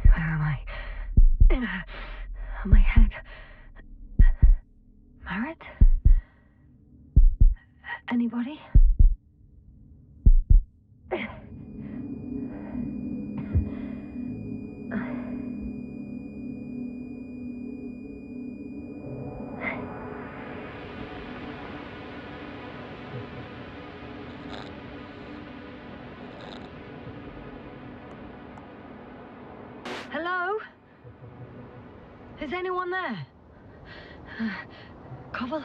Where am I? My head. Marit? Anybody? Hello? Is anyone there? Koval?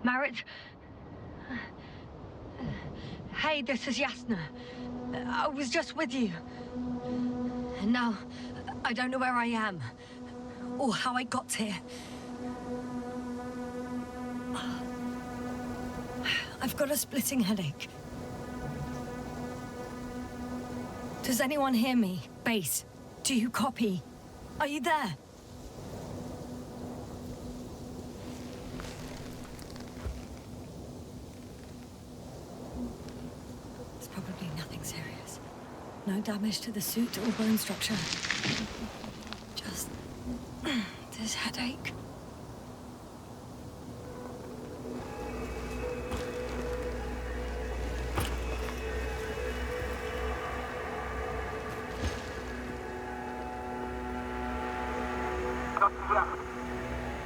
Marit? Hey, this is Yasna. I was just with you. And now, I don't know where I am. Or how I got here. I've got a splitting headache. Does anyone hear me? Base, do you copy? Are you there? It's probably nothing serious. No damage to the suit or bone structure. Just this headache.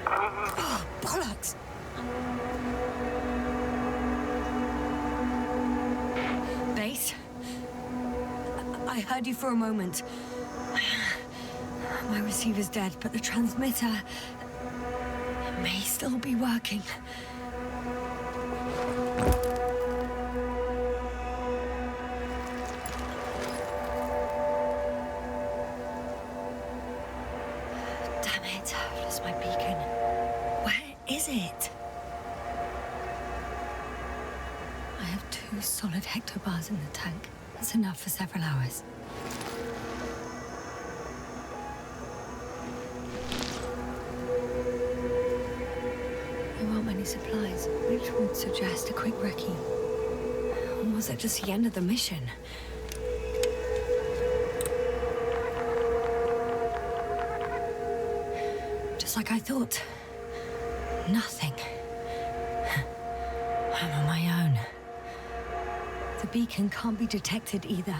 Oh, bollocks! Base? I heard you for a moment. My receiver's dead, but the transmitter may still be working. Damn it, I've lost my beacon. Where is it? I have 2 solid hectobars in the tank. That's enough for several hours. There aren't many supplies, which would suggest a quick recce. Or was it just the end of the mission? Just like I thought. Nothing. I'm on my own. The beacon can't be detected either.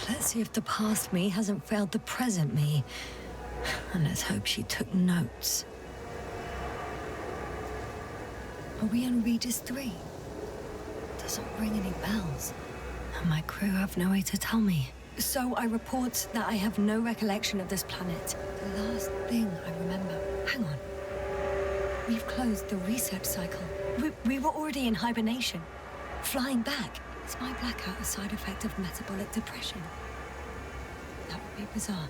Let's see if the past me hasn't failed the present me. And let's hope she took notes. Are we on Regis III? Doesn't ring any bells. And my crew have no way to tell me. So I report that I have no recollection of this planet. The last thing I remember... Hang on. We've closed the research cycle. We were already in hibernation. Flying back. Is my blackout a side effect of metabolic depression? That would be bizarre.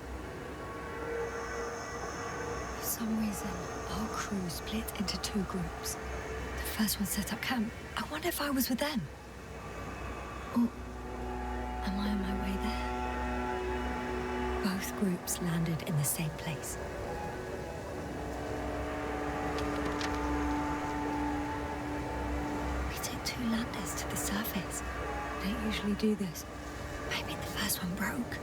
For some reason, our crew split into 2 groups. The first one set up camp. I wonder if I was with them. Or am I on my way there? Both groups landed in the same place. We took 2 landers to the surface. We don't usually do this. Maybe the first one broke.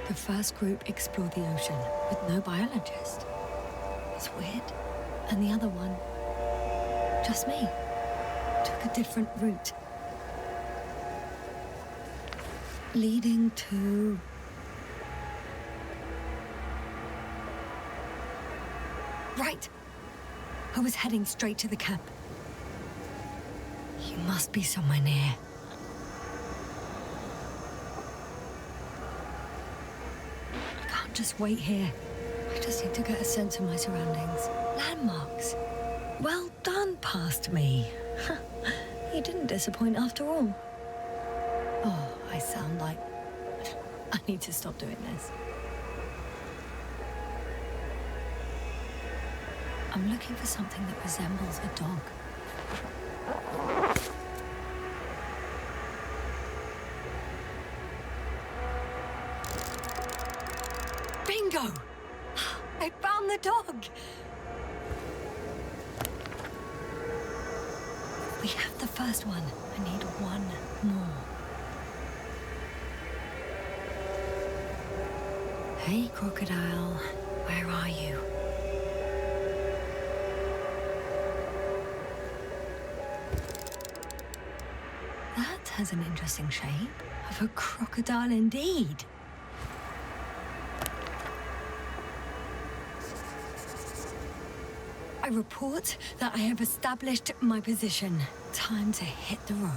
The first group explored the ocean with no biologist. It's weird. And the other one, just me, took a different route. Leading to... Right! I was heading straight to the camp. You must be somewhere near. I can't just wait here. I just need to get a sense of my surroundings. Landmarks. Well done, past me. You didn't disappoint after all. Oh, I sound like... I need to stop doing this. I'm looking for something that resembles a dog. Bingo! I found the dog! We have the first one. I need one more. Hey, crocodile. Where are you? That has an interesting shape. Of a crocodile indeed. I report that I have established my position. Time to hit the road.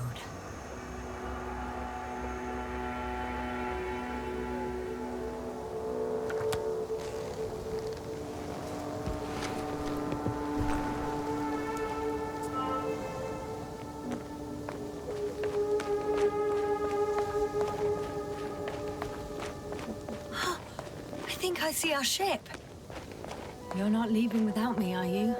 I think I see our ship. You're not leaving without me, are you?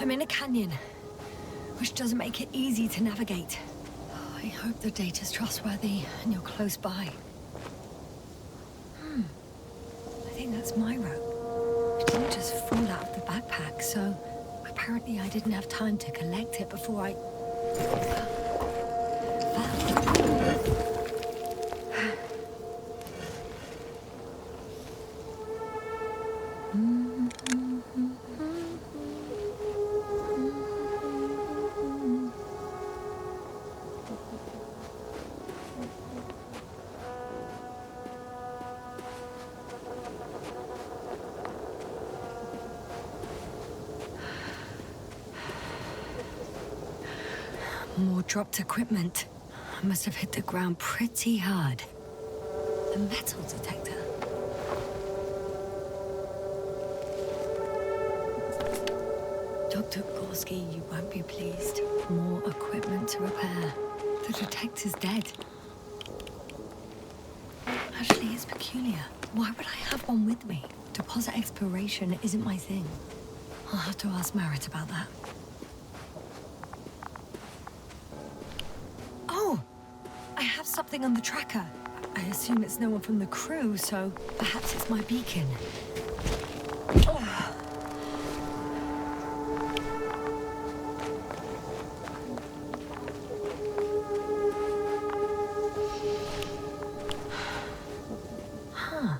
I'm in a canyon, which doesn't make it easy to navigate. I hope the data's trustworthy and you're close by. I think that's my rope. It didn't just fall out of the backpack, so apparently I didn't have time to collect it before I... More dropped equipment. I must have hit the ground pretty hard. The metal detector. Dr. Gorski, you won't be pleased. More equipment to repair. The detector's dead. Actually, it's peculiar. Why would I have one with me? Deposit exploration isn't my thing. I'll have to ask Marit about that. I have something on the tracker. I assume it's no one from the crew, so perhaps it's my beacon. Huh.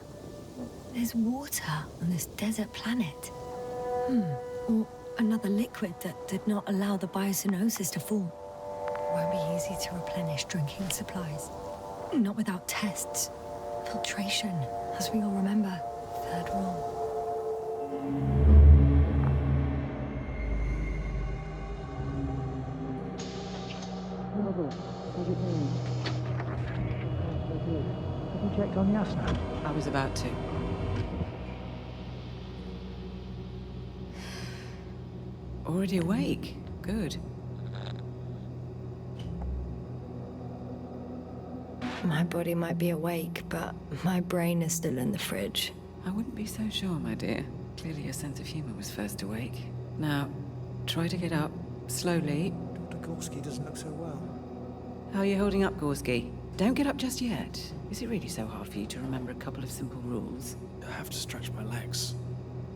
There's water on this desert planet. Or another liquid that did not allow the biosynosis to form. Won't be easy to replenish drinking supplies. Not without tests. Filtration, as we all remember. Third rule. Have you checked on Yasna? I was about to. Already awake? Good. My body might be awake, but my brain is still in the fridge. I wouldn't be so sure, my dear. Clearly your sense of humor was first awake. Now, try to get up. Slowly. Dr. Gorski doesn't look so well. How are you holding up, Gorski? Don't get up just yet. Is it really so hard for you to remember a couple of simple rules? I have to stretch my legs.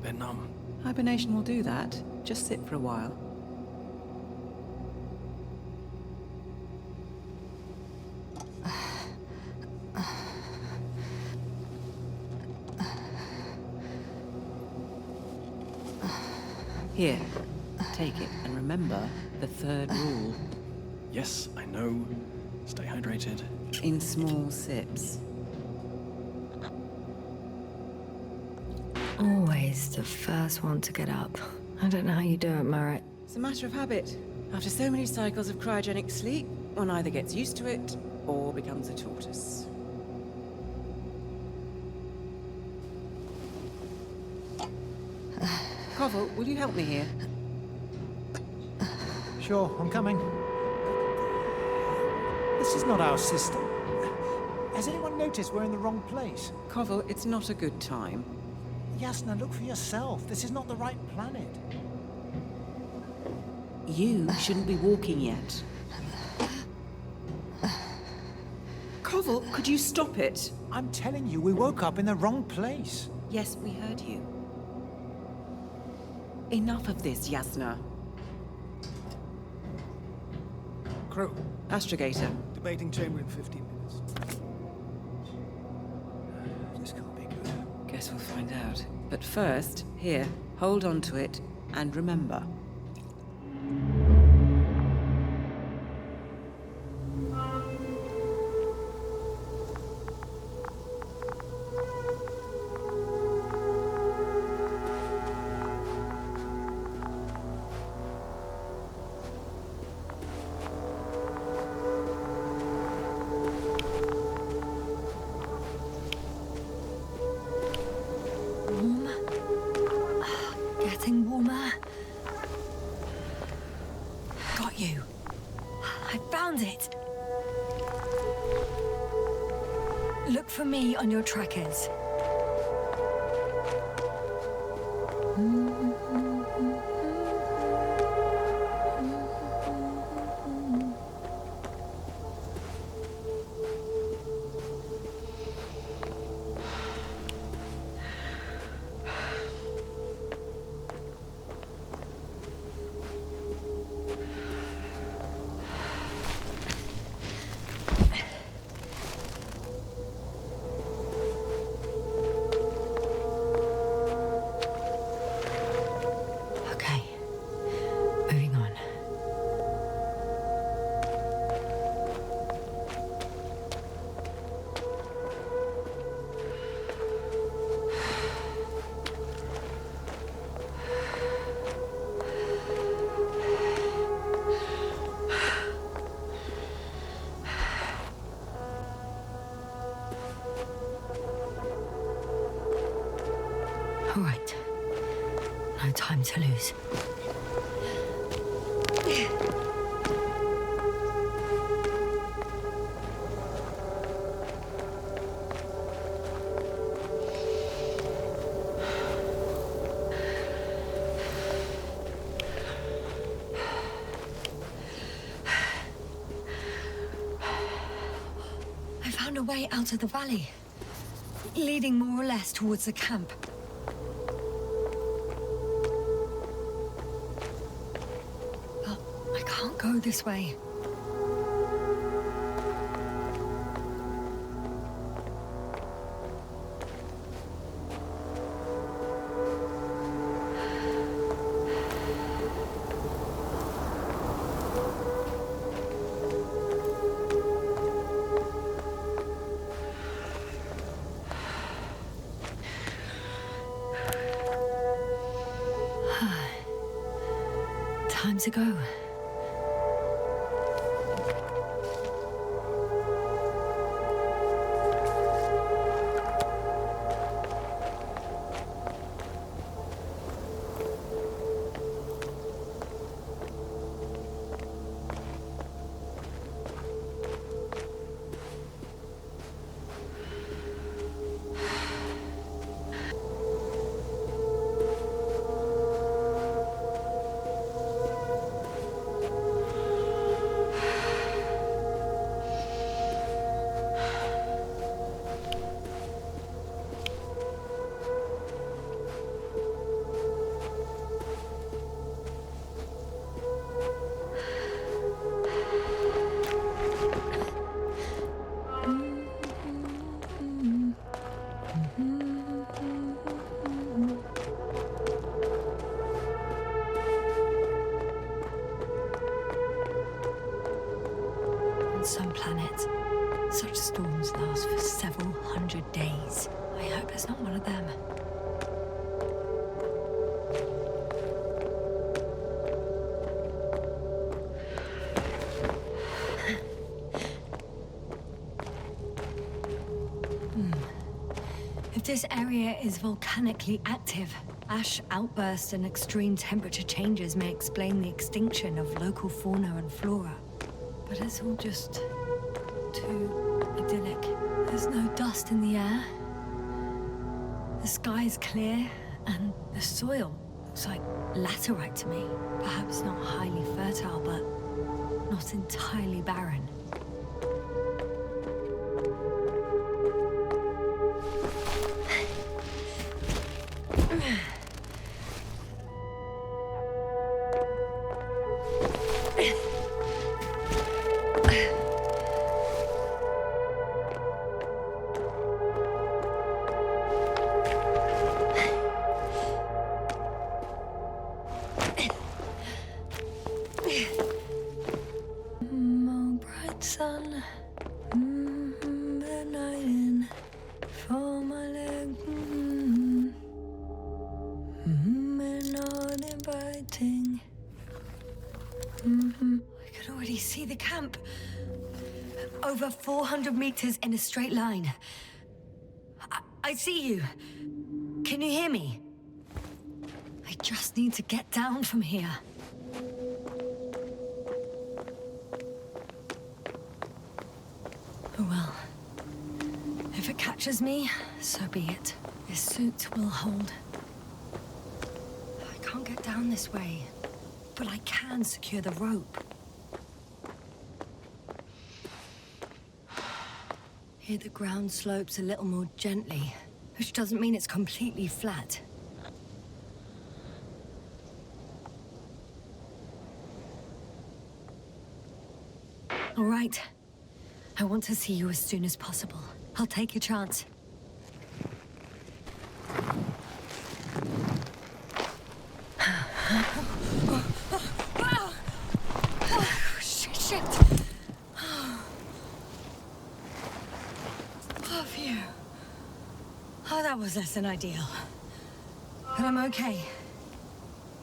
They're numb. Hibernation will do that. Just sit for a while. Here, take it, and remember the third rule. Yes, I know. Stay hydrated. In small sips. Always the first one to get up. I don't know how you do it, Merritt. It's a matter of habit. After so many cycles of cryogenic sleep, one either gets used to it or becomes a tortoise. Koval, will you help me here? Sure, I'm coming. This is not our system. Has anyone noticed we're in the wrong place? Koval, it's not a good time. Yasna, look for yourself. This is not the right planet. You shouldn't be walking yet. Koval, could you stop it? I'm telling you, we woke up in the wrong place. Yes, we heard you. Enough of this, Yasna. Crew, Astrogator. debating chamber in 15 minutes. This can't be good. Guess we'll find out. But first, here, hold on to it, and remember. Getting warmer. Got you. I found it. Look for me on your trackers. Okay. Moving on. All right. No time to lose. I found a way out of the valley, leading more or less towards the camp. But I can't go this way. Time to go. On some planets, such storms last for several hundred days. I hope it's not one of them. This area is volcanically active. Ash outbursts and extreme temperature changes may explain the extinction of local fauna and flora. But it's all just too idyllic. There's no dust in the air. The sky is clear, and the soil looks like laterite to me. Perhaps not highly fertile, but not entirely barren. I can already see the camp. Over 400 meters in a straight line. I see you. Can you hear me? I just need to get down from here. Oh well. If it catches me, so be it. This suit will hold. I can't get down this way, but I can secure the rope. Here the ground slopes a little more gently, which doesn't mean it's completely flat. All right. I want to see you as soon as possible. I'll take your chance. Shit. Oh, phew. Oh, that was less than ideal. But I'm okay.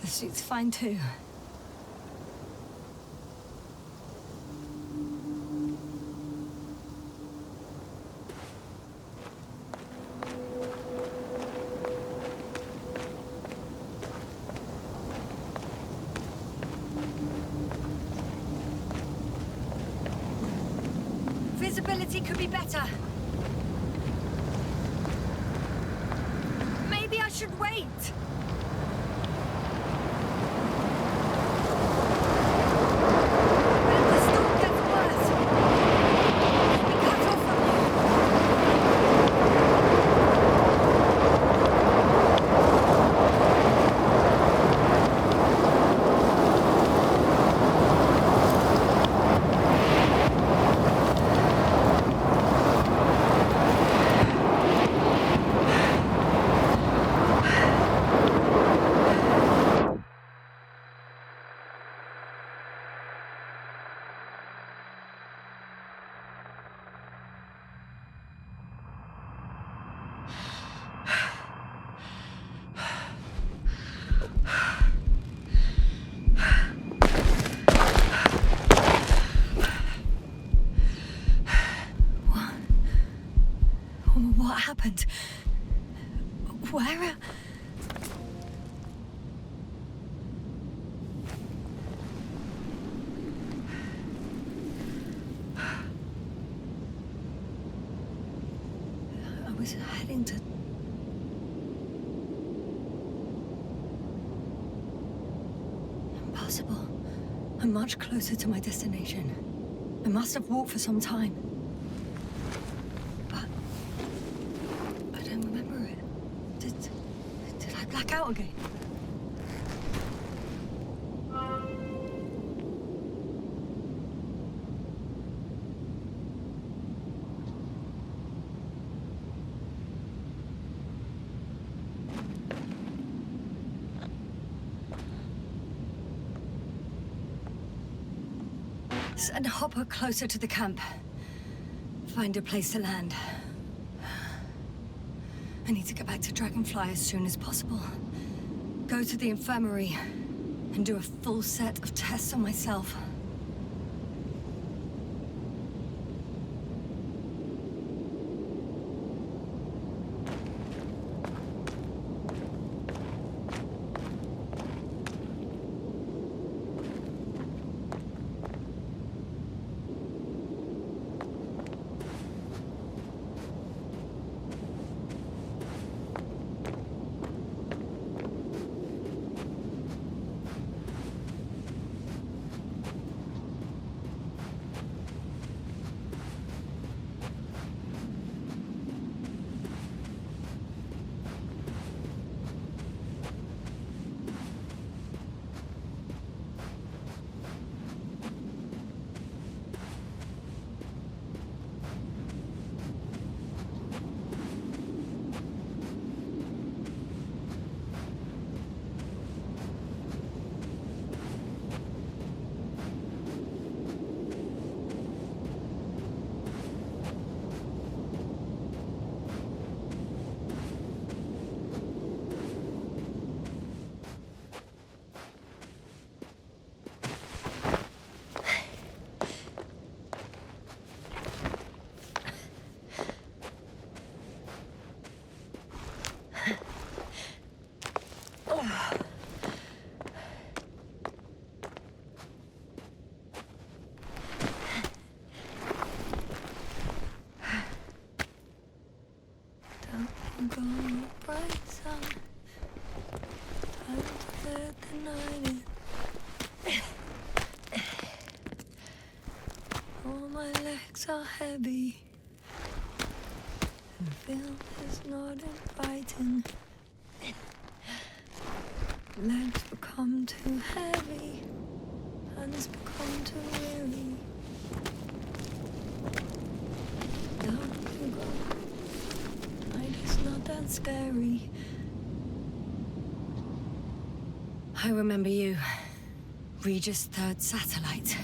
The suit's fine too. Visibility could be better. Maybe I should wait. When the storm gets worse, I'll be cut off from What happened? Where? I was heading to... Impossible. I'm much closer to my destination. I must have walked for some time. Out again. Send Hopper closer to the camp. Find a place to land. I need to get back to Dragonfly as soon as possible. Go to the infirmary and do a full set of tests on myself. go bright sun. Time to let the night in. All my legs are heavy. And film is not inviting. Legs become too heavy. Hands become too weary. Down you go. Night is not that scary. I remember you. Regis III satellite.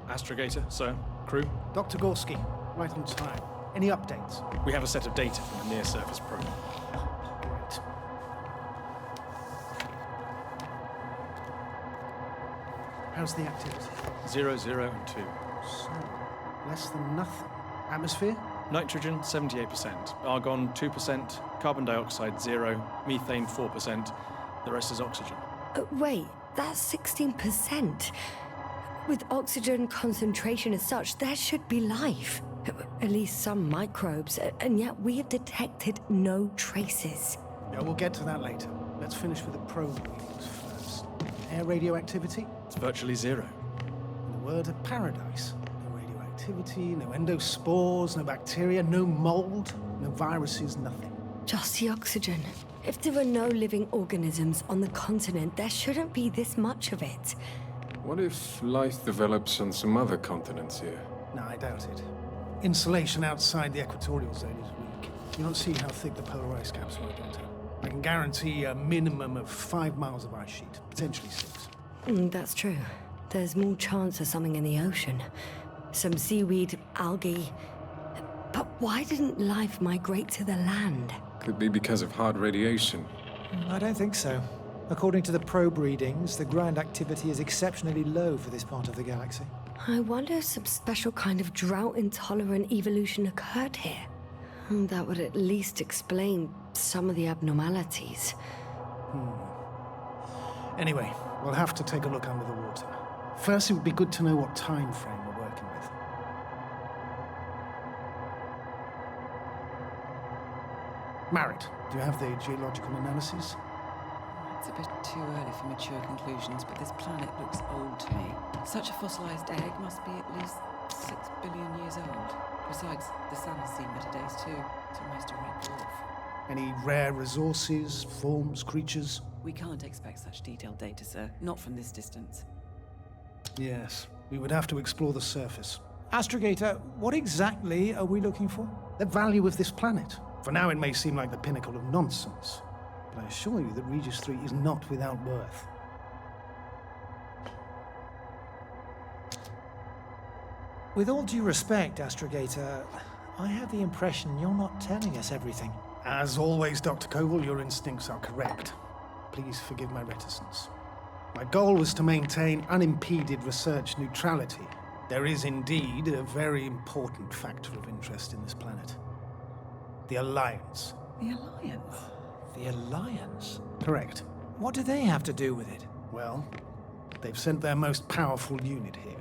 Astrogator, sir. Crew. Dr. Gorski, right on time. Any updates? We have a set of data from the near-surface probe. Great. How's the activity? 0, 0, and 2. So, less than nothing. Atmosphere? Nitrogen, 78%. Argon, 2%. Carbon dioxide, 0. Methane, 4%. The rest is oxygen. Wait, that's 16%. With oxygen concentration as such, there should be life. At least some microbes, and yet we have detected no traces. Yeah, we'll get to that later. Let's finish with the probe readings first. Air radioactivity? It's virtually 0. In a word, a paradise. No radioactivity, no endospores, no bacteria, no mold, no viruses, nothing. Just the oxygen. If there are no living organisms on the continent, there shouldn't be this much of it. What if life develops on some other continents here? No, I doubt it. Insulation outside the equatorial zone is weak. You don't see how thick the polar ice caps are, Doctor. I can guarantee a minimum of 5 miles of ice sheet, potentially 6. That's true. There's more chance of something in the ocean. Some seaweed, algae. But why didn't life migrate to the land? Could be because of hard radiation. I don't think so. According to the probe readings, the ground activity is exceptionally low for this part of the galaxy. I wonder if some special kind of drought-intolerant evolution occurred here. That would at least explain some of the abnormalities. Anyway, we'll have to take a look under the water. First, it would be good to know what time frame we're working with. Marit, do you have the geological analyses? It's a bit too early for mature conclusions, but this planet looks old to me. Such a fossilized egg must be at least 6 billion years old. Besides, the sun has seen better days too. It's almost a red dwarf. Any rare resources, forms, creatures? We can't expect such detailed data, sir. Not from this distance. Yes, we would have to explore the surface. Astrogator, what exactly are we looking for? The value of this planet. For now, it may seem like the pinnacle of nonsense, but I assure you that Regis III is not without worth. With all due respect, Astrogator, I have the impression you're not telling us everything. As always, Dr. Koval, your instincts are correct. Please forgive my reticence. My goal was to maintain unimpeded research neutrality. There is indeed a very important factor of interest in this planet. The Alliance. The Alliance? The Alliance? Correct. What do they have to do with it? Well, they've sent their most powerful unit here.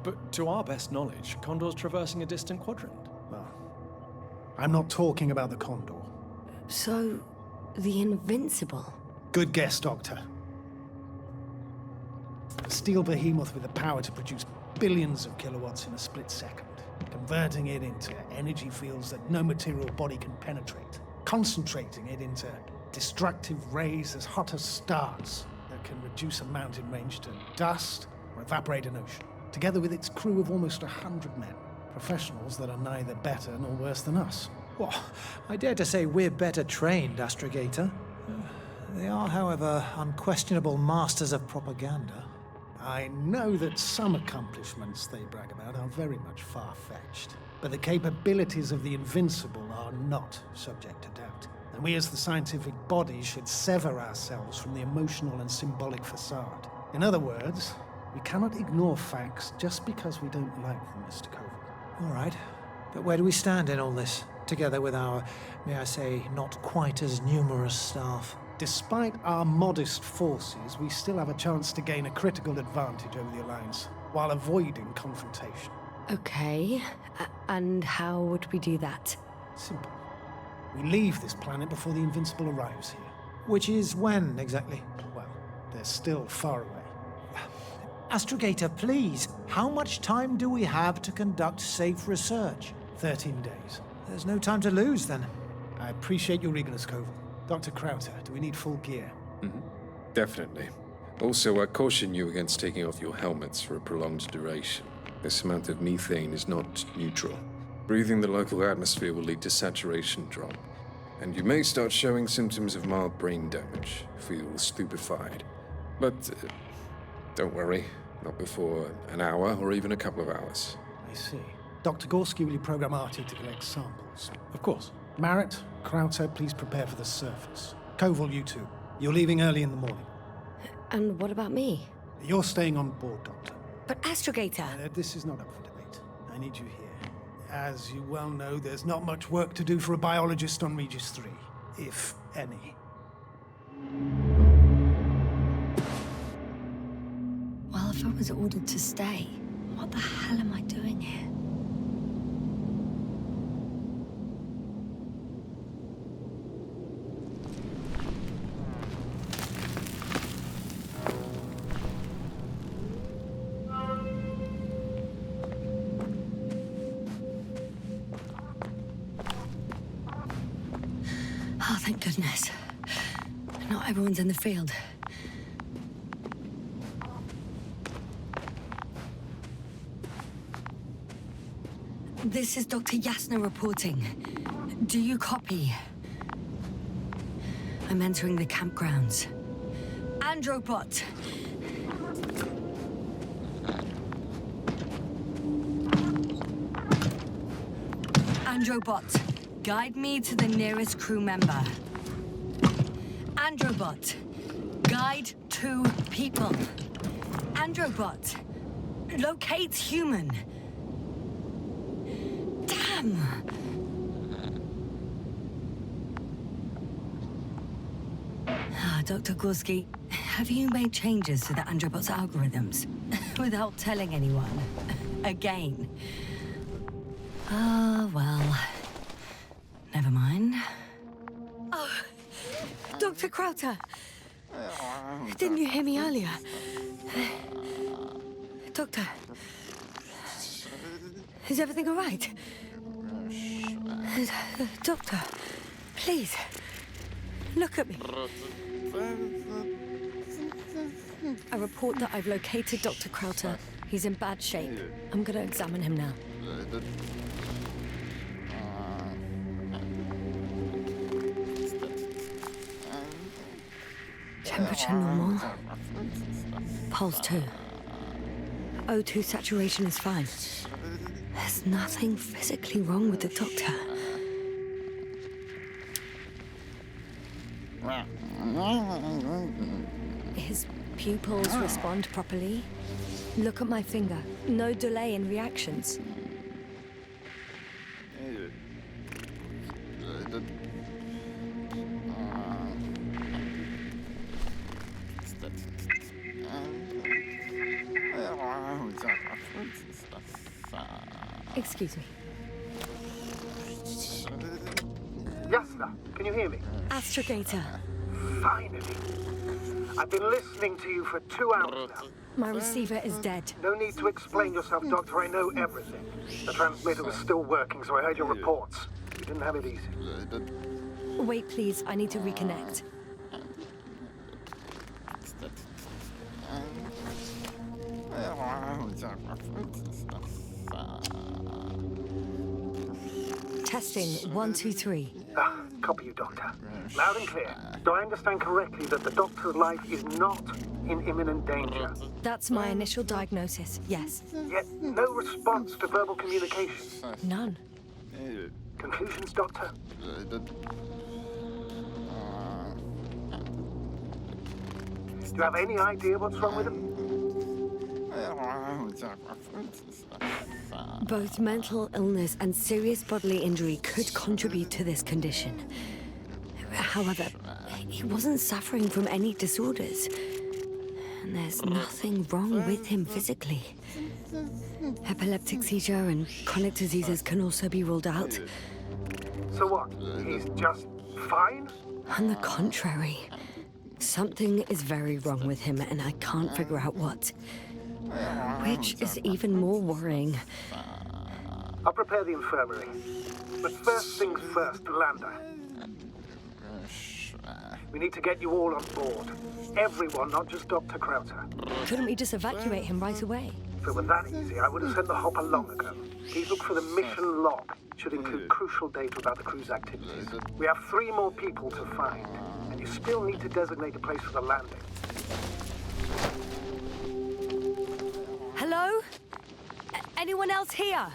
But to our best knowledge, Condor's traversing a distant quadrant. Well, I'm not talking about the Condor. So, the Invincible? Good guess, Doctor. A steel behemoth with the power to produce billions of kilowatts in a split second, converting it into energy fields that no material body can penetrate, concentrating it into destructive rays as hot as stars that can reduce a mountain range to dust or evaporate an ocean, together with its crew of almost 100 men, professionals that are neither better nor worse than us. Well, I dare to say we're better trained, Astrogator. They are, however, unquestionable masters of propaganda. I know that some accomplishments they brag about are very much far-fetched, but the capabilities of the Invincible are not subject to doubt. And we as the scientific body should sever ourselves from the emotional and symbolic facade. In other words, we cannot ignore facts just because we don't like them, Mr. Koval. All right, but where do we stand in all this? together with our, may I say, not quite as numerous staff. Despite our modest forces, we still have a chance to gain a critical advantage over the Alliance, while avoiding confrontation. Okay, and how would we do that? Simple. We leave this planet before the Invincible arrives here. Which is when, exactly? Well, they're still far away. Astrogator, please, how much time do we have to conduct safe research? 13 days. There's no time to lose, then. I appreciate your eagerness, Koval. Dr. Krauter, do we need full gear? Definitely. Also, I caution you against taking off your helmets for a prolonged duration. This amount of methane is not neutral. Breathing the local atmosphere will lead to saturation drop, and you may start showing symptoms of mild brain damage, feel stupefied. But don't worry, not before an hour or even a couple of hours. I see. Dr. Gorski, will you program RT to collect samples? Of course. Marrett, Krauter, please prepare for the surface. Koval, you too. You're leaving early in the morning. And what about me? You're staying on board, Doctor. But Astrogator... This is not up for debate. I need you here. As you well know, there's not much work to do for a biologist on Regis III, if any. Well, if I was ordered to stay, what the hell am I doing here? Oh, thank goodness. Not everyone's in the field. This is Dr. Yasna reporting. Do you copy? I'm entering the campgrounds. Androbot! Androbot, guide me to the nearest crew member. Androbot, guide 2 people. Androbot, locate human. Damn! Dr. Gorski, have you made changes to the Androbot's algorithms? Without telling anyone? Again? Well... Never mind. Oh, Dr. Krauter! Didn't you hear me earlier? Doctor... Is everything all right? Doctor, please, look at me. I report that I've located Dr. Krauter. He's in bad shape. I'm gonna examine him now. Temperature normal. Pulse 2. O2 saturation is fine. There's nothing physically wrong with the doctor. His pupils respond properly. Look at my finger. No delay in reactions. Excuse me. Yasna, can you hear me? Astrogator. Finally. I've been listening to you for 2 hours now. My receiver is dead. No need to explain yourself, Doctor. I know everything. The transmitter was still working, so I heard your reports. You didn't have it easy. Wait, please. I need to reconnect. Testing 1, 2, 3. Copy you, Doctor. Loud and clear. Do I understand correctly that the Doctor's life is not in imminent danger? That's my initial diagnosis, yes. Yet no response to verbal communication. None. Conclusions, Doctor? Do you have any idea what's wrong with him? Both mental illness and serious bodily injury could contribute to this condition. However, he wasn't suffering from any disorders. And there's nothing wrong with him physically. Epileptic seizure and chronic diseases can also be ruled out. So what? He's just fine? On the contrary, something is very wrong with him, and I can't figure out what. Which is even more worrying. I'll prepare the infirmary. But first things first, Lander. We need to get you all on board. Everyone, not just Dr. Krauter. Couldn't we just evacuate him right away? If it were that easy, I would have sent the hopper long ago. Please look for the mission log. It should include crucial data about the crew's activities. We have 3 more people to find, and you still need to designate a place for the landing. Hello? Anyone else here?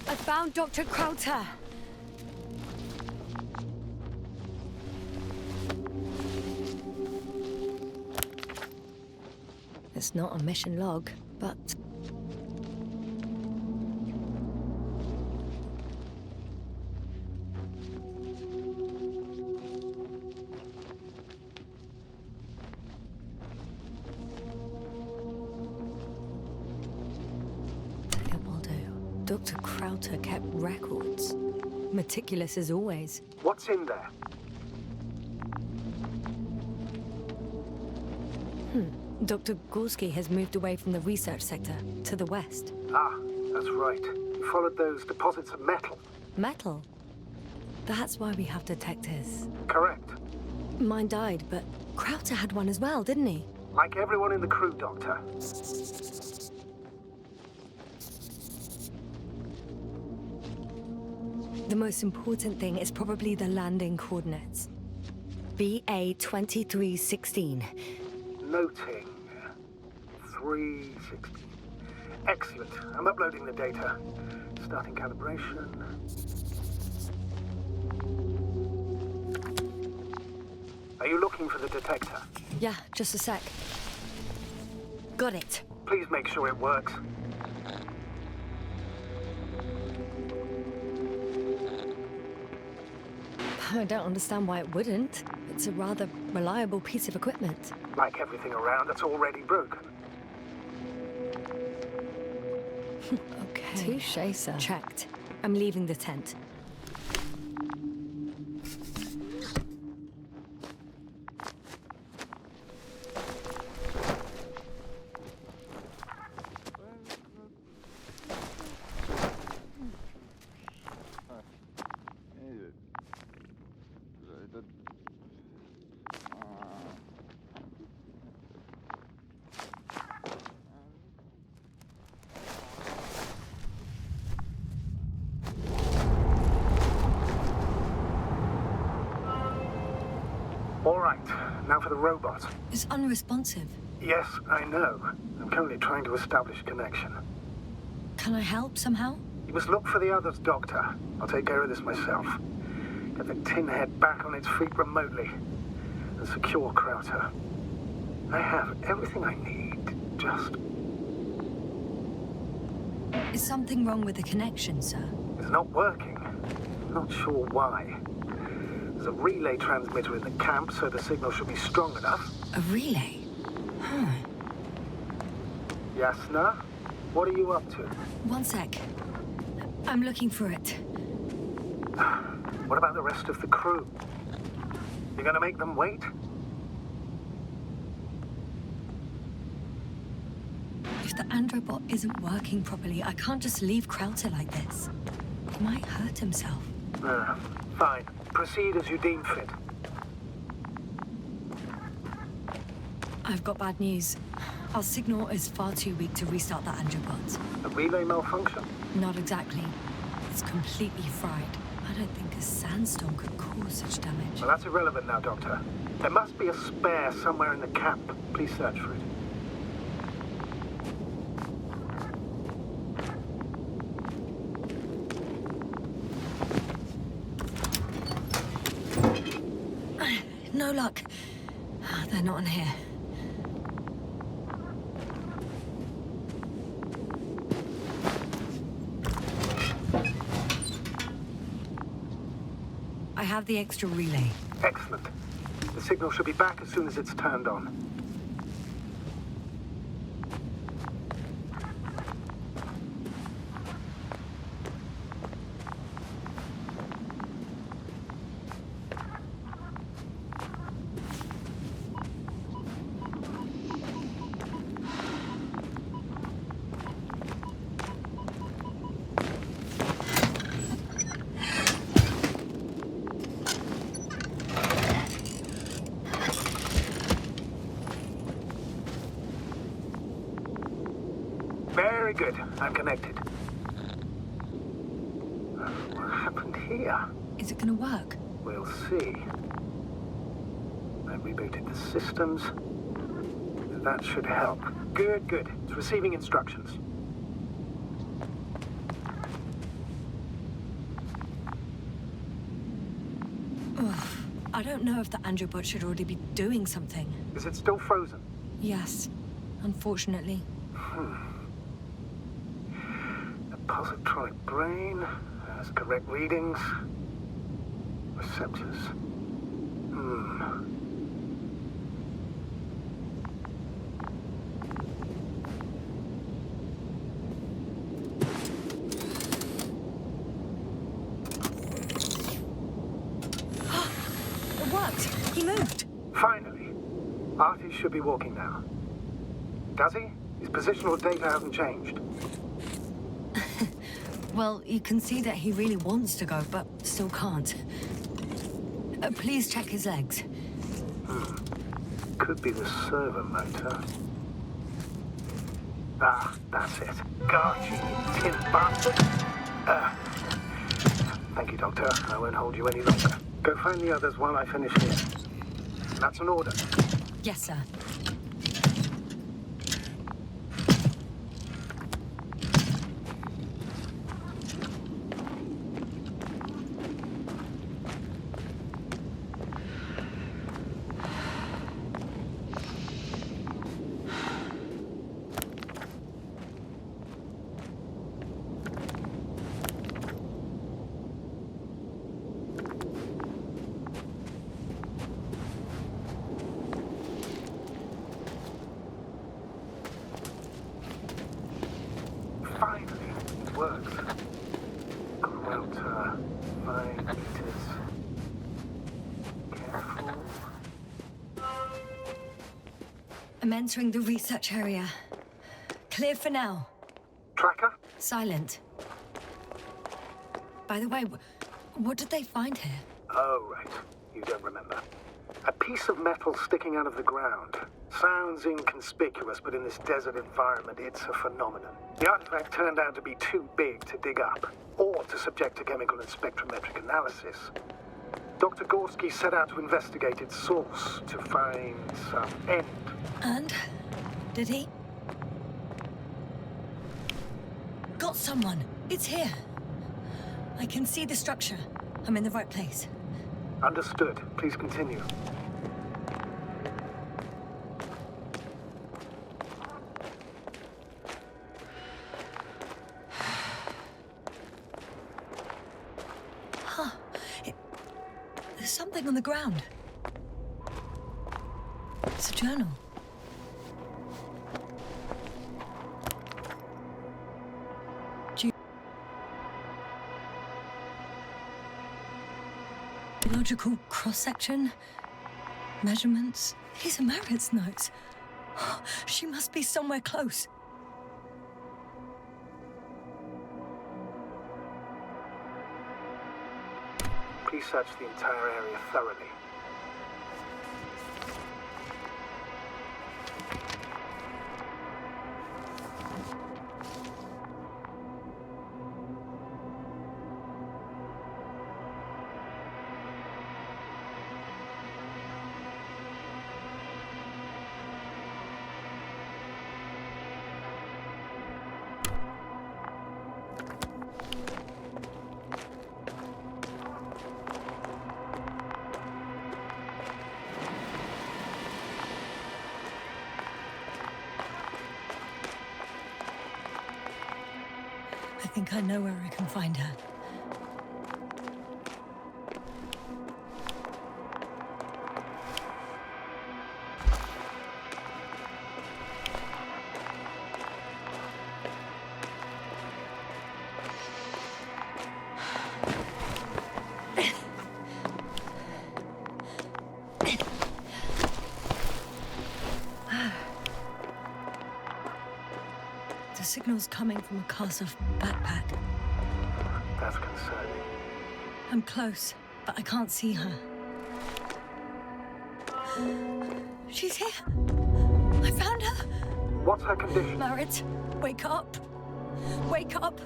I found Dr. Krauter. It's not a mission log, but... It will do. Dr. Krauter kept records. Meticulous as always. What's in there? Dr. Gorski has moved away from the research sector to the west. Ah, that's right. You followed those deposits of metal. Metal? That's why we have detectors. Correct. Mine died, but Krauter had one as well, didn't he? Like everyone in the crew, Doctor. The most important thing is probably the landing coordinates. BA 2316. Noting. 360. Excellent. I'm uploading the data. Starting calibration. Are you looking for the detector? Yeah, just a sec. Got it. Please make sure it works. I don't understand why it wouldn't. It's a rather reliable piece of equipment. Like everything around that's already broken. Okay. Touché, sir. Checked. I'm leaving the tent. All right, now for the robot. It's unresponsive. Yes, I know. I'm currently trying to establish a connection. Can I help somehow? You must look for the others, Doctor. I'll take care of this myself. Get the tin head back on its feet remotely. And secure Krauter. I have everything I need. Just... Is something wrong with the connection, sir? It's not working. I'm not sure why. There's a relay transmitter in the camp, so the signal should be strong enough. A relay? Huh. Yasna, what are you up to? One sec. I'm looking for it. What about the rest of the crew? You gonna make them wait? If the androbot isn't working properly, I can't just leave Krauter like this. He might hurt himself. Fine. Proceed as you deem fit. I've got bad news. Our signal is far too weak to restart the androbot. A relay malfunction? Not exactly. It's completely fried. I don't think a sandstorm could cause such damage. Well, that's irrelevant now, Doctor. There must be a spare somewhere in the camp. Please search for it. No luck. They're not in here. have the extra relay. Excellent. The signal should be back as soon as it's turned on. Very good. I'm connected. What happened here? Is it gonna work? We'll see. I rebooted the systems. That should help. Good, good. It's receiving instructions. Ugh. I don't know if the Androbot should already be doing something. Is it still frozen? Yes, unfortunately. The positronic brain has correct readings. Receptors. It worked! He moved! Finally. Artie should be walking now. Does he? His positional data hasn't changed. Well, you can see that he really wants to go, but still can't. Please check his legs. Could be the servo motor. Ah, that's it. Got you, tin bastard. Thank you, Doctor. I won't hold you any longer. Go find the others while I finish here. That's an order. Yes, sir. Finally, it works. Completa, 5 meters. Careful. I'm entering the research area. Clear for now. Tracker? Silent. By the way, what did they find here? Oh, right. You don't remember. A piece of metal sticking out of the ground. Sounds inconspicuous, but in this desert environment, it's a phenomenon. The artifact turned out to be too big to dig up, or to subject to chemical and spectrometric analysis. Dr. Gorski set out to investigate its source, to find some end. And? Did he? Got someone! It's here! I can see the structure. I'm in the right place. Understood. Please continue. There's something on the ground. It's a journal. Geological cross-section, measurements. These are Marit's notes. She must be somewhere close. Please search the entire area thoroughly. I think I know where I can find her. Signals coming from a castle backpack. That's concerning. I'm close, but I can't see her. She's here. I found her. What's her condition? Marit, wake up. Wake up.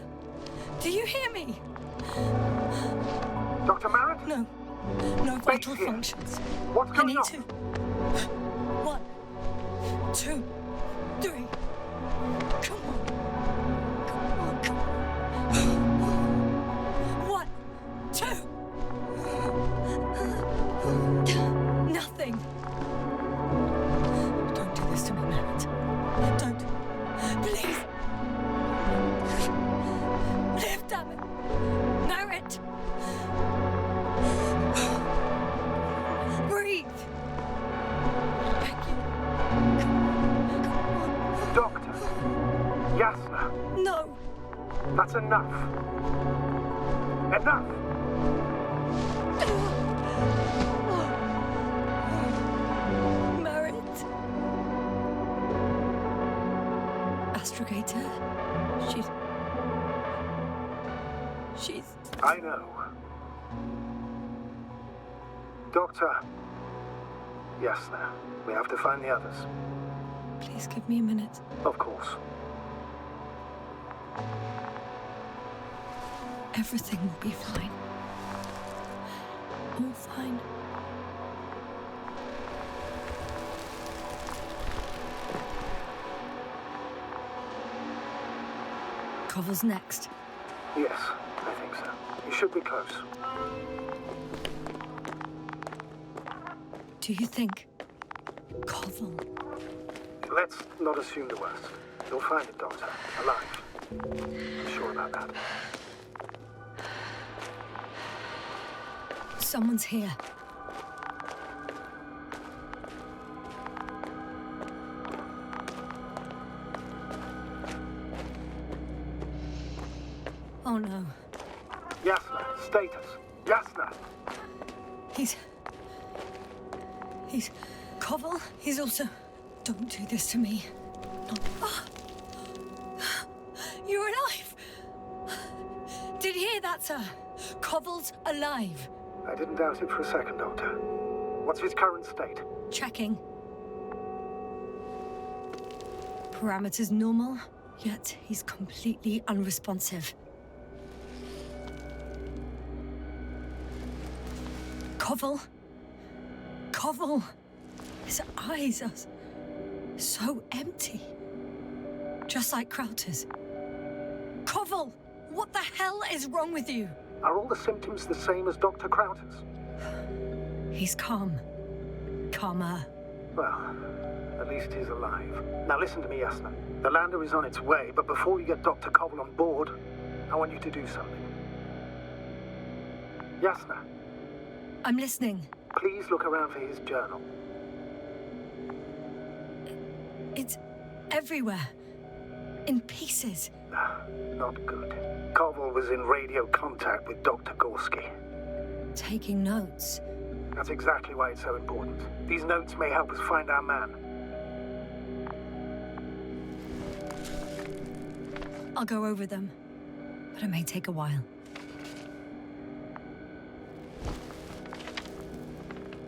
Do you hear me? Dr. Marit? No. No vital here. functions. What's I going need on? to. 1, 2, 3. Come on. Come on, come on. 1, 2. Nothing. Don't do this to me, Marit. Don't. Please. Live, damn it. Marit. Breathe. Beg you. Doctor. Yasna. No. That's enough. Enough! Marit. Astrogator. She's... I know. Doctor. Yasna, we have to find the others. Please give me a minute. Of course. Everything will be fine. All fine. Koval's next. Yes, I think so. You should be close. Do you think Koval? Let's not assume the worst. You'll find it, Doctor. Alive. I'm sure about that. Someone's here. Oh no. Yasna, status. Yasna! He's Koval. He's also... Don't do this to me. Not... Ah! You're alive! Did you hear that, sir? Koval's alive. I didn't doubt it for a second, Doctor. What's his current state? Checking. Parameters normal, yet he's completely unresponsive. Koval. Koval. His eyes are so empty. Just like Krauter's. Koval! What the hell is wrong with you? Are all the symptoms the same as Dr. Krauter's? He's calm. Calmer. Well, at least he's alive. Now listen to me, Yasna. The lander is on its way, but before you get Dr. Koval on board, I want you to do something. Yasna, I'm listening. please look around for his journal. It's everywhere. In pieces. Not good. Koval was in radio contact with Dr. Gorski. Taking notes. That's exactly why it's so important. These notes may help us find our man. I'll go over them. But it may take a while.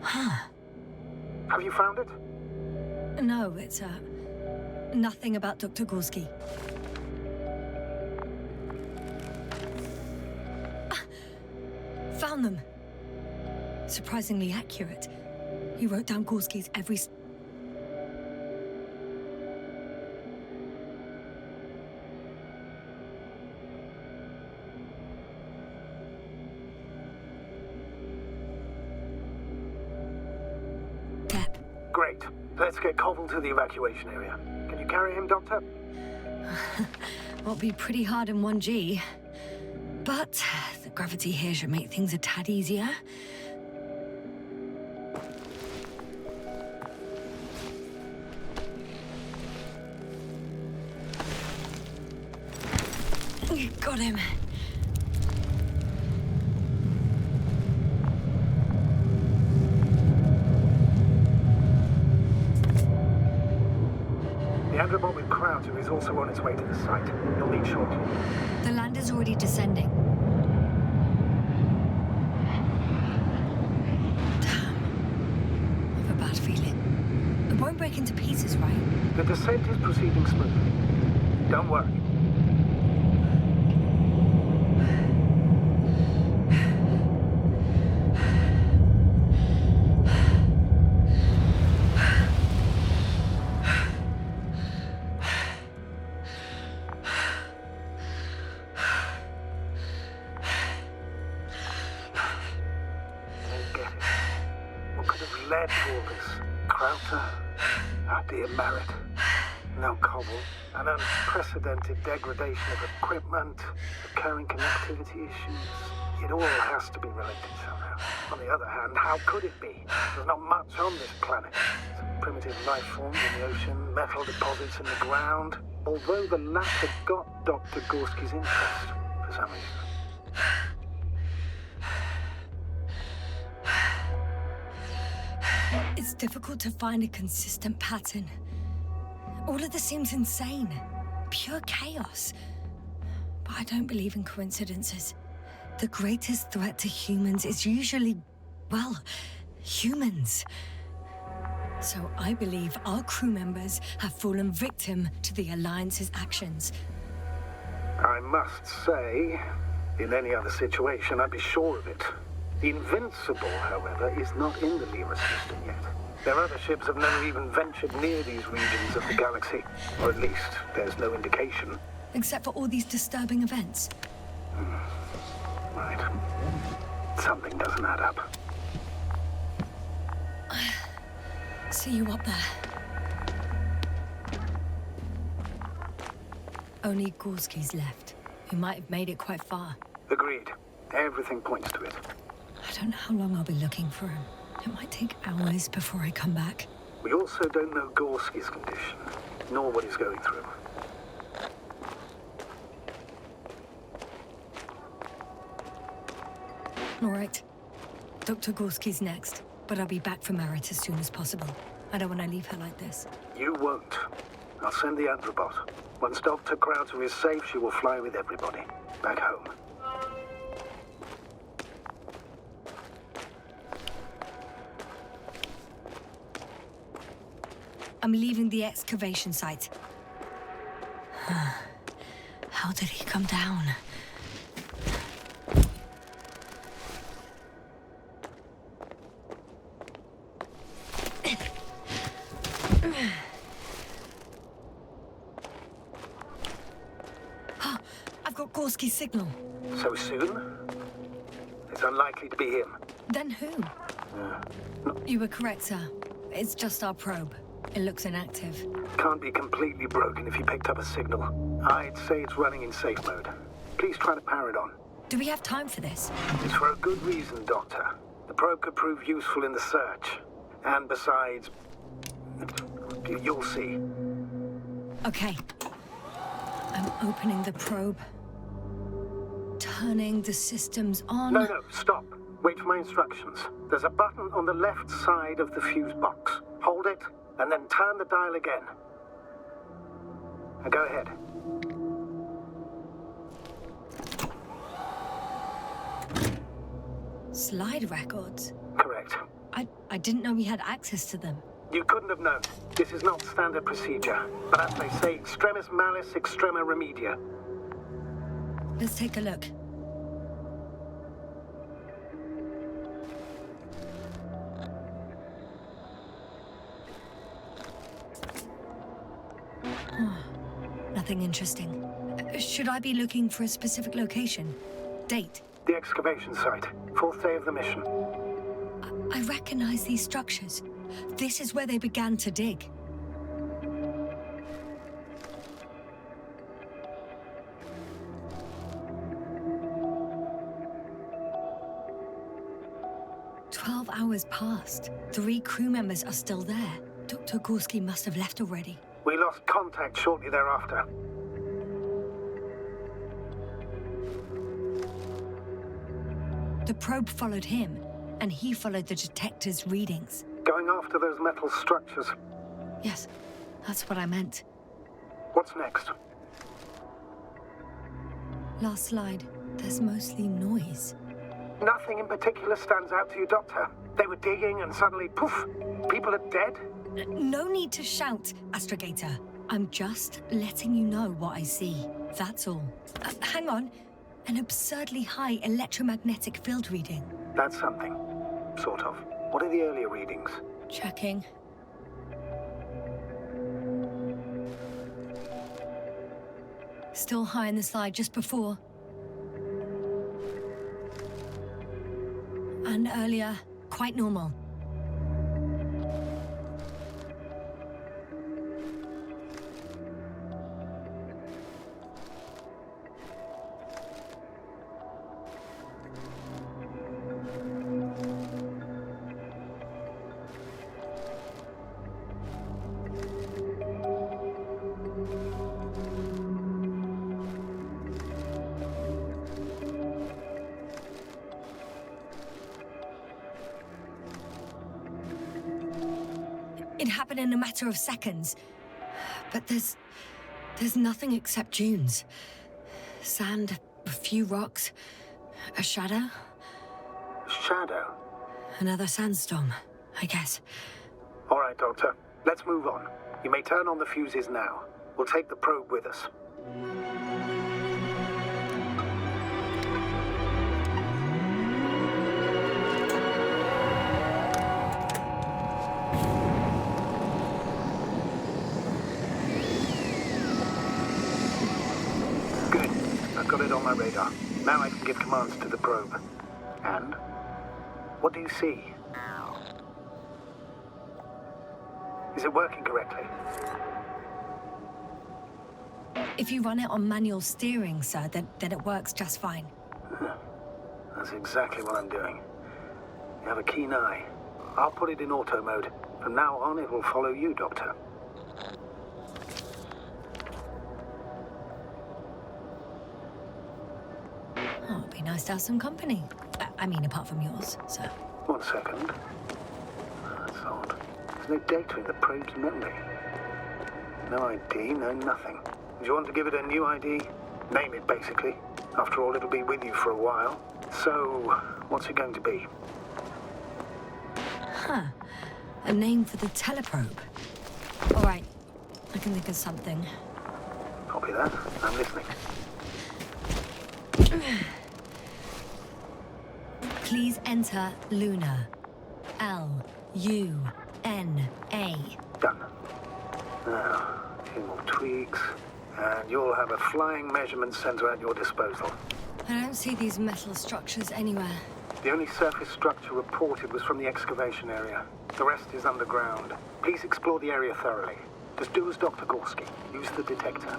Huh. Have you found it? No, it's, nothing about Dr. Gorski. Found them. Surprisingly accurate. He wrote down Gorski's every... step. Great. Let's get Koval to the evacuation area. Can you carry him, Doctor? Will be pretty hard in 1G. But the gravity here should make things a tad easier. Got him. The androbot with Krauter is also on its way to the site. You'll meet shortly. The lander's already descending. Damn. I have a bad feeling. It won't break into pieces, right? The descent is proceeding smoothly. Don't worry. An unprecedented degradation of equipment, recurring connectivity issues. It all has to be related somehow. On the other hand, how could it be? There's not much on this planet. Some primitive life forms in the ocean, metal deposits in the ground. Although the latter got Dr. Gorski's interest, for some reason. It's difficult to find a consistent pattern. All of this seems insane. Pure chaos. But I don't believe in coincidences. The greatest threat to humans is usually, well, humans. So I believe our crew members have fallen victim to the Alliance's actions. I must say, in any other situation, I'd be sure of it. The Invincible, however, is not in the Lyra system yet. Their other ships have never even ventured near these regions of the galaxy. Or at least, there's no indication. Except for all these disturbing events. Right. Something doesn't add up. See you up there. Only Gorski's left. We might have made it quite far. Agreed. Everything points to it. I don't know how long I'll be looking for him. It might take hours before I come back. We also don't know Gorski's condition, nor what he's going through. All right. Dr. Gorski's next, but I'll be back for Merit as soon as possible. I don't want to leave her like this. You won't. I'll send the Androbot. Once Dr. Krauter is safe, she will fly with everybody. Back home. I'm leaving the excavation site. How did he come down? I've got Gorski's signal. So soon? It's unlikely to be him. Then who? You were correct, sir. It's just our probe. It looks inactive. Can't be completely broken if he picked up a signal. I'd say it's running in safe mode. Please try to power it on. Do we have time for this? It's for a good reason, Doctor. The probe could prove useful in the search. And besides, you'll see. Okay. I'm opening the probe. Turning the systems on. No, stop. Wait for my instructions. There's a button on the left side of the fuse box. Hold it, and then turn the dial again. Now go ahead. Slide records? Correct. I didn't know we had access to them. You couldn't have known. This is not standard procedure. But as they say, extremis malis, extrema remedia. Let's take a look. Nothing interesting. Should I be looking for a specific location? Date? The excavation site. 4th day of the mission. I recognize these structures. This is where they began to dig. Hours passed. 3 crew members are still there. Dr. Gorski must have left already. We lost contact shortly thereafter. The probe followed him, and he followed the detector's readings. Going after those metal structures. Yes, that's what I meant. What's next? Last slide. There's mostly noise. Nothing in particular stands out to you, Doctor? They were digging and suddenly, poof, people are dead? No need to shout, Astrogator. I'm just letting you know what I see. That's all. Hang on. An absurdly high electromagnetic field reading. That's something. Sort of. What are the earlier readings? Checking. Still high in the slide just before. And earlier, quite normal. It happened in a matter of seconds. But there's nothing except dunes. Sand, a few rocks, a shadow. Shadow? Another sandstorm, I guess. All right, Doctor. Let's move on. You may turn on the fuses now. We'll take the probe with us. Good. I've got it on my radar. Now I can give commands to the probe. And? What do you see? Is it working correctly? If you run it on manual steering, sir, then it works just fine. That's exactly what I'm doing. You have a keen eye. I'll put it in auto mode. From now on, it will follow you, Doctor. Oh, it'd be nice to have some company. I mean, apart from yours, sir. 1 second. That's odd. There's no data in the probe's memory. No ID, no nothing. Do you want to give it a new ID? Name it, basically. After all, it'll be with you for a while. So, what's it going to be? Huh. A name for the teleprobe. All right. I can think of something. Copy that. I'm listening. Please enter Luna. L-U-N-A. Done. Now, a few more tweaks, and you'll have a flying measurement center at your disposal. I don't see these metal structures anywhere. The only surface structure reported was from the excavation area. The rest is underground. Please explore the area thoroughly. Just do as Dr. Gorski. Use the detector.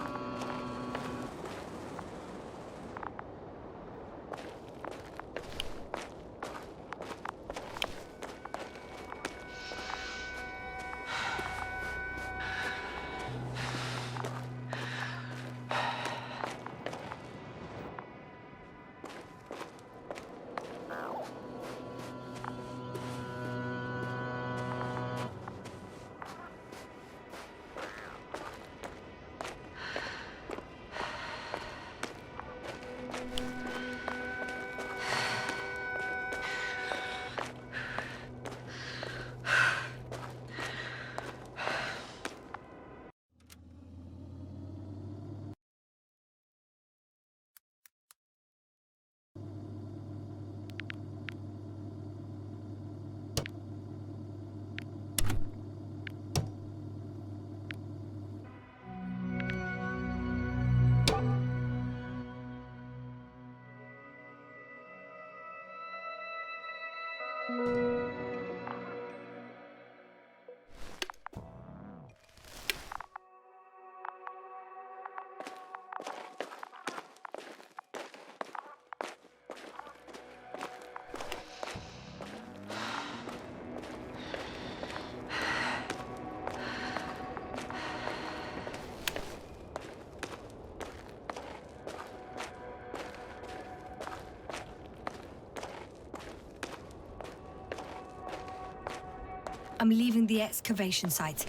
I'm leaving the excavation site.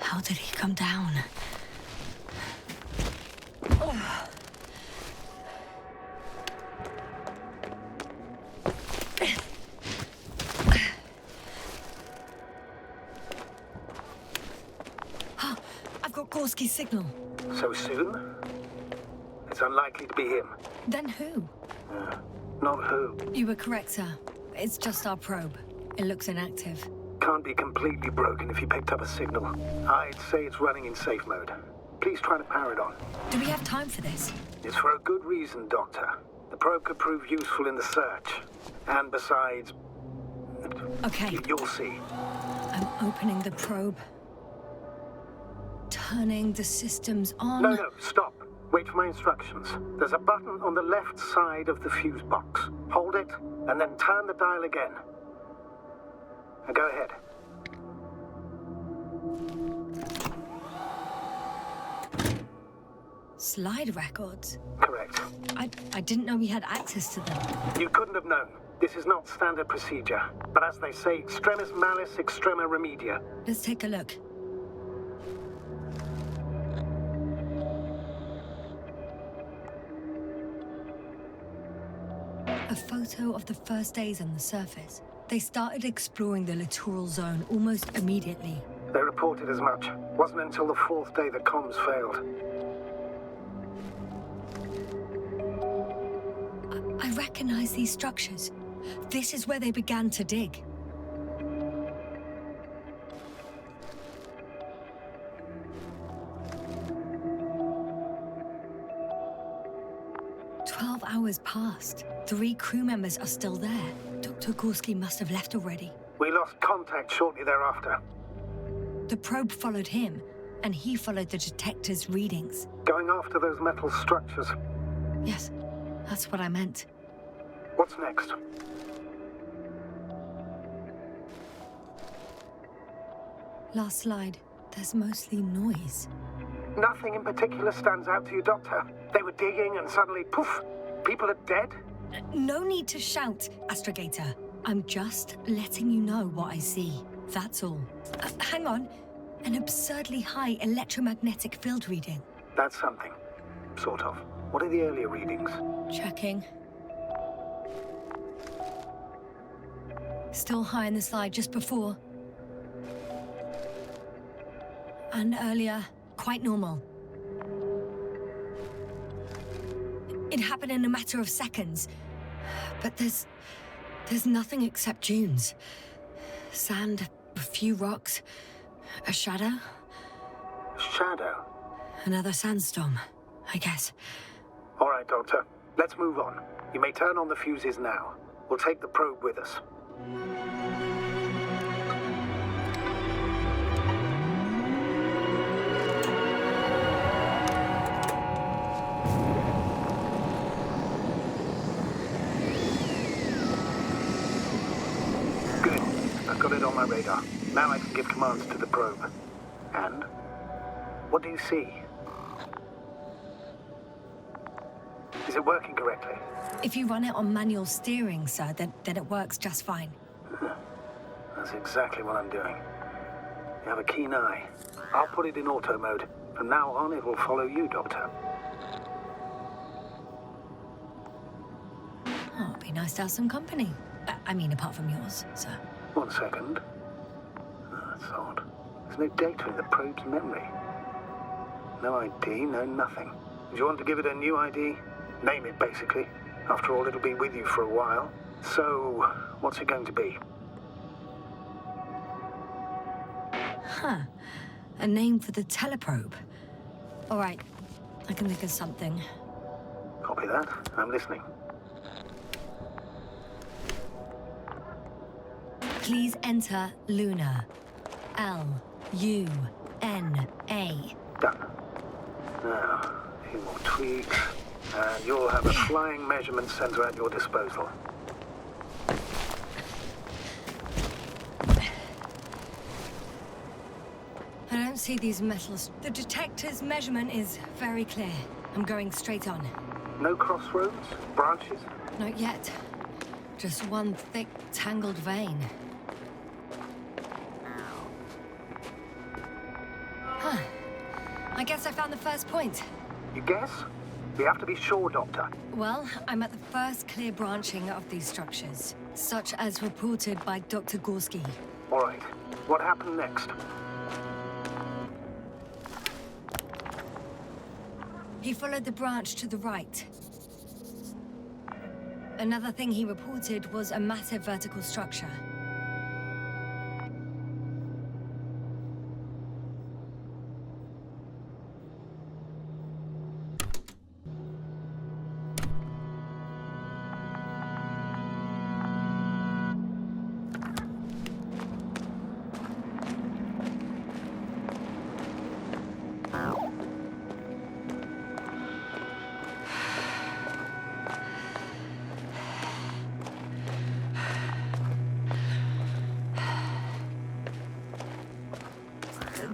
How did he come down? I've got Gorski's signal. So soon? It's unlikely to be him. Then who? Not who. You were correct, sir. It's just our probe. It looks inactive. Can't be completely broken if you picked up a signal. I'd say it's running in safe mode. Please try to power it on. Do we have time for this? It's for a good reason, Doctor. The probe could prove useful in the search. And besides... Okay. You'll see. I'm opening the probe. Turning the systems on. No, stop. Wait for my instructions. There's a button on the left side of the fuse box. Hold it, and then turn the dial again. Now go ahead. Slide records? Correct. I didn't know we had access to them. You couldn't have known. This is not standard procedure. But as they say, extremis malis, extrema remedia. Let's take a look. A photo of the first days on the surface. They started exploring the littoral zone almost immediately. They reported as much. Wasn't until the fourth day that comms failed. I recognize these structures. This is where they began to dig. Hours passed. 3 crew members are still there. Dr. Gorski must have left already. We lost contact shortly thereafter. The probe followed him, and he followed the detector's readings. Going after those metal structures. Yes, that's what I meant. What's next? Last slide. There's mostly noise. Nothing in particular stands out to you, Doctor. They were digging and suddenly, poof, people are dead? No need to shout, Astrogator. I'm just letting you know what I see. That's all. Hang on. An absurdly high electromagnetic field reading. That's something. Sort of. What are the earlier readings? Checking. Still high in the slide just before. And earlier, quite normal. It happened in a matter of seconds. But there's nothing except dunes. Sand, a few rocks, a shadow. Shadow? Another sandstorm, I guess. All right, Doctor. Let's move on. You may turn on the fuses now. We'll take the probe with us. Good. I've got it on my radar. Now I can give commands to the probe. And? What do you see? Is it working correctly? If you run it on manual steering, sir, then it works just fine. That's exactly what I'm doing. You have a keen eye. I'll put it in auto mode. From now on, it will follow you, Doctor. Oh, it'd be nice to have some company. I mean, apart from yours, sir. 1 second. That's odd. There's no data in the probe's memory. No ID, no nothing. Do you want to give it a new ID? Name it, basically. After all, it'll be with you for a while. So, what's it going to be? Huh. A name for the teleprobe. All right. I can think of something. Copy that. I'm listening. Please enter Luna. L-U-N-A. Done. Now, a few more tweaks, and you'll have a flying measurement center at your disposal. I don't see these metals. The detector's measurement is very clear. I'm going straight on. No crossroads? Branches? Not yet. Just one thick, tangled vein. I guess I found the first point. You guess? We have to be sure, Doctor. Well, I'm at the first clear branching of these structures, such as reported by Dr. Gorski. All right. What happened next? He followed the branch to the right. Another thing he reported was a massive vertical structure.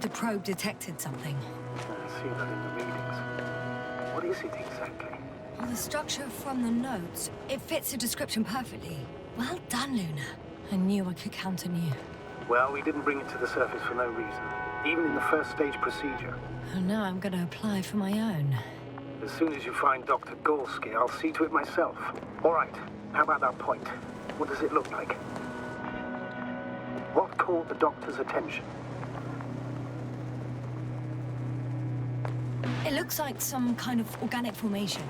The probe detected something. I see that in the readings. What is it exactly? Well, the structure from the notes, it fits the description perfectly. Well done, Luna. I knew I could count on you. Well, we didn't bring it to the surface for no reason. Even in the first stage procedure. And now I'm going to apply for my own. As soon as you find Dr. Gorski, I'll see to it myself. All right. How about that point? What does it look like? What caught the doctor's attention? It looks like some kind of organic formation.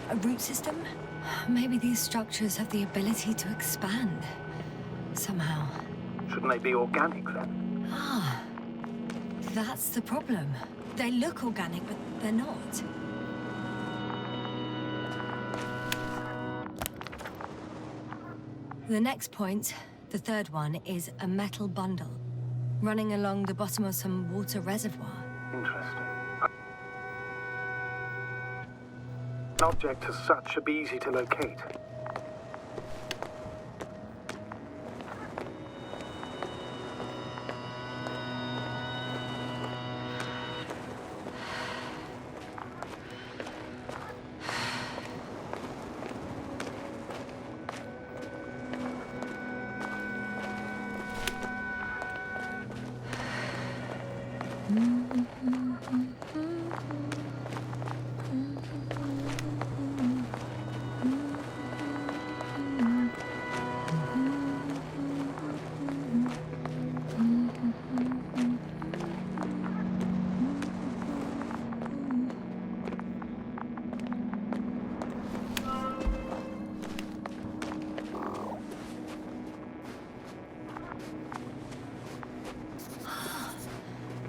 A root system? Maybe these structures have the ability to expand. Somehow. Shouldn't they be organic then? Ah. That's the problem. They look organic, but they're not. The next point, the third one, is a metal bundle running along the bottom of some water reservoir. Interesting. An object as such should be easy to locate.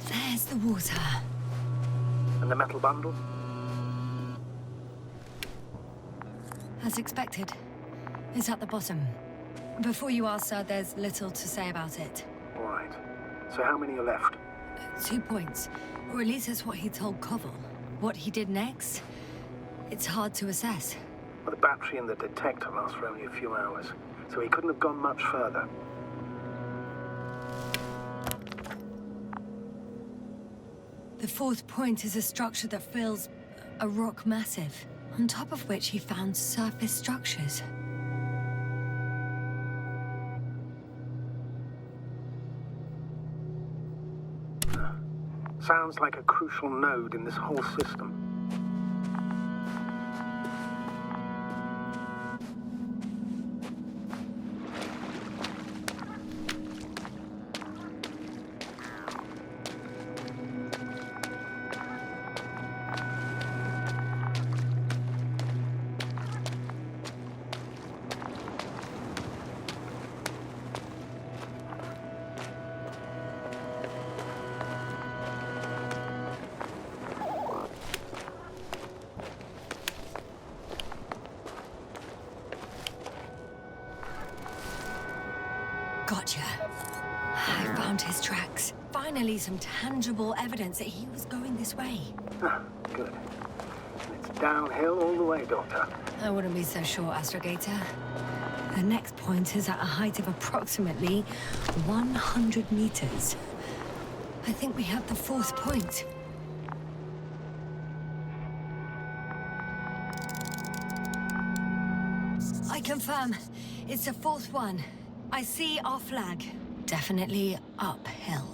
There's the water. And the metal bundle? As expected. It's at the bottom. Before you ask, sir, there's little to say about it. All right. So how many are left? 2 points. Or at least that's what he told Koval. What he did next, it's hard to assess. Well, the battery and the detector last for only a few hours, so he couldn't have gone much further. The fourth point is a structure that fills a rock massive, on top of which he found surface structures. Sounds like a crucial node in this whole system. Gotcha. I found his tracks. Finally, some tangible evidence that he was going this way. Ah, good. It's downhill all the way, Doctor. I wouldn't be so sure, Astrogator. The next point is at a height of approximately 100 meters. I think we have the fourth point. I confirm. It's the fourth one. I see our flag. Definitely uphill.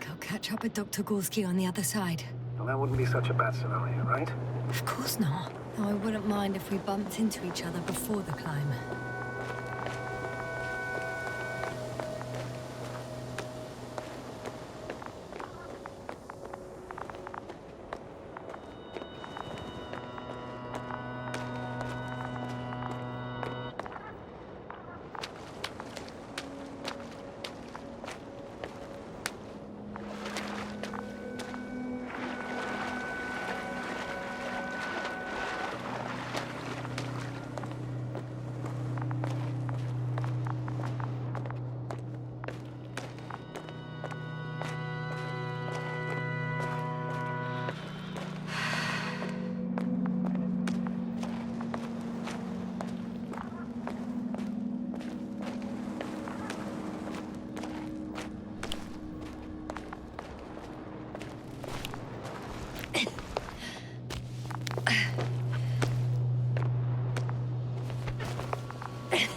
think I'll catch up with Dr. Gorski on the other side. Well, that wouldn't be such a bad scenario, right? Of course not. Though I wouldn't mind if we bumped into each other before the climb.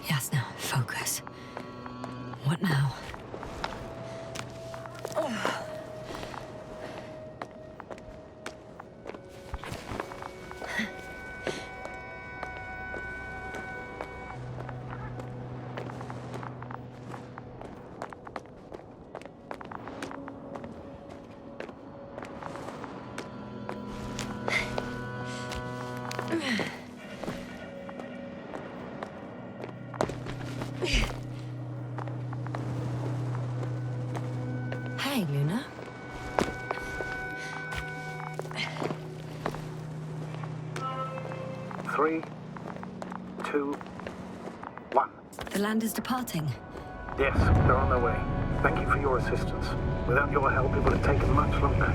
Yasna, focus. What now? Hey, Luna. Three, two, one. The land is departing. Yes, they're on their way. Thank you for your assistance. Without your help, it would have taken much longer.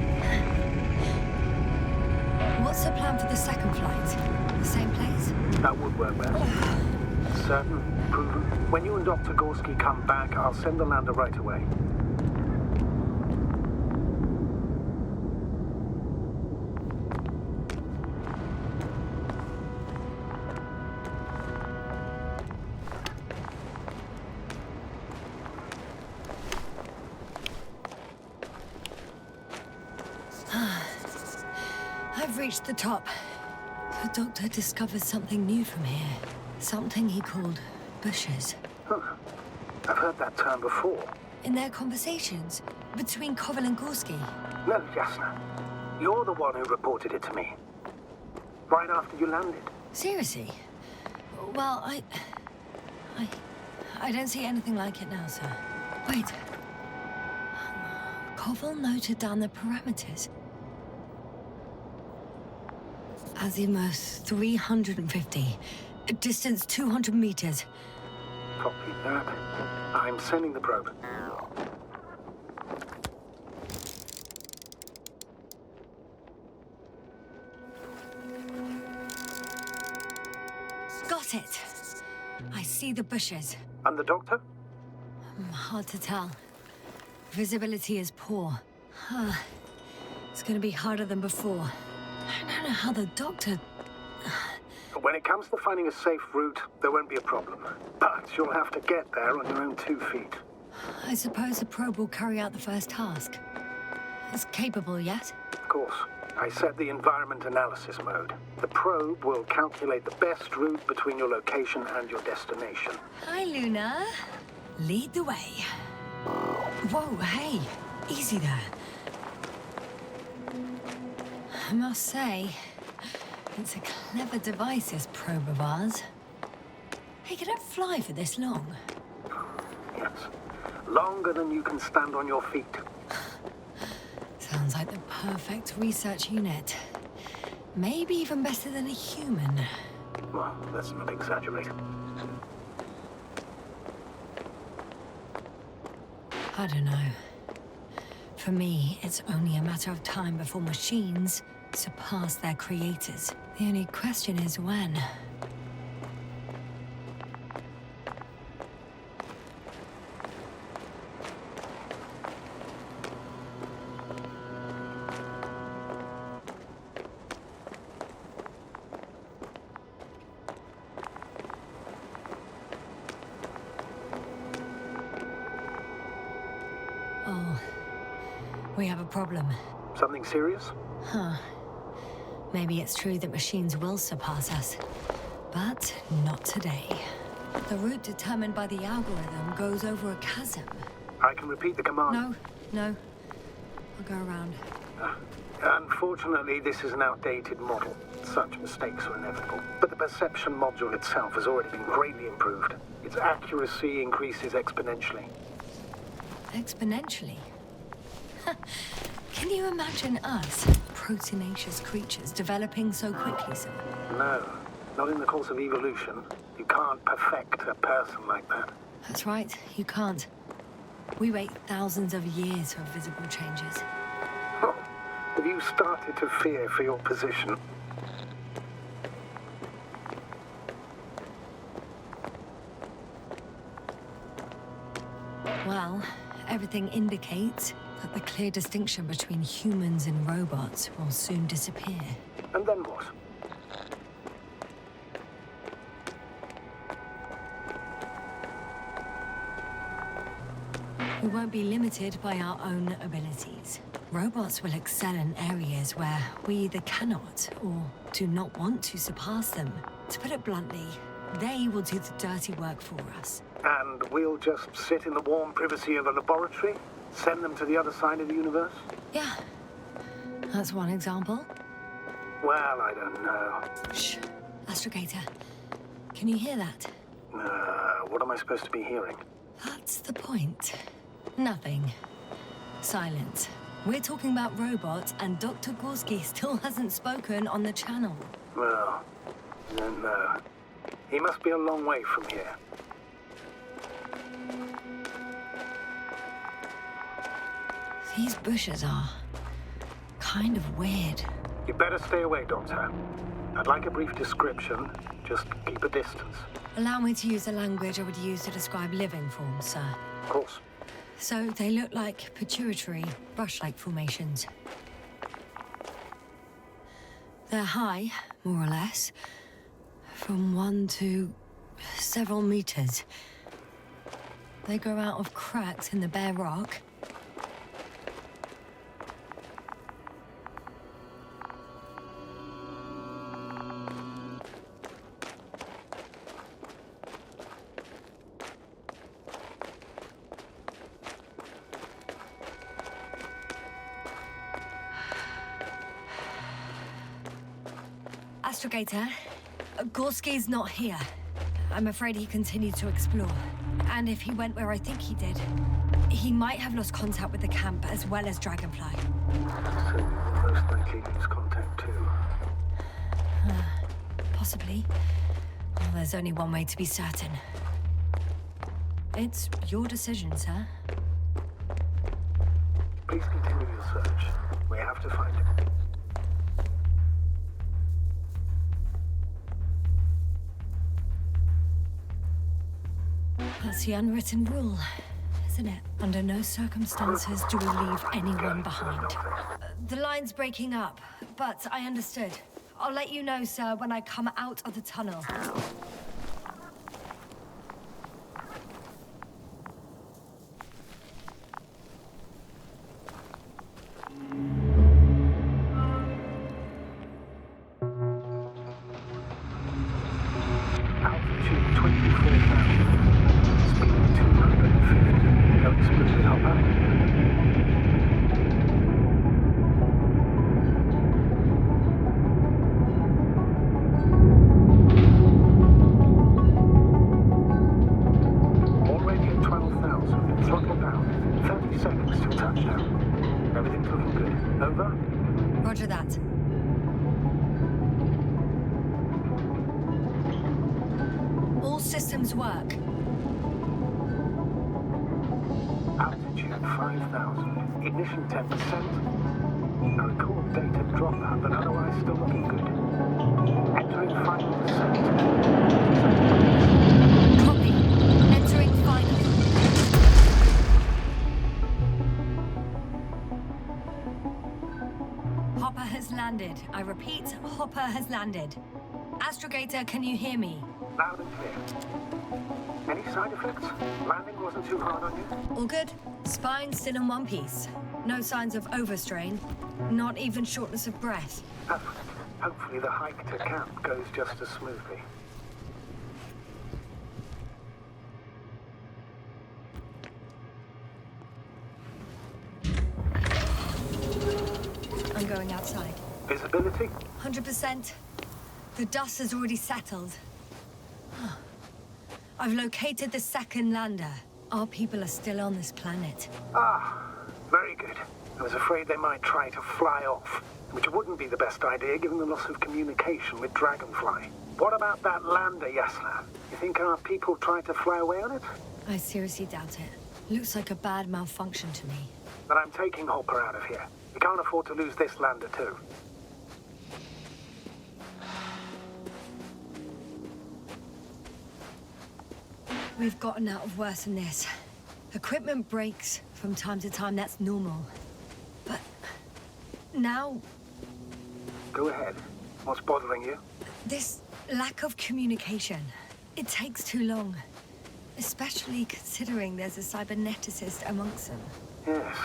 What's the plan for the second flight? The same place? That would work well. Certain, proven. When you and Dr. Gorski come back, I'll send the lander right away. I've reached the top. The doctor discovered something new from here. Something he called bushes. Huh. I've heard that term before. In their conversations between Koval and Gorski. No, Yasna. You're the one who reported it to me. Right after you landed. Seriously? Well, I don't see anything like it now, sir. Wait. Koval noted down the parameters. Azimuth 350. Distance 200 meters. Copy that. I'm sending the probe. Got it. I see the bushes. And the doctor? Hard to tell. Visibility is poor. It's gonna be harder than before. I don't know how the doctor... When it comes to finding a safe route, there won't be a problem. But you'll have to get there on your own 2 feet. I suppose the probe will carry out the first task. It's capable yet? Of course. I set the environment analysis mode. The probe will calculate the best route between your location and your destination. Hi, Luna. Lead the way. Whoa, hey. Easy there. I must say, it's a clever device, this probe of ours. Hey, can it fly for this long? Yes. Longer than you can stand on your feet. Sounds like the perfect research unit. Maybe even better than a human. Well, let's not exaggerate. I don't know. For me, it's only a matter of time before machines surpass their creators. The only question is when. Oh, We have a problem. Something serious? Huh. Maybe it's true that machines will surpass us. But not today. The route determined by the algorithm goes over a chasm. I can repeat the command. No. I'll go around. Unfortunately, this is an outdated model. Such mistakes are inevitable. But the perception module itself has already been greatly improved. Its accuracy increases exponentially. Exponentially? Can you imagine us, proteinaceous creatures, developing so quickly, sir? No, not in the course of evolution. You can't perfect a person like that. That's right, you can't. We wait thousands of years for visible changes. Oh, have you started to fear for your position? Well, everything indicates that the clear distinction between humans and robots will soon disappear. And then what? We won't be limited by our own abilities. Robots will excel in areas where we either cannot or do not want to surpass them. To put it bluntly, they will do the dirty work for us. And we'll just sit in the warm privacy of a laboratory? Send them to the other side of the universe? Yeah, that's one example. Well, I don't know. Shh, Astrogator. Can you hear that? What am I supposed to be hearing? That's the point. Nothing. Silence. We're talking about robots, and Dr. Gorski still hasn't spoken on the channel. Well, I don't know. He must be a long way from here. These bushes are kind of weird. You better stay away, Doctor. I'd like a brief description. Just keep a distance. Allow me to use the language I would use to describe living forms, sir. Of course. So they look like pituitary, brush-like formations. They're high, more or less, from 1 to several meters. They grow out of cracks in the bare rock. Astrogator, Gorski's not here. I'm afraid he continued to explore. And if he went where I think he did, he might have lost contact with the camp as well as Dragonfly. So you'll most likely lose contact too. Possibly. Well, there's only one way to be certain. It's your decision, sir. Please continue your search. We have to find him. That's the unwritten rule, isn't it? Under no circumstances do we leave anyone behind. The line's breaking up, but I understood. I'll let you know, sir, when I come out of the tunnel. Altitude 24,000. Speed 250. Going smoothly, Hopper. Already at 12,000. Throttle down. 30 seconds till touchdown. Everything's looking good. Over? Roger that. All systems work. Altitude 5,000. Ignition 10%. Now record data dropout, but otherwise still looking good. Entering final descent. Copy. Entering final. Hopper has landed. I repeat, Hopper has landed. Astrogator, can you hear me? Loud and clear. Any side effects? Landing wasn't too hard on you? All good. Spine still in one piece. No signs of overstrain. Not even shortness of breath. Hopefully the hike to camp goes just as smoothly. I'm going outside. Visibility? 100%. The dust has already settled. I've located the second lander. Our people are still on this planet. Ah, very good. I was afraid they might try to fly off, which wouldn't be the best idea given the loss of communication with Dragonfly. What about that lander, Yasna? You think our people tried to fly away on it? I seriously doubt it. Looks like a bad malfunction to me. But I'm taking Hopper out of here. We can't afford to lose this lander too. We've gotten out of worse than this. Equipment breaks from time to time, that's normal. But now... Go ahead. What's bothering you? This lack of communication. It takes too long. Especially considering there's a cyberneticist amongst them. Yes,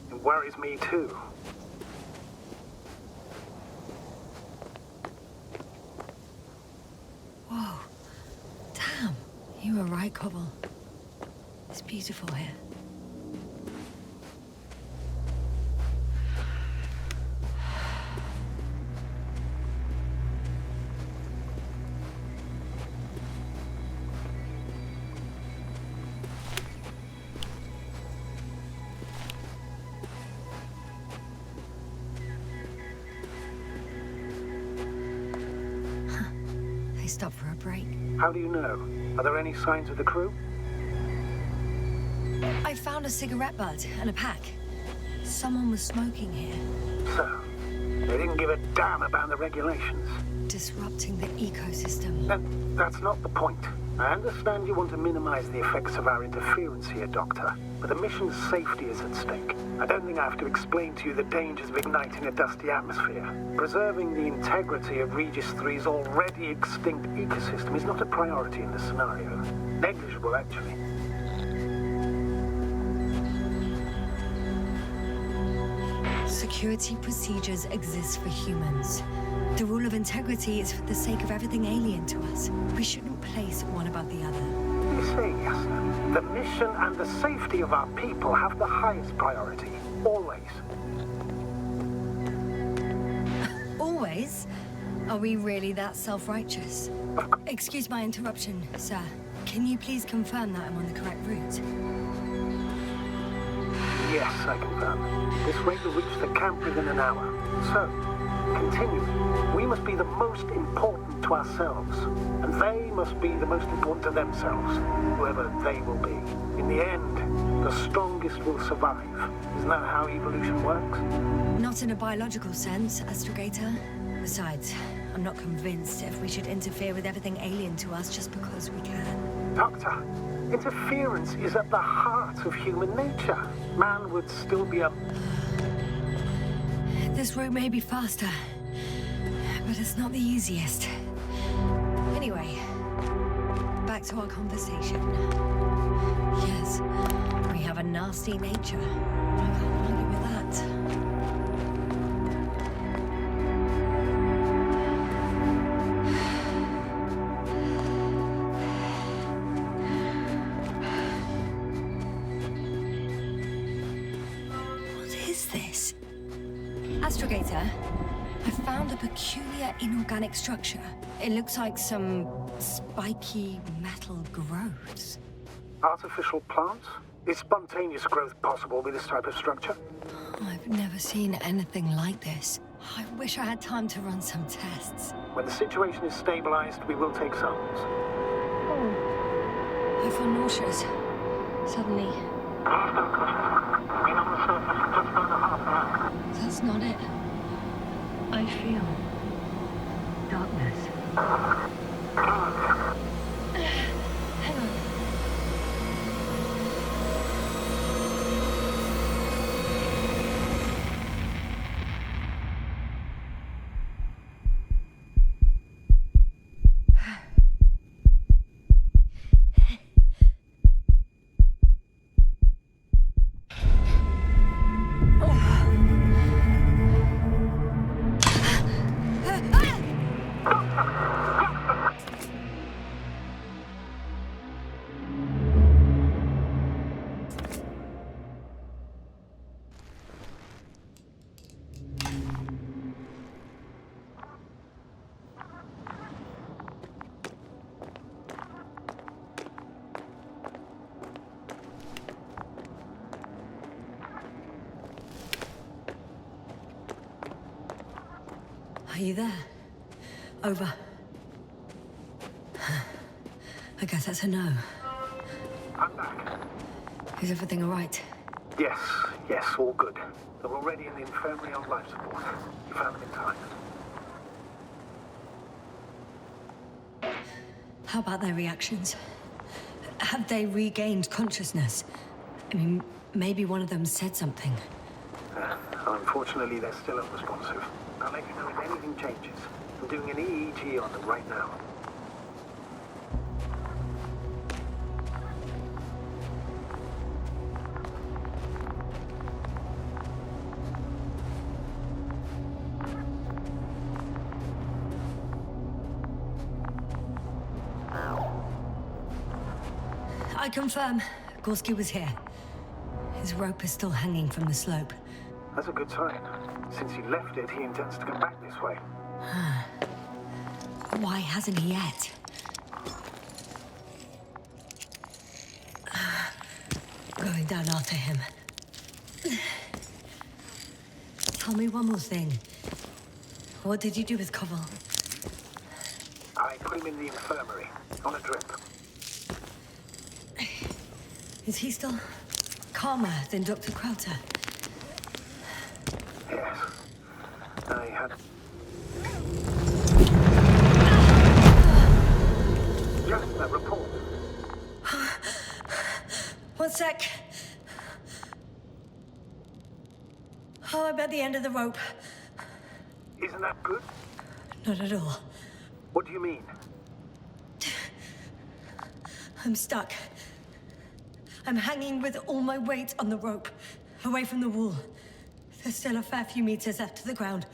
it worries me too. Whoa. Damn. You were right, Cobble. It's beautiful here. They stopped for a break. How do you know? Are there any signs of the crew? I found a cigarette butt and a pack. Someone was smoking here. So, they didn't give a damn about the regulations. Disrupting the ecosystem. That's not the point. I understand you want to minimize the effects of our interference here, Doctor, but the mission's safety is at stake. I don't think I have to explain to you the dangers of igniting a dusty atmosphere. Preserving the integrity of Regis III's already extinct ecosystem is not a priority in this scenario. Negligible, actually. Security procedures exist for humans. The rule of integrity is for the sake of everything alien to us. We shouldn't place one above the other. You say, Yasna, the mission and the safety of our people have the highest priority. Always. Always? Are we really that self-righteous? Excuse my interruption, sir. Can you please confirm that I'm on the correct route? Yes, I confirm. This rate will reach the camp within an hour. So, continue. We must be the most important to ourselves, and they must be the most important to themselves, whoever they will be. In the end, the strongest will survive. Isn't that how evolution works? Not in a biological sense, Astrogator. Besides, I'm not convinced if we should interfere with everything alien to us just because we can. Doctor, interference is at the heart of human nature. Man would still be a... This route may be faster, but it's not the easiest. Anyway, back to our conversation. Yes, we have a nasty nature. I can't argue with that. Astrogator, I found a peculiar inorganic structure. It looks like some spiky metal growths. Artificial plants? Is spontaneous growth possible with this type of structure? I've never seen anything like this. I wish I had time to run some tests. When the situation is stabilized, we will take samples. I feel nauseous. Suddenly. Been on the surface just over half an hour. That's not it. I feel darkness. Hang on. Oh. Are you there? Over. I guess that's a no. I'm back. Is everything all right? Yes, all good. They're already in the infirmary on life support. You found them in time. How about their reactions? Have they regained consciousness? I mean, maybe one of them said something. Unfortunately, they're still unresponsive. I'll let you know if anything changes. I'm doing an EEG on them right now. I confirm, Gorski was here. His rope is still hanging from the slope. That's a good sign. Since he left it, he intends to come back this way. Why hasn't he yet? Going down after him. Tell me one more thing. What did you do with Koval? I put him in the infirmary, on a drip. Is he still calmer than Dr. Krauter? Yes. I had... Yasna, report. One sec. Oh, I'm at the end of the rope. Isn't that good? Not at all. What do you mean? I'm stuck. I'm hanging with all my weight on the rope, away from the wall. There's still a fair few meters left to the ground.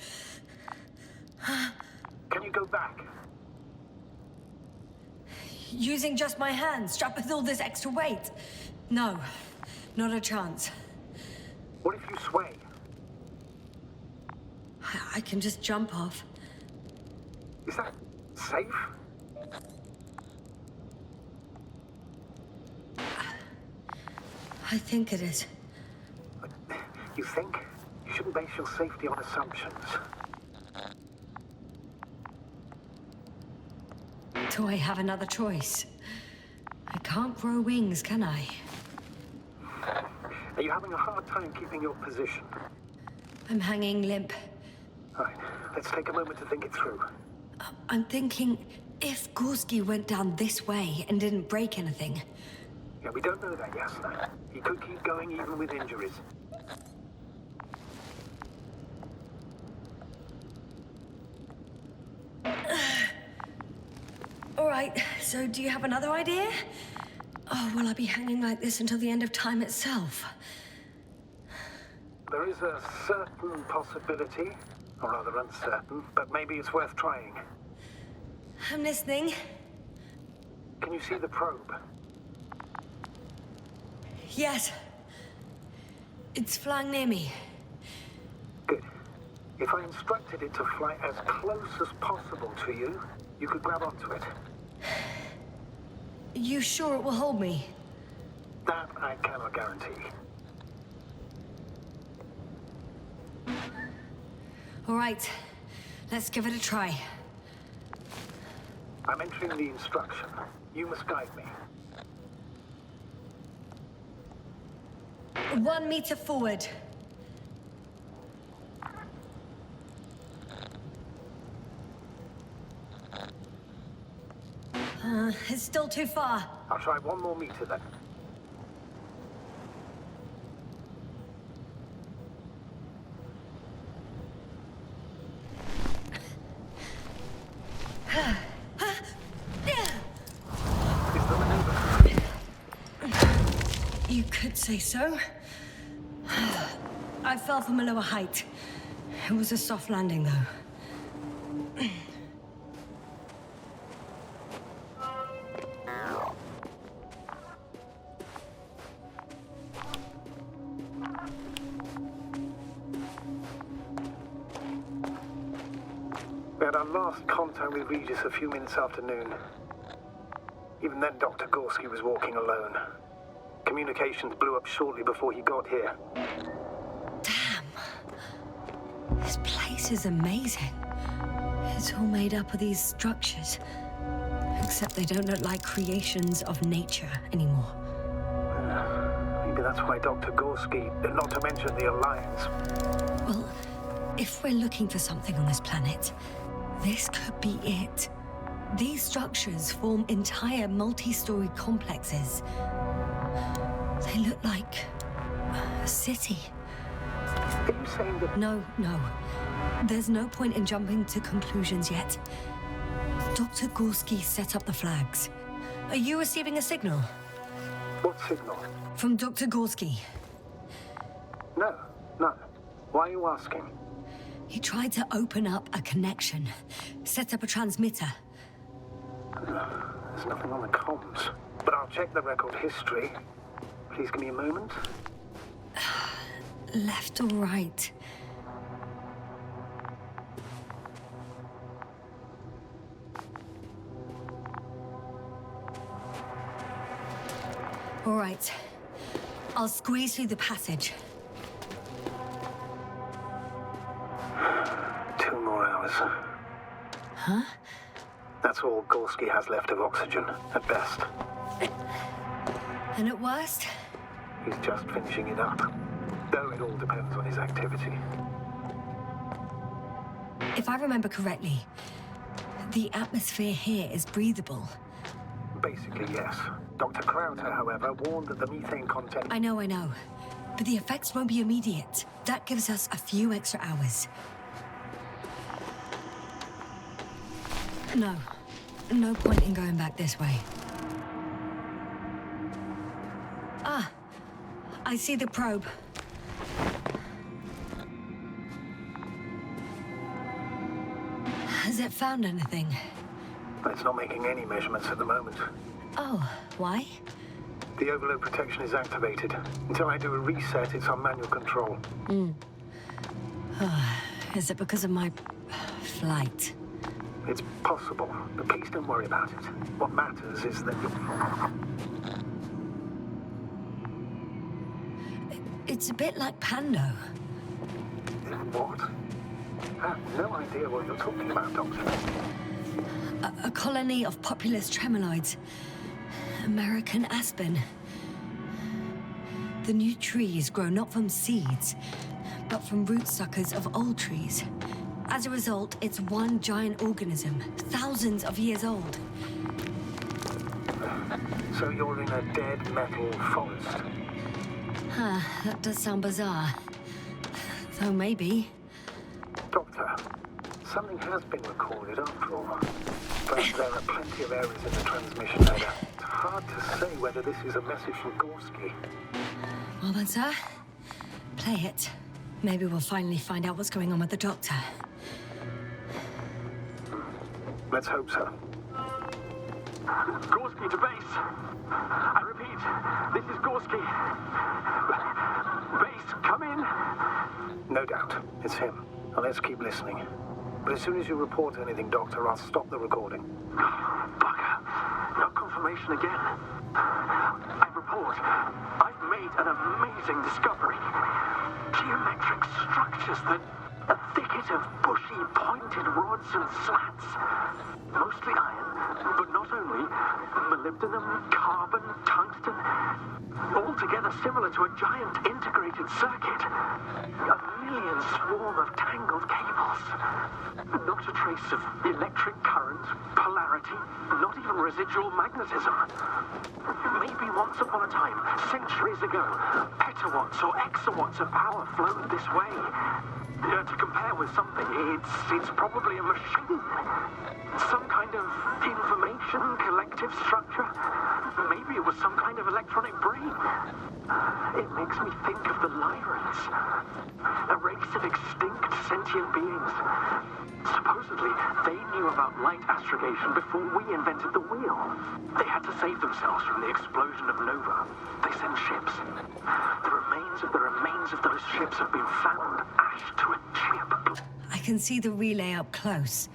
Can you go back? Using just my hands, strapped with all this extra weight? No, not a chance. What if you sway? I can just jump off. Is that safe? I think it is. You think? You shouldn't base your safety on assumptions. Do I have another choice? I can't grow wings, can I? Are you having a hard time keeping your position? I'm hanging limp. All right, let's take a moment to think it through. I'm thinking, if Gorski went down this way and didn't break anything... Yeah, we don't know that, Yasna. He could keep going even with injuries. All right, so do you have another idea? Oh, will I be hanging like this until the end of time itself? There is a certain possibility, or rather uncertain, but maybe it's worth trying. I'm listening. Can you see the probe? Yes. It's flying near me. Good. If I instructed it to fly as close as possible to you, you could grab onto it. You sure it will hold me? That I cannot guarantee. All right, let's give it a try. I'm entering the instruction. You must guide me. 1 meter forward. It's still too far. I'll try 1 more meter then. Is the maneuver? You could say so. I fell from a lower height. It was a soft landing, though. We had our last contact with Regis a few minutes after noon. Even then, Dr. Gorski was walking alone. Communications blew up shortly before he got here. Damn. This place is amazing. It's all made up of these structures. Except they don't look like creations of nature anymore. Maybe that's why Dr. Gorski, not to mention the Alliance. Well, if we're looking for something on this planet, this could be it. These structures form entire multi-story complexes. They look like a city. Are you saying that... No. There's no point in jumping to conclusions yet. Dr. Gorski set up the flags. Are you receiving a signal? What signal? From Dr. Gorski. No, none. Why are you asking? He tried to open up a connection, set up a transmitter. There's nothing on the comms. But I'll check the record history. Please give me a moment. Left or right? All right. I'll squeeze through the passage. 2 more hours. Huh? That's all Gorski has left of oxygen, at best. And at worst? He's just finishing it up. Though it all depends on his activity. If I remember correctly, the atmosphere here is breathable. Basically, yes. Dr. Crowther, however, warned that the methane content... I know. But the effects won't be immediate. That gives us a few extra hours. No point in going back this way. Ah, I see the probe. Has it found anything? It's not making any measurements at the moment. Oh, why? The overload protection is activated. Until I do a reset, it's on manual control. Is it because of my flight? It's possible, but please don't worry about it. What matters is that you're... It's a bit like Pando. What? I have no idea what you're talking about, Doctor. A colony of populous tremoloids. American aspen. The new trees grow not from seeds, but from rootsuckers of old trees. As a result, it's one giant organism, thousands of years old. So you're in a dead metal forest? Huh, that does sound bizarre. Though maybe. Doctor, something has been recorded after all. But there are plenty of errors in the transmission header. It's hard to say whether this is a message from Gorski. Well then, sir, play it. Maybe we'll finally find out what's going on with the doctor. Let's hope so. Gorski to base. I repeat, this is Gorski. Base, come in. No doubt. It's him. Now let's keep listening. But as soon as you report anything, Doctor, I'll stop the recording. Bugger. No confirmation again. I report. I've made an amazing discovery. Geometric structures that... a thicket of bushy, pointed rods and slats. Mostly iron, but not only. Molybdenum, carbon, tungsten. Altogether similar to a giant integrated circuit. A million swarm of tangled cables. Not a trace of electric current, polarity, not even residual magnetism. Maybe once upon a time, centuries ago, petawatts or exawatts of power flowed this way. To compare with something, it's probably a machine. Some kind of information collective structure. Maybe it was some kind of electronic brain. It makes me think of the Lyrans. A race of extinct sentient beings. Supposedly, they knew about light astrogation before we invented the wheel. They had to save themselves from the explosion of Nova. They sent ships. The remains of those ships have been found, ashed to a chip. I can see the relay up close.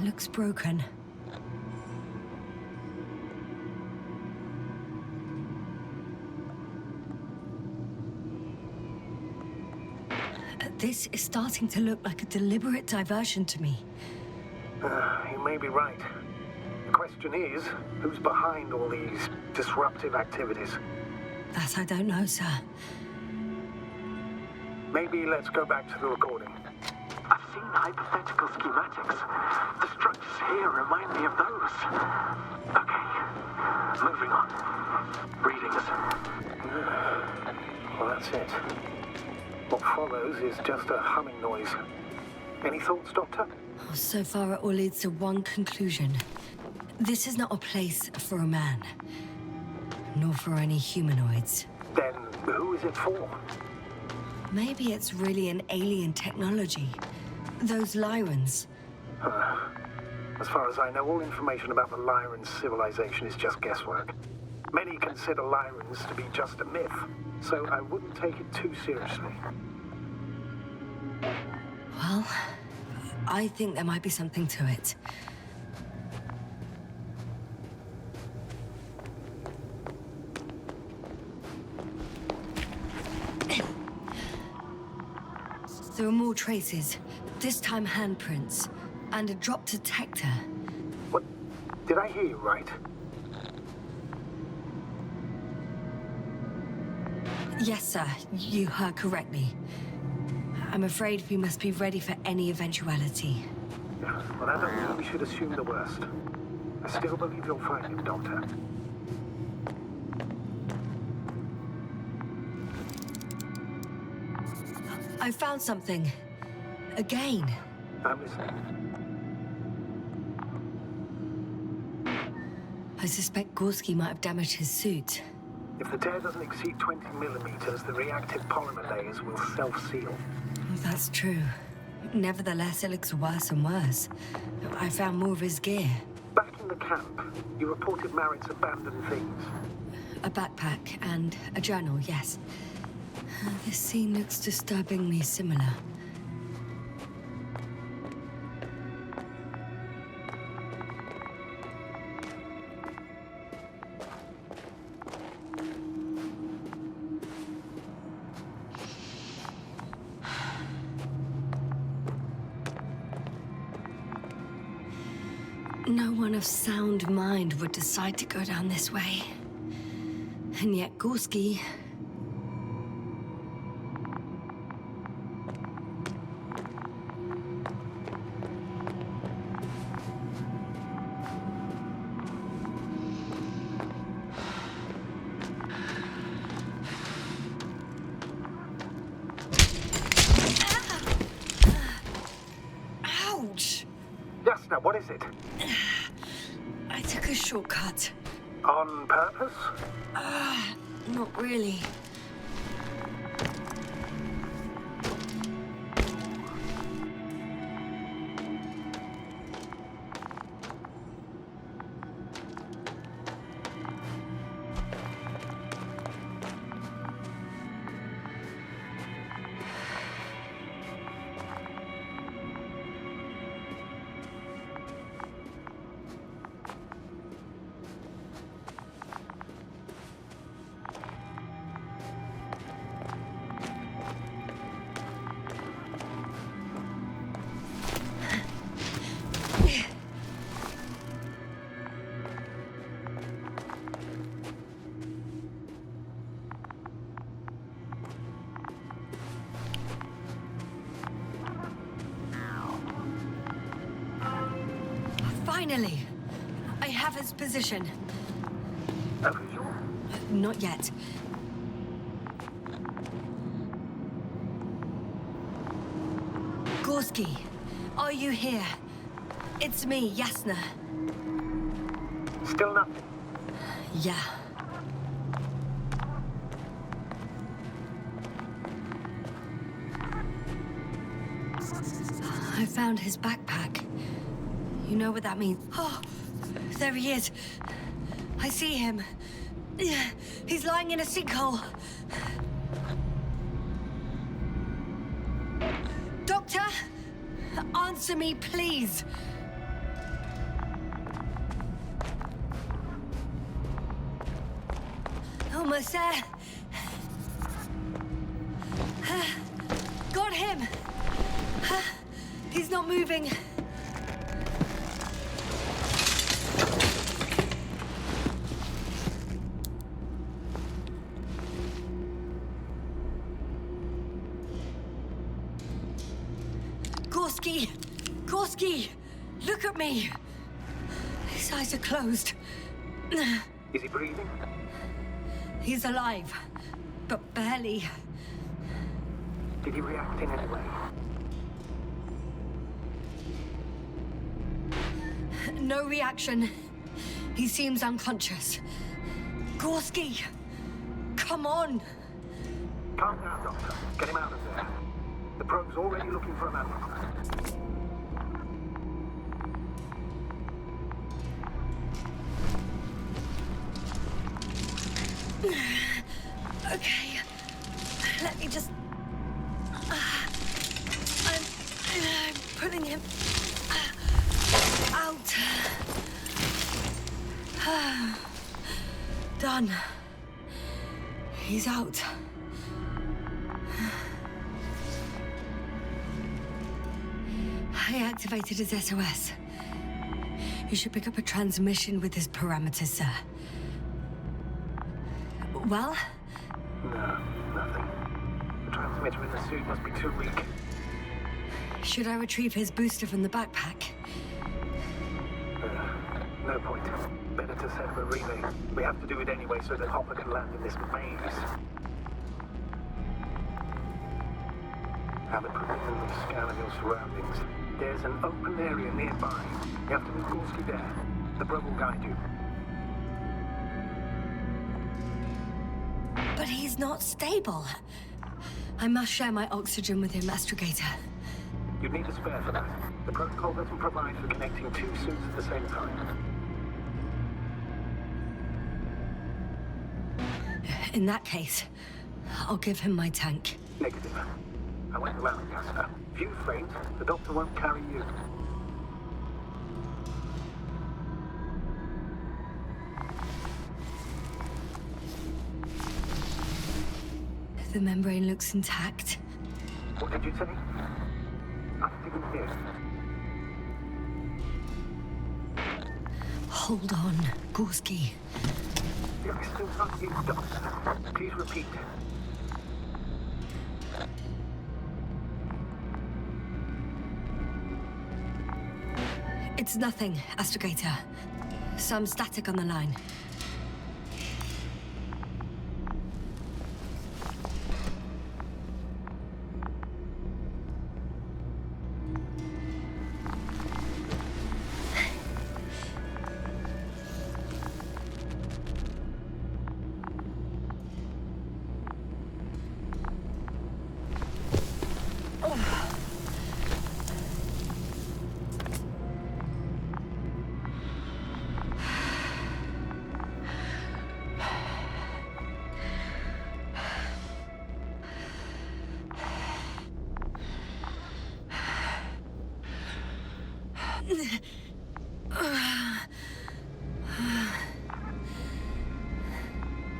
Looks broken. This is starting to look like a deliberate diversion to me. You may be right. The question is, who's behind all these disruptive activities? That I don't know, sir. Maybe let's go back to the recording. I've seen hypothetical schematics. The structures here remind me of those. Okay, moving on. Readings. Well, that's it. What follows is just a humming noise. Any thoughts, Doctor? Oh, so far, it all leads to one conclusion. This is not a place for a man. Nor for any humanoids. Then who is it for? Maybe it's really an alien technology. Those Lyrans. As far as I know, all information about the Lyran civilization is just guesswork. Many consider Lyrans to be just a myth, so I wouldn't take it too seriously. Well, I think there might be something to it. There are more traces, this time handprints, and a drop detector. What? Did I hear you right? Yes, sir, you heard correctly. I'm afraid we must be ready for any eventuality. Yeah, well, I don't think we should assume the worst. I still believe you'll find him, Doctor. I found something. Again. I'm listening. I suspect Gorski might have damaged his suit. If the tear doesn't exceed 20 millimeters, the reactive polymer layers will self-seal. That's true. Nevertheless, it looks worse and worse. I found more of his gear. Back in the camp, you reported Merritt's abandoned things. A backpack and a journal, yes. This scene looks disturbingly similar. No one of sound mind would decide to go down this way. And yet Gorski... Ouch! Yasna, what is it? I took a shortcut. On purpose? Not really. Finally! I have his position. Official? Not yet. Gorski, are you here? It's me, Yasna. Still nothing. Yeah. I found his backpack. You know what that means? Oh, there he is. I see him. He's lying in a sinkhole. Doctor, answer me, please. Almost there. Got him. He's not moving. Gorski! Gorski! Look at me! His eyes are closed. Is he breathing? He's alive, but barely. Did he react in any way? No reaction. He seems unconscious. Gorski! Come on! Calm down, Doctor. Get him out of there. The probe's already looking for a landmark. Okay. Let me just... I'm pulling him out. Done. He's out. I activated his SOS. You should pick up a transmission with his parameters, sir. Well? No, nothing. The transmitter in the suit must be too weak. Should I retrieve his booster from the backpack? No point. Better to set up a relay. We have to do it anyway so that Hopper can land in this maze. Have a preliminary scan of your surroundings. There's an open area nearby. You have to meet Gorski there. The probe will guide you. But he's not stable. I must share my oxygen with him, Astrogator. You'd need a spare for that. The protocol doesn't provide for connecting two suits at the same time. In that case, I'll give him my tank. Negative. I went around Yasna. If you faint, the doctor won't carry you. The membrane looks intact. What did you say? I didn't hear. Hold on, Gorski. You're still not you, Doctor. Please repeat. It's nothing, Astrogator. Some static on the line.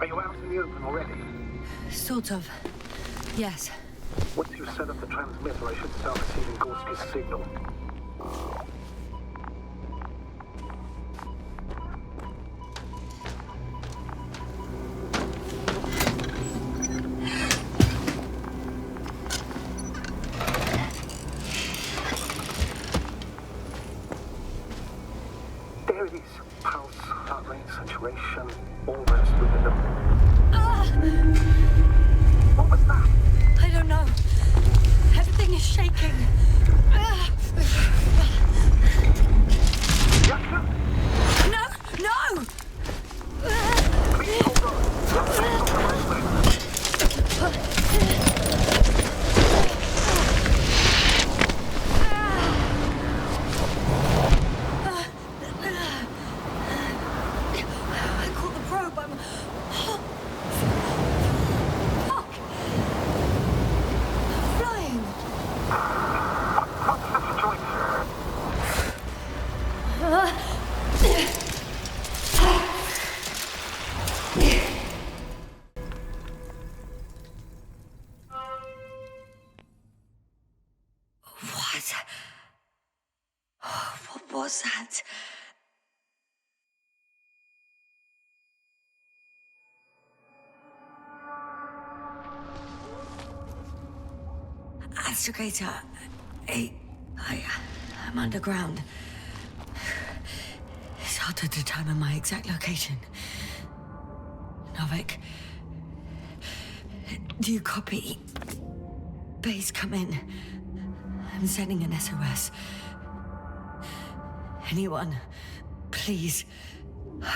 Are you out in the open already? Sort of. Yes. Once you set up the transmitter, I should start receiving Gorski's signal. There it is. Pulse, heart rate, saturation, almost within the... What was that? I don't know. Everything is shaking. Yasna? No! No! Please hold on. Let's take off the right leg. I caught the probe. I'm... Fuck! Flying! What's the situation? What? What was that? Astrogator, I'm underground. It's hard to determine my exact location. Novik, do you copy? Base, come in. I'm sending an SOS. Anyone, please.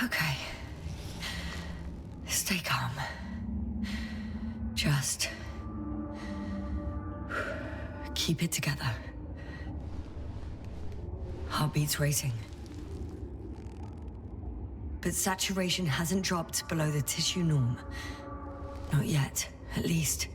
Okay. Stay calm. Just keep it together. Heartbeat's racing. But saturation hasn't dropped below the tissue norm. Not yet, at least.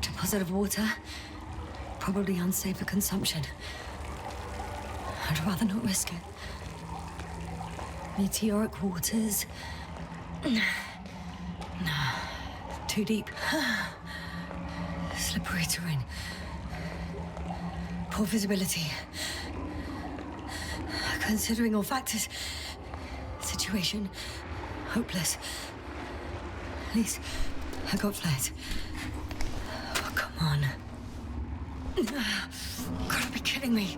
Deposit of water. Probably unsafe for consumption. I'd rather not risk it. Meteoric waters. Nah, too deep. Slippery terrain. Poor visibility. Considering all factors, situation hopeless. At least I got flares. Oh, come on. Gotta be kidding me.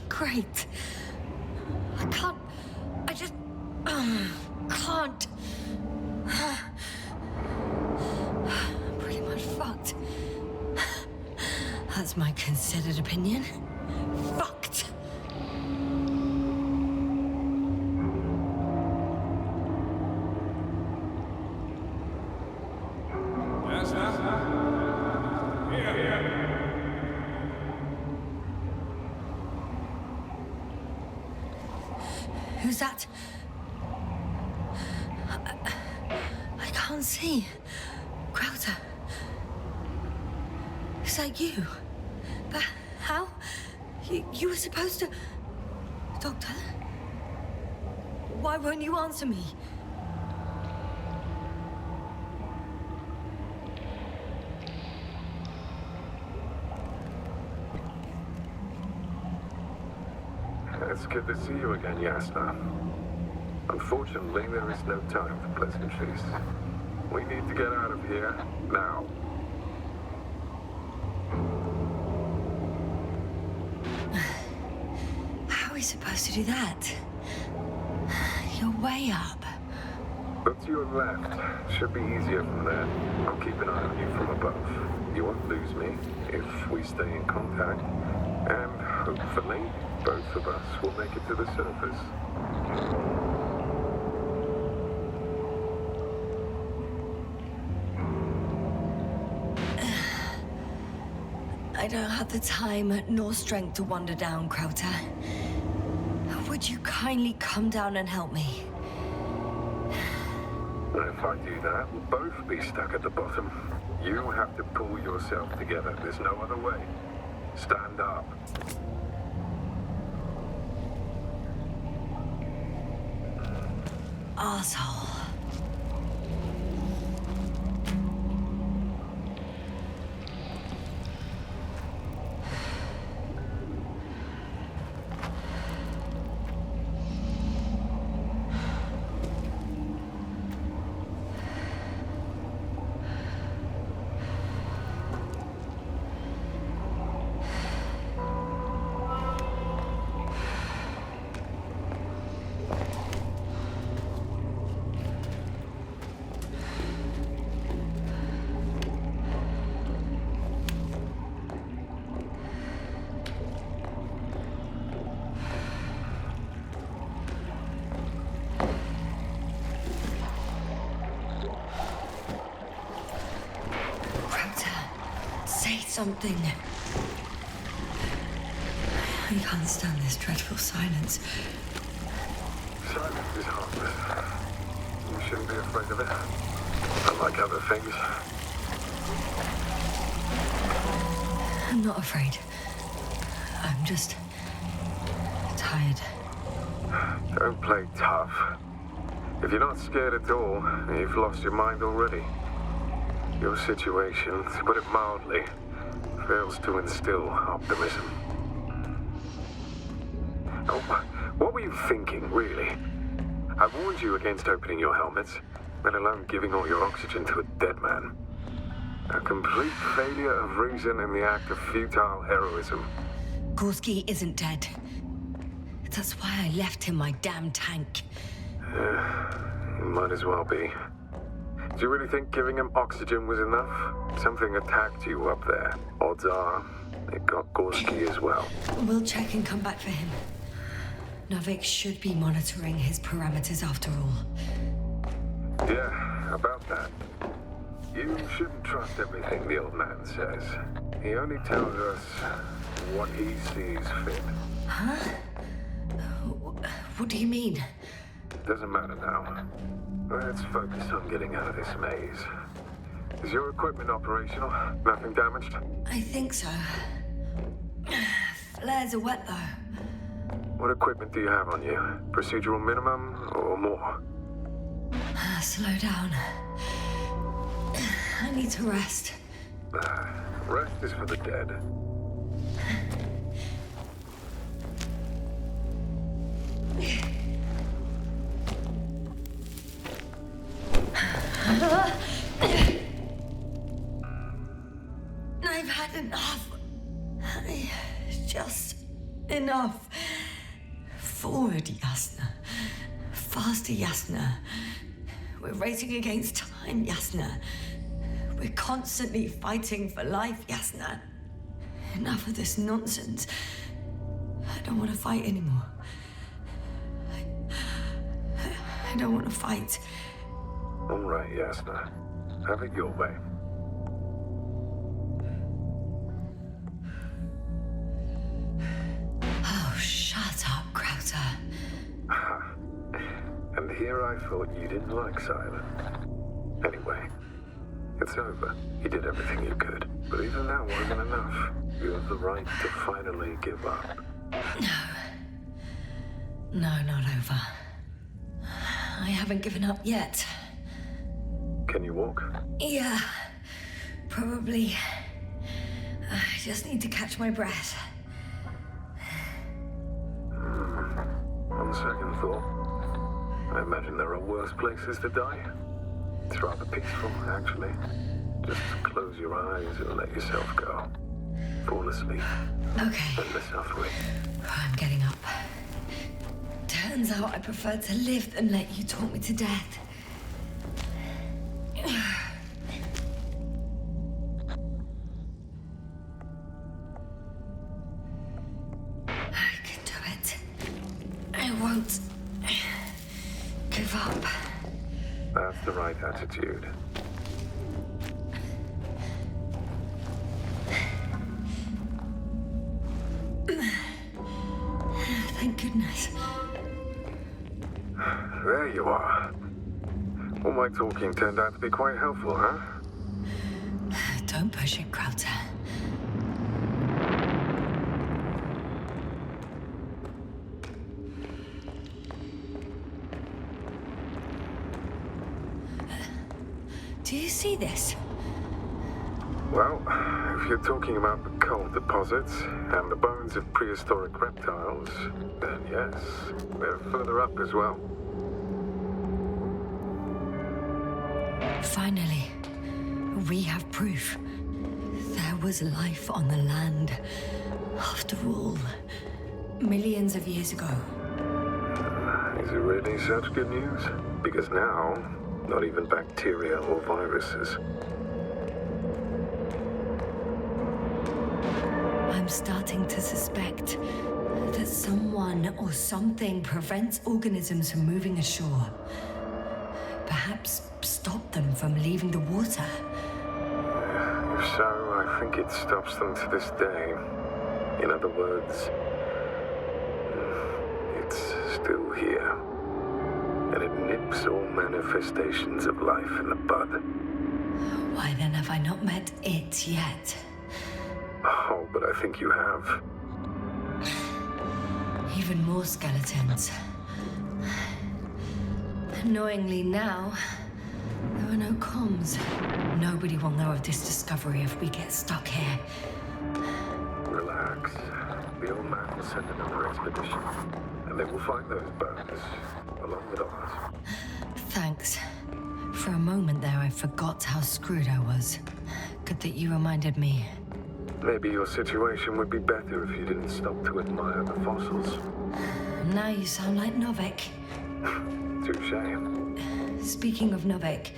Great. I can't. I just can't. I'm pretty much fucked. That's my considered opinion. Fucked. Who's that? I can't see. Crowther. Is that you? But how? You were supposed to... Doctor? Why won't you answer me? It's good to see you again, Yasna. Unfortunately, there is no time for pleasantries. We need to get out of here, now. How are we supposed to do that? You're way up. Look to your left. Should be easier from there. I'll keep an eye on you from above. You won't lose me if we stay in contact. And hopefully, both of us will make it to the surface. I don't have the time nor strength to wander down, Crowther. Would you kindly come down and help me? If I do that, we'll both be stuck at the bottom. You have to pull yourself together. There's no other way. Stand up. Arsehole. something. I can't stand this dreadful silence. Silence is harmless. You shouldn't be afraid of it. Unlike other things. I'm not afraid. I'm just tired. Don't play tough. If you're not scared at all, you've lost your mind already. Your situation, to put it mildly, fails to instill optimism. Oh, what were you thinking, really? I warned you against opening your helmets, let alone giving all your oxygen to a dead man. A complete failure of reason in the act of futile heroism. Gorski isn't dead. That's why I left him my damn tank. It might as well be. Do you really think giving him oxygen was enough? Something attacked you up there. Odds are, it got Gorski as well. We'll check and come back for him. Novik should be monitoring his parameters after all. Yeah, about that. You shouldn't trust everything the old man says. He only tells us what he sees fit. Huh? What do you mean? Doesn't matter now. Let's focus on getting out of this maze. Is your equipment operational? Nothing damaged? I think so. Flares are wet, though. What equipment do you have on you? Procedural minimum or more? Slow down. I need to rest. Rest is for the dead. I've had enough. Just enough. Forward, Yasna. Faster, Yasna. We're racing against time, Yasna. We're constantly fighting for life, Yasna. Enough of this nonsense. I don't want to fight anymore. I don't want to fight. All right, Yasna. Have it your way. Oh, shut up, Krauter. And here I thought you didn't like silence. Anyway, it's over. You did everything you could. But even that wasn't enough. You have the right to finally give up. No, not over. I haven't given up yet. Can you walk? Yeah, probably. I just need to catch my breath. On second thought, I imagine there are worse places to die. It's rather peaceful, actually. Just close your eyes and let yourself go. Fall asleep. Okay. End the suffering. I'm getting up. Turns out I prefer to live than let you talk me to death. I can do it. I won't give up. That's the right attitude. Thank goodness. There you are. All my talking turned out to be quite helpful, huh? Don't push it, Krauter. Do you see this? Well, if you're talking about the coal deposits and the bones of prehistoric reptiles, then yes, they're further up as well. Finally, we have proof. There was life on the land. After all, millions of years ago. Is it really such good news? Because now, not even bacteria or viruses. I'm starting to suspect that someone or something prevents organisms from moving ashore. Perhaps stop them from leaving the water. If so, I think it stops them to this day. In other words, it's still here. And it nips all manifestations of life in the bud. Why then have I not met it yet? Oh, but I think you have. Even more skeletons. Annoyingly now, there are no comms. Nobody will know of this discovery if we get stuck here. Relax. The old man will send another expedition. And they will find those bones, along with ours. Thanks. For a moment there, I forgot how screwed I was. Good that you reminded me. Maybe your situation would be better if you didn't stop to admire the fossils. Now you sound like Novik. Touché. Speaking of Novik,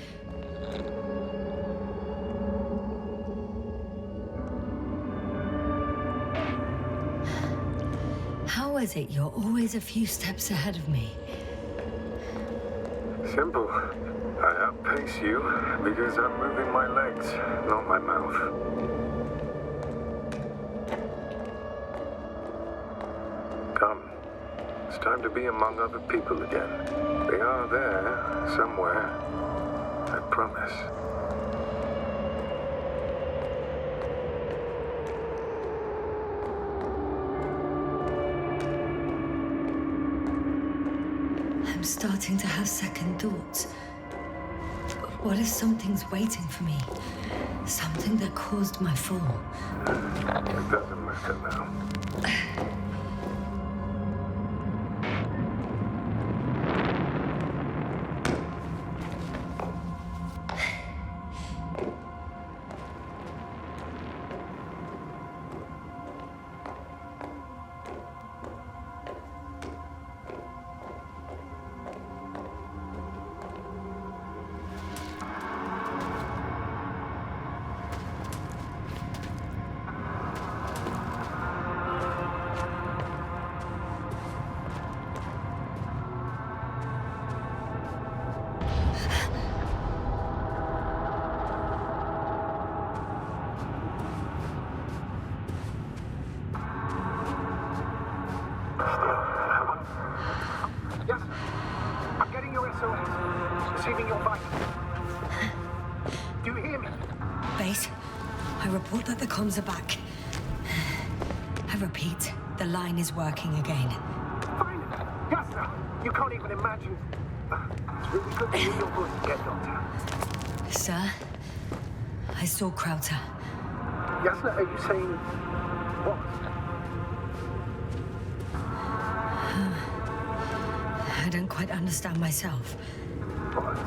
how is it you're always a few steps ahead of me? Simple. I outpace you because I'm moving my legs, not my mouth. Come. It's time to be among other people again. They are there, somewhere. I promise. I'm starting to have second thoughts. What if something's waiting for me? Something that caused my fall? It doesn't matter now. Yasna, I'm getting your SOS. Receiving your vital. Do you hear me? Base, I report that the comms are back. I repeat, the line is working again. Finally! Yasna, you can't even imagine. It's really good to hear your voice again, Doctor. Sir, I saw Krauter. Yasna, are you saying what? I don't quite understand myself. What?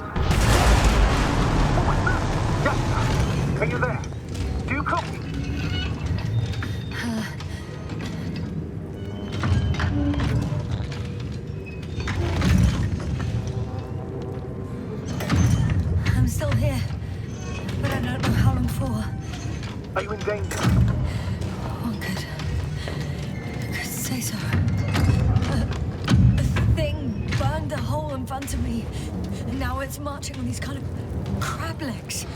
What was that? Yasna, are you there? Do you copy? I'm still here, but I don't know how long for. Are you in danger? One could say so. The thing burned a hole in front of me, and now it's marching on these kind of crab legs.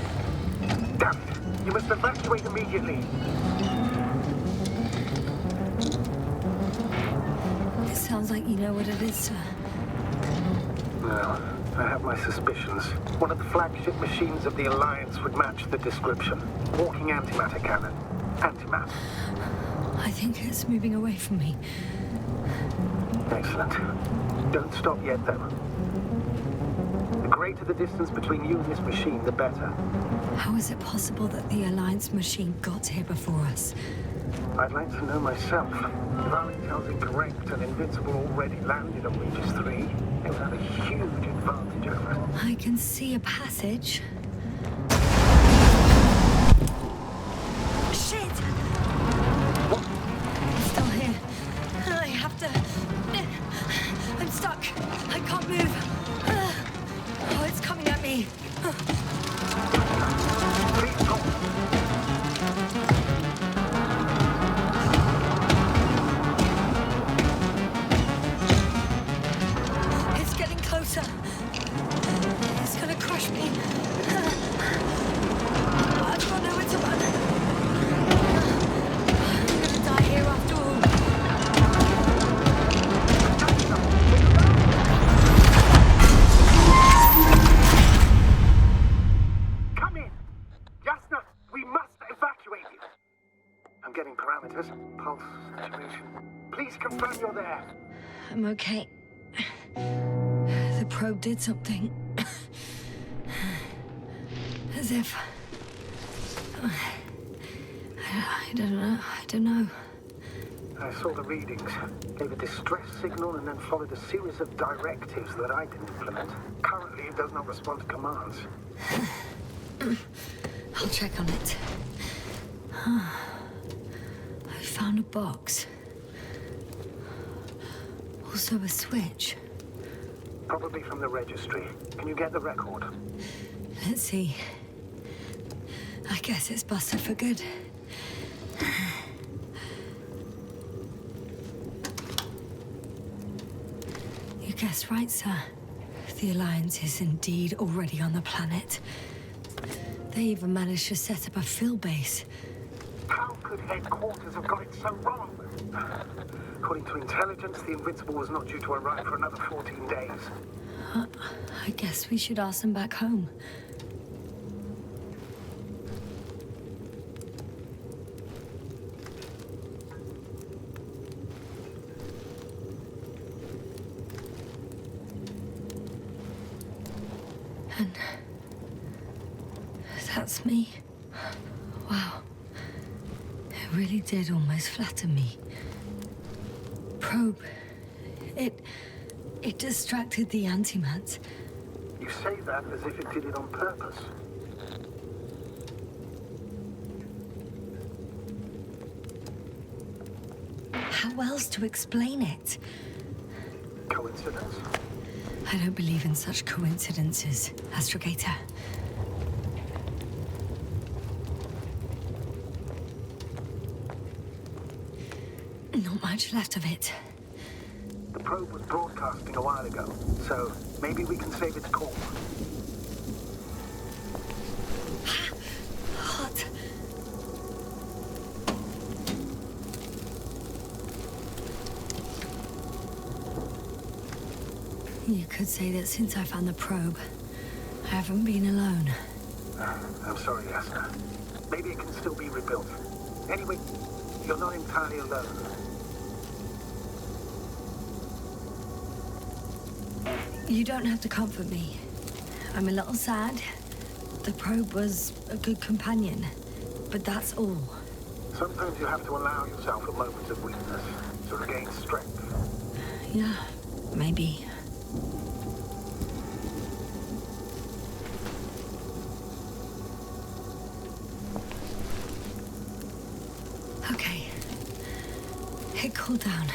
Damn it! You must evacuate immediately. It sounds like you know what it is, sir. No, I have my suspicions. One of the flagship machines of the Alliance would match the description. Walking antimatter cannon. Antimatter. I think it's moving away from me. Excellent. Don't stop yet, though. The greater the distance between you and this machine, the better. How is it possible that the Alliance machine got here before us? I'd like to know myself. If our intel's incorrect and Invincible already landed on Regis III, it would have a huge advantage over us. I can see a passage. Shit! What? It's still here. I have to... I'm stuck. I can't move. Oh, it's coming at me. Please stop. It's getting closer. It's gonna crush me. Please confirm you're there. I'm okay. The probe did something. As if... I don't know. I saw the readings, gave a distress signal, and then followed a series of directives that I didn't implement. Currently, it does not respond to commands. I'll check on it. I found a box. Also a switch. Probably from the registry. Can you get the record? Let's see. I guess it's busted for good. You guessed right, sir. The Alliance is indeed already on the planet. They even managed to set up a field base. How could headquarters have got it so wrong? According to intelligence, the Invincible was not due to arrive for another 14 days. I guess we should ask them back home. And that's me. Wow. It really did almost flatter me. Probe. It distracted the antimats. You say that as if it did it on purpose. How else to explain it? Coincidence? I don't believe in such coincidences, Astrogator. Not much left of it. The probe was broadcasting a while ago, so maybe we can save its call. Hot. You could say that since I found the probe, I haven't been alone. I'm sorry, Yasna. Maybe it can still be rebuilt. Anyway, you're not entirely alone. You don't have to comfort me. I'm a little sad. The probe was a good companion, but that's all. Sometimes you have to allow yourself a moment of weakness to regain strength. Yeah, maybe. Okay. It cooled down.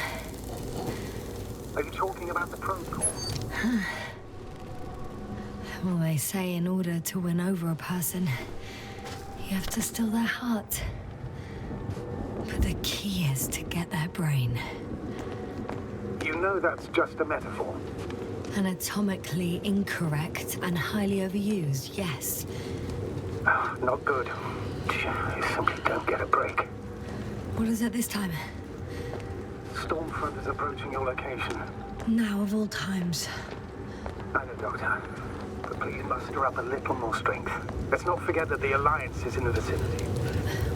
Are you talking about the probe call? Well, they say in order to win over a person, you have to steal their heart. But the key is to get their brain. You know that's just a metaphor. Anatomically incorrect and highly overused, yes. Not good. You simply don't get a break. What is it this time? Stormfront is approaching your location. Now of all times. I know, Doctor. But please muster up a little more strength. Let's not forget that the Alliance is in the vicinity.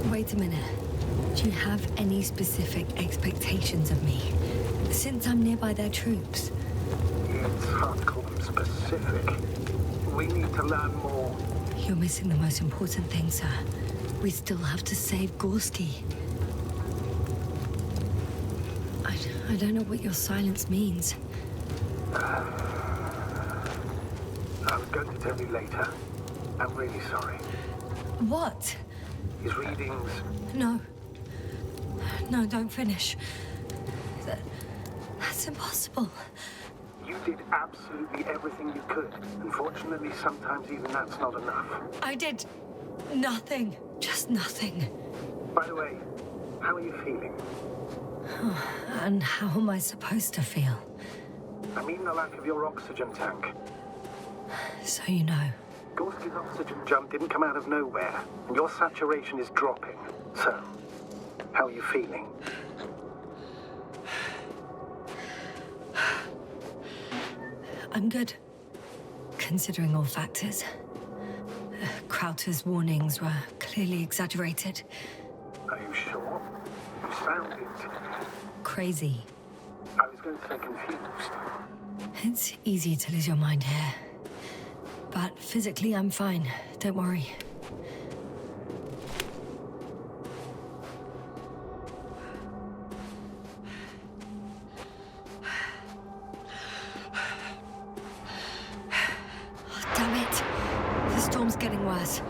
Wait a minute. Do you have any specific expectations of me? Since I'm nearby their troops. It's hard to call them specific. We need to learn more. You're missing the most important thing, sir. We still have to save Gorski. I don't know what your silence means. I was going to tell you later. I'm really sorry. What? His readings... No. No, don't finish. That's impossible. You did absolutely everything you could. Unfortunately, sometimes even that's not enough. I did nothing. Just nothing. By the way, how are you feeling? And how am I supposed to feel? I mean the lack of your oxygen tank. So you know. Gorski's oxygen jump didn't come out of nowhere, and your saturation is dropping. So, how are you feeling? I'm good. Considering all factors. Crowther's warnings were clearly exaggerated. Are you sure? You sound it. crazy. I was going to say confused. It's easy to lose your mind here. But physically, I'm fine. Don't worry. Oh, damn it. The storm's getting worse.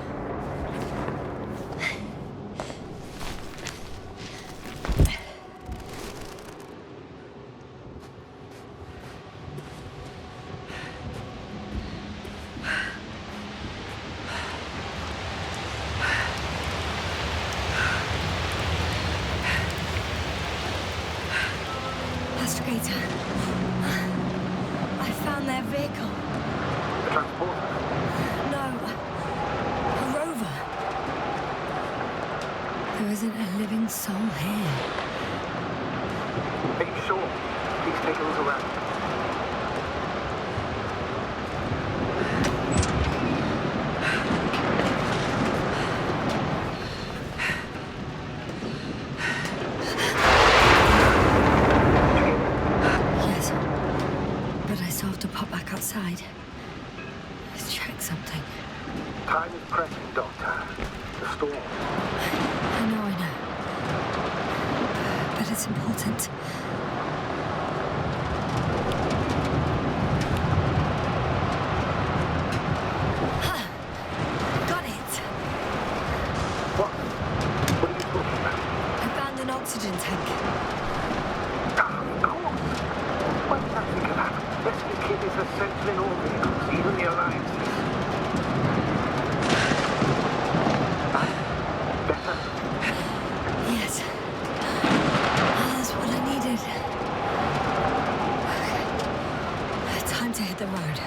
The transporter? No, a rover. There isn't a living soul here. Are you sure? Please take a look around. Yes, but I still have to pop back outside. Let's check something. Time is pressing, Doctor. The storm. I know. But it's important. Got it! What? What are you talking about? I found an oxygen tank. Of course. Why did I think of that? Rescue Kit is essential in all vehicles, even the Alliance's. Better? Yes. That's what I needed. Time to hit the road.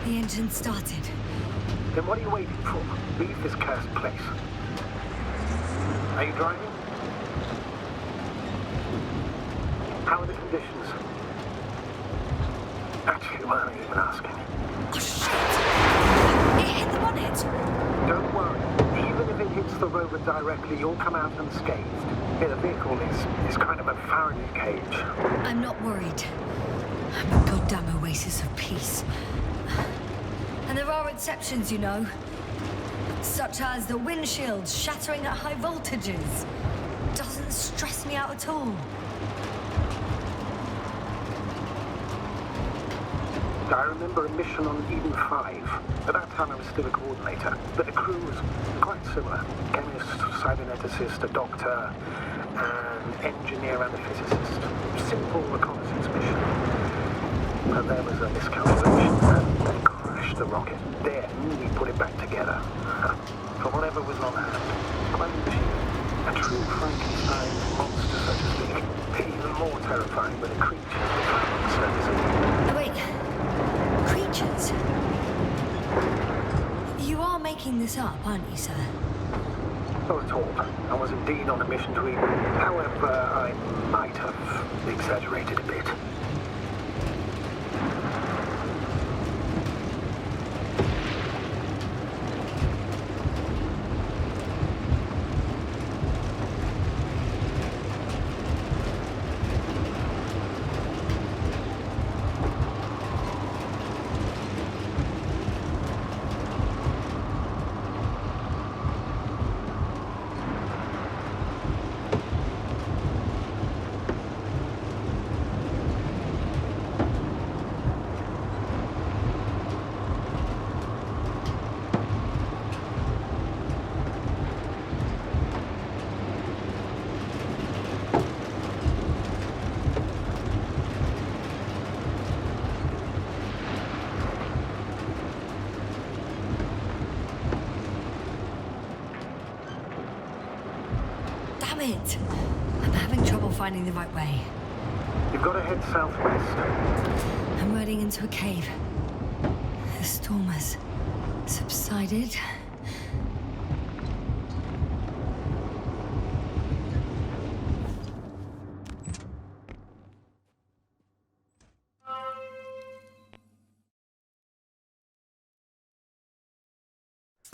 The engine started. Then what are you waiting for? Leave this cursed place. Are you driving? How are the conditions? Actually, why aren't you even asking? Oh, shit! It hit the bonnet! Don't worry. Even if it hits the rover directly, you'll come out unscathed. Yeah, the vehicle is kind of a Faraday cage. I'm not worried. I'm a goddamn oasis of peace. And there are exceptions, you know. Such as the windshields shattering at high voltages. Doesn't stress me out at all. I remember a mission on Eden 5. At that time I was still a coordinator, but the crew was quite similar. Chemist, cyberneticist, a doctor, an engineer and a physicist. Simple reconnaissance mission. But there was a miscalculation and they crashed the rocket. Then we put it back together. From whatever was on hand. Quite a machine. A true Frankenstein monster, so to speak. Even more terrifying were the creatures we found on the surface of the Earth. Oh, wait. Creatures? You are making this up, aren't you, sir? Not at all. I was indeed on a mission to Eden. However, I might have exaggerated a bit. Damn it! I'm having trouble finding the right way. You've got to head southwest. I'm riding into a cave. The storm has subsided.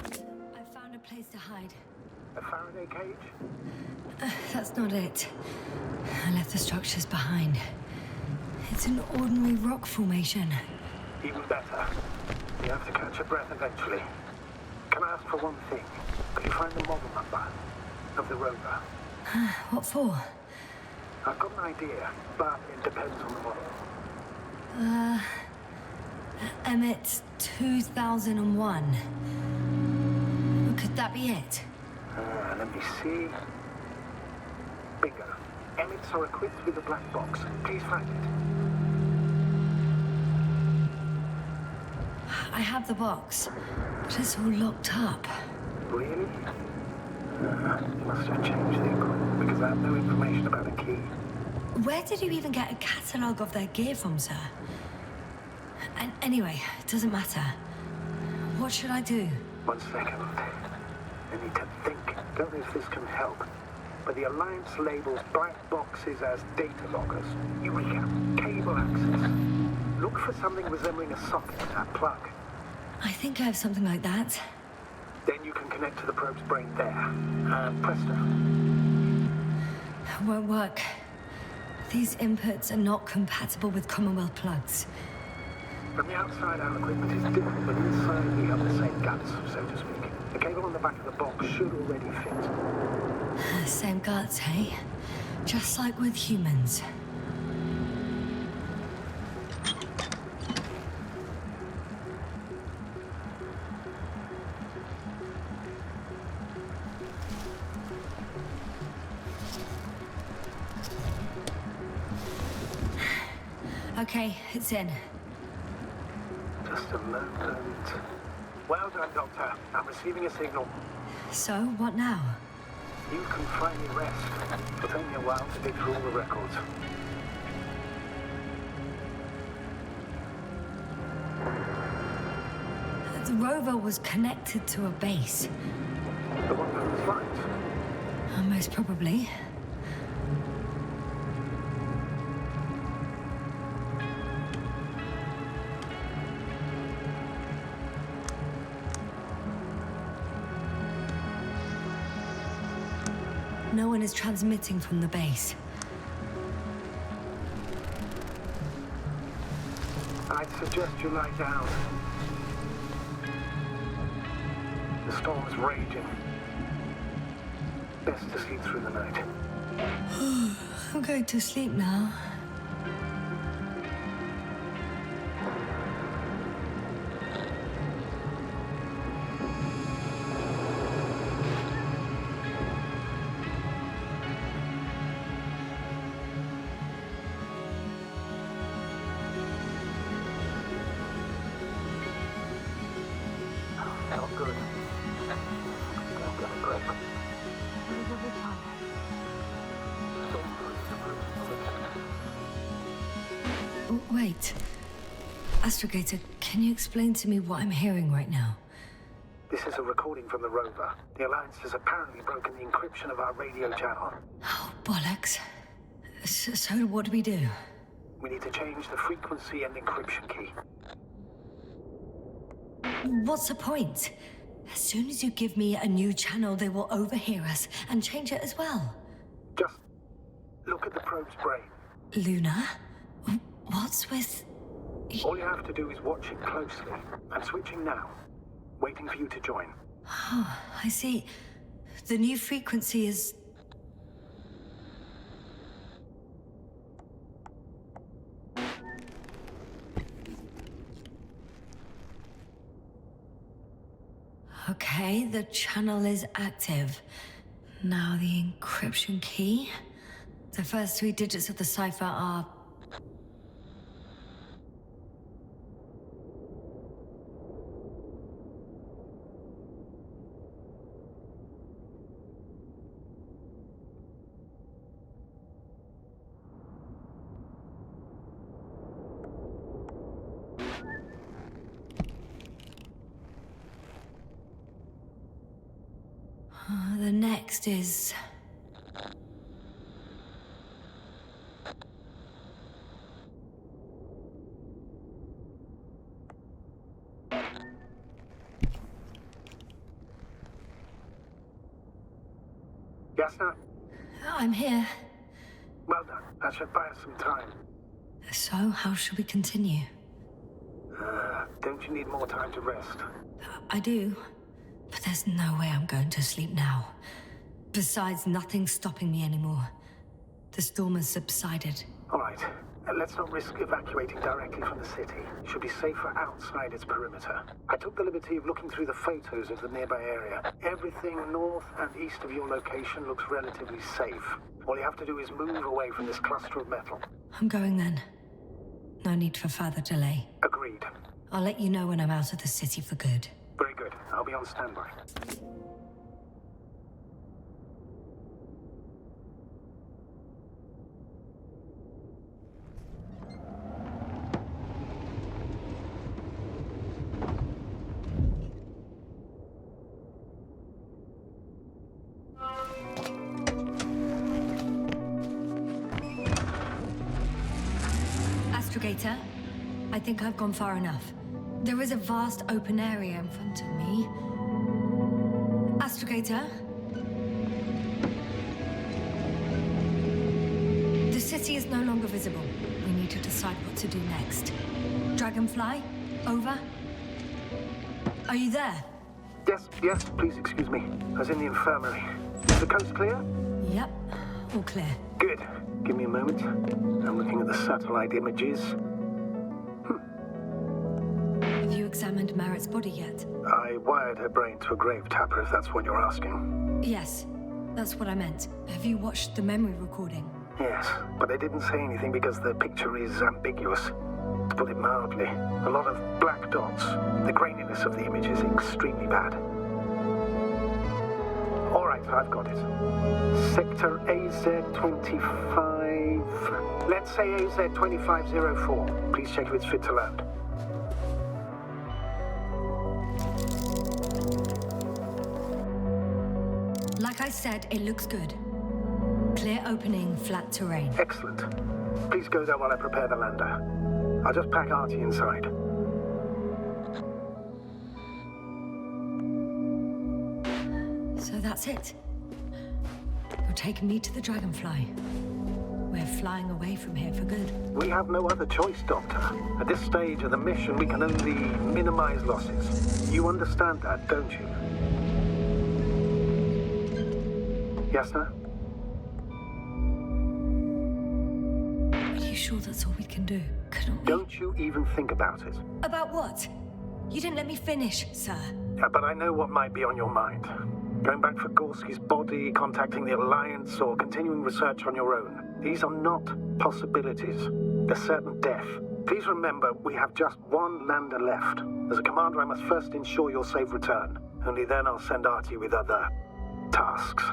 I found a place to hide. A Faraday cage? That's not it. I left the structures behind. It's an ordinary rock formation. Even better. You have to catch your breath eventually. Can I ask for one thing? Could you find the model number of the rover? What for? I've got an idea, but it depends on the model. Emmett 2001. Could that be it? Let me see. Bingo. Emmets are equipped with a black box. Please find it. I have the box, but it's all locked up. Really? You must have changed the equipment because I have no information about a key. Where did you even get a catalogue of their gear from, sir? And anyway, it doesn't matter. What should I do? 1 second. I need to think. Don't know if this can help. But the Alliance labels black boxes as data loggers. Eureka. Cable access. Look for something resembling a socket, a plug. I think I have something like that. Then you can connect to the probe's brain there. Presto. Won't work. These inputs are not compatible with Commonwealth plugs. From the outside, our equipment is different, but inside we have the same guts, so to speak. The cable on the back of the box should already fit. Same guts, hey? Just like with humans. Okay, it's in. Just a moment. Well done, Doctor. I'm receiving a signal. So, what now? You can finally rest. It'll take me a while to dig through all the records. The rover was connected to a base. The one from the slides. Most probably. No one is transmitting from the base. I'd suggest you lie down. The storm's raging. Best to sleep through the night. I'm going to sleep now. Felt good. I'm gonna break. Wait. Astrogator, can you explain to me what I'm hearing right now? This is a recording from the rover. The Alliance has apparently broken the encryption of our radio channel. Oh, bollocks. So what do we do? We need to change the frequency and encryption key. What's the point? As soon as you give me a new channel, they will overhear us and change it as well. Just look at the probe's brain. Luna? What's with... All you have to do is watch it closely. I'm switching now. Waiting for you to join. Oh, I see. The new frequency is... Okay, the channel is active. Now the encryption key. The first 3 digits of the cipher are... The next is... Yasna? I'm here. Well done. That should buy us some time. So, how should we continue? Don't you need more time to rest? I do. But there's no way I'm going to sleep now. Besides, nothing's stopping me anymore. The storm has subsided. All right. Let's not risk evacuating directly from the city. It should be safer outside its perimeter. I took the liberty of looking through the photos of the nearby area. Everything north and east of your location looks relatively safe. All you have to do is move away from this cluster of metal. I'm going then. No need for further delay. Agreed. I'll let you know when I'm out of the city for good. Very good. I'll be on standby. Astrogator, I think I've gone far enough. There is a vast open area in front of me. Astrogator? The city is no longer visible. We need to decide what to do next. Dragonfly? Over? Are you there? Yes, please excuse me. I was in the infirmary. Is the coast clear? Yep, all clear. Good. Give me a moment. I'm looking at the satellite images. Have you examined Merritt's body yet? I wired her brain to a grave tapper, if that's what you're asking. Yes, that's what I meant. Have you watched the memory recording? Yes, but I didn't say anything because the picture is ambiguous. To put it mildly, a lot of black dots. The graininess of the image is extremely bad. All right, I've got it. Sector AZ-25... Let's say AZ-2504. Please check if it's fit to land. Like I said, it looks good. Clear opening, flat terrain. Excellent. Please go there while I prepare the lander. I'll just pack Artie inside. So that's it. You're taking me to the Dragonfly. We're flying away from here for good. We have no other choice, Doctor. At this stage of the mission, we can only minimize losses. You understand that, don't you? Yasna? Are you sure that's all we can do? Couldn't we... Don't you even think about it. About what? You didn't let me finish, sir. But I know what might be on your mind. Going back for Gorski's body, contacting the Alliance, or continuing research on your own. These are not possibilities. They're certain death. Please remember, we have just one lander left. As a commander, I must first ensure your safe return. Only then I'll send Artie with other tasks.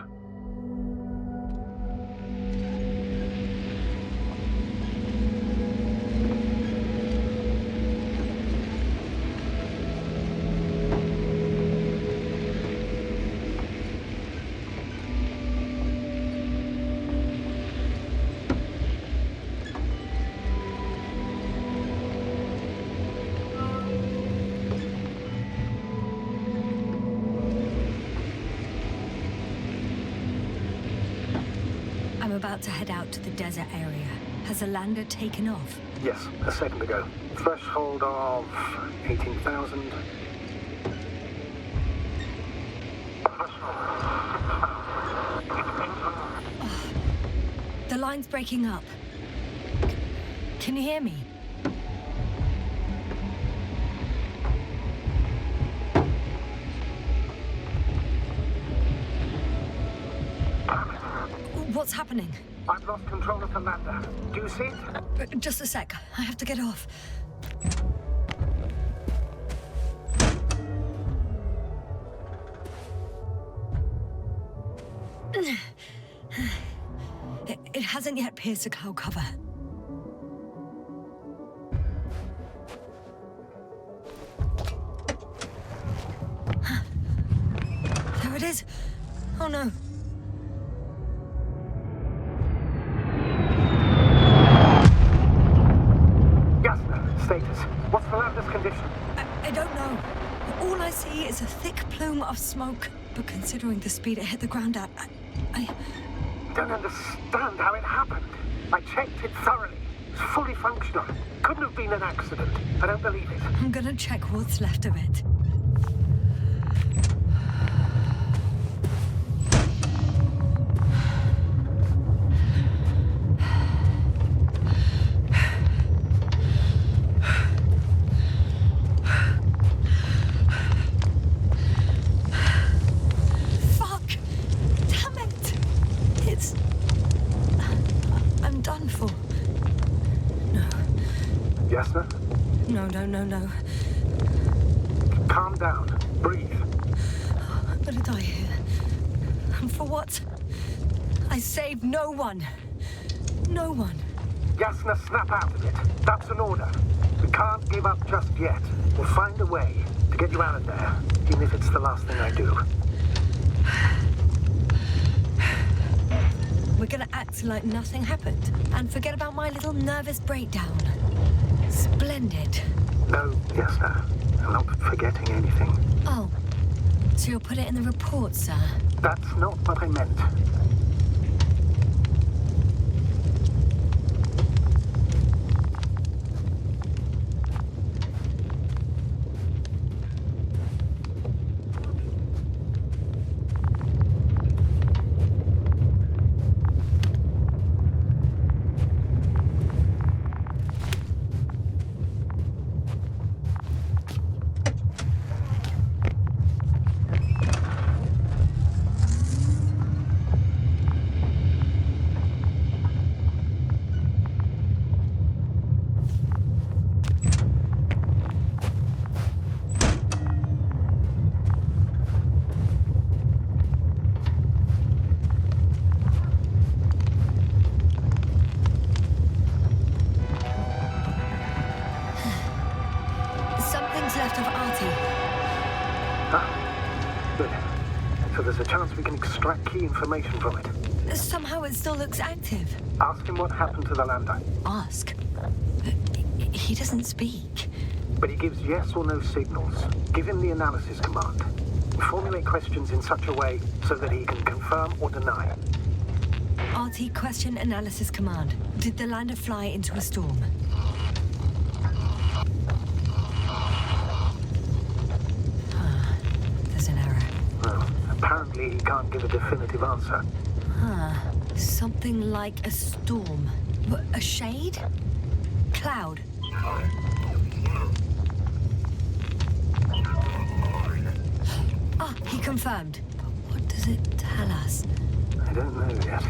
I'm about to head out to the desert area. Has the lander taken off? Yes, a second ago. Threshold of 18,000. The line's breaking up. Can you hear me? What's happening? I've lost control of the lander. Do you see it? Just a sec. I have to get off. It hasn't yet pierced the cloud cover. There it is. Oh no. Yasna, status. What's the lander's condition? I don't know. All I see is a thick plume of smoke. But considering the speed it hit the ground at, I don't understand how it happened. I checked it thoroughly. It's fully functional. Couldn't have been an accident. I don't believe it. I'm gonna check what's left of it. No. Calm down. Breathe. I'm gonna die here. And for what? I saved no one. No one. Yasna, snap out of it. That's an order. We can't give up just yet. We'll find a way to get you out of there, even if it's the last thing I do. We're gonna act like nothing happened and forget about my little nervous breakdown. Splendid. No, Yasna. I'm not forgetting anything. Oh. So you'll put it in the report, sir? That's not what I meant. Key information from it. Somehow it still looks active. Ask him what happened to the lander. Ask? He doesn't speak. But he gives yes or no signals. Give him the analysis command. Formulate questions in such a way so that he can confirm or deny. RT question analysis command. Did the lander fly into a storm? There's an error. Well, apparently he can't give a definitive answer. Something like a storm. A shade? Cloud? He confirmed. What does it tell us? I don't know yet.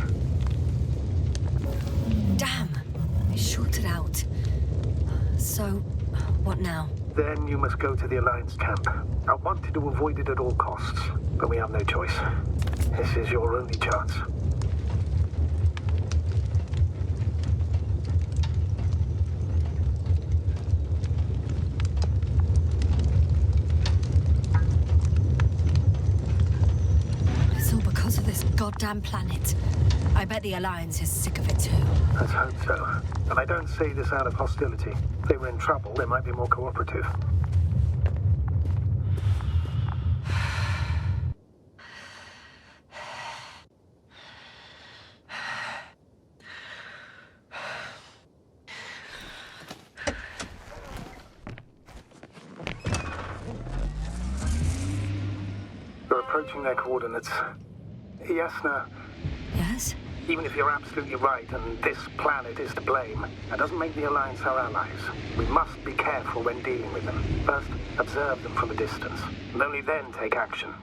Damn! It shorted out. So, what now? Then you must go to the Alliance camp. I wanted to avoid it at all costs, but we have no choice. This is your only chance. It's all because of this goddamn planet. I bet the Alliance is sick of it too. Let's hope so. And I don't say this out of hostility. If they were in trouble, they might be more cooperative. They're approaching their coordinates. Yasna. Yes? Even if you're absolutely right and this planet is to blame, that doesn't make the Alliance our allies. We must be careful when dealing with them. First, observe them from a distance, and only then take action.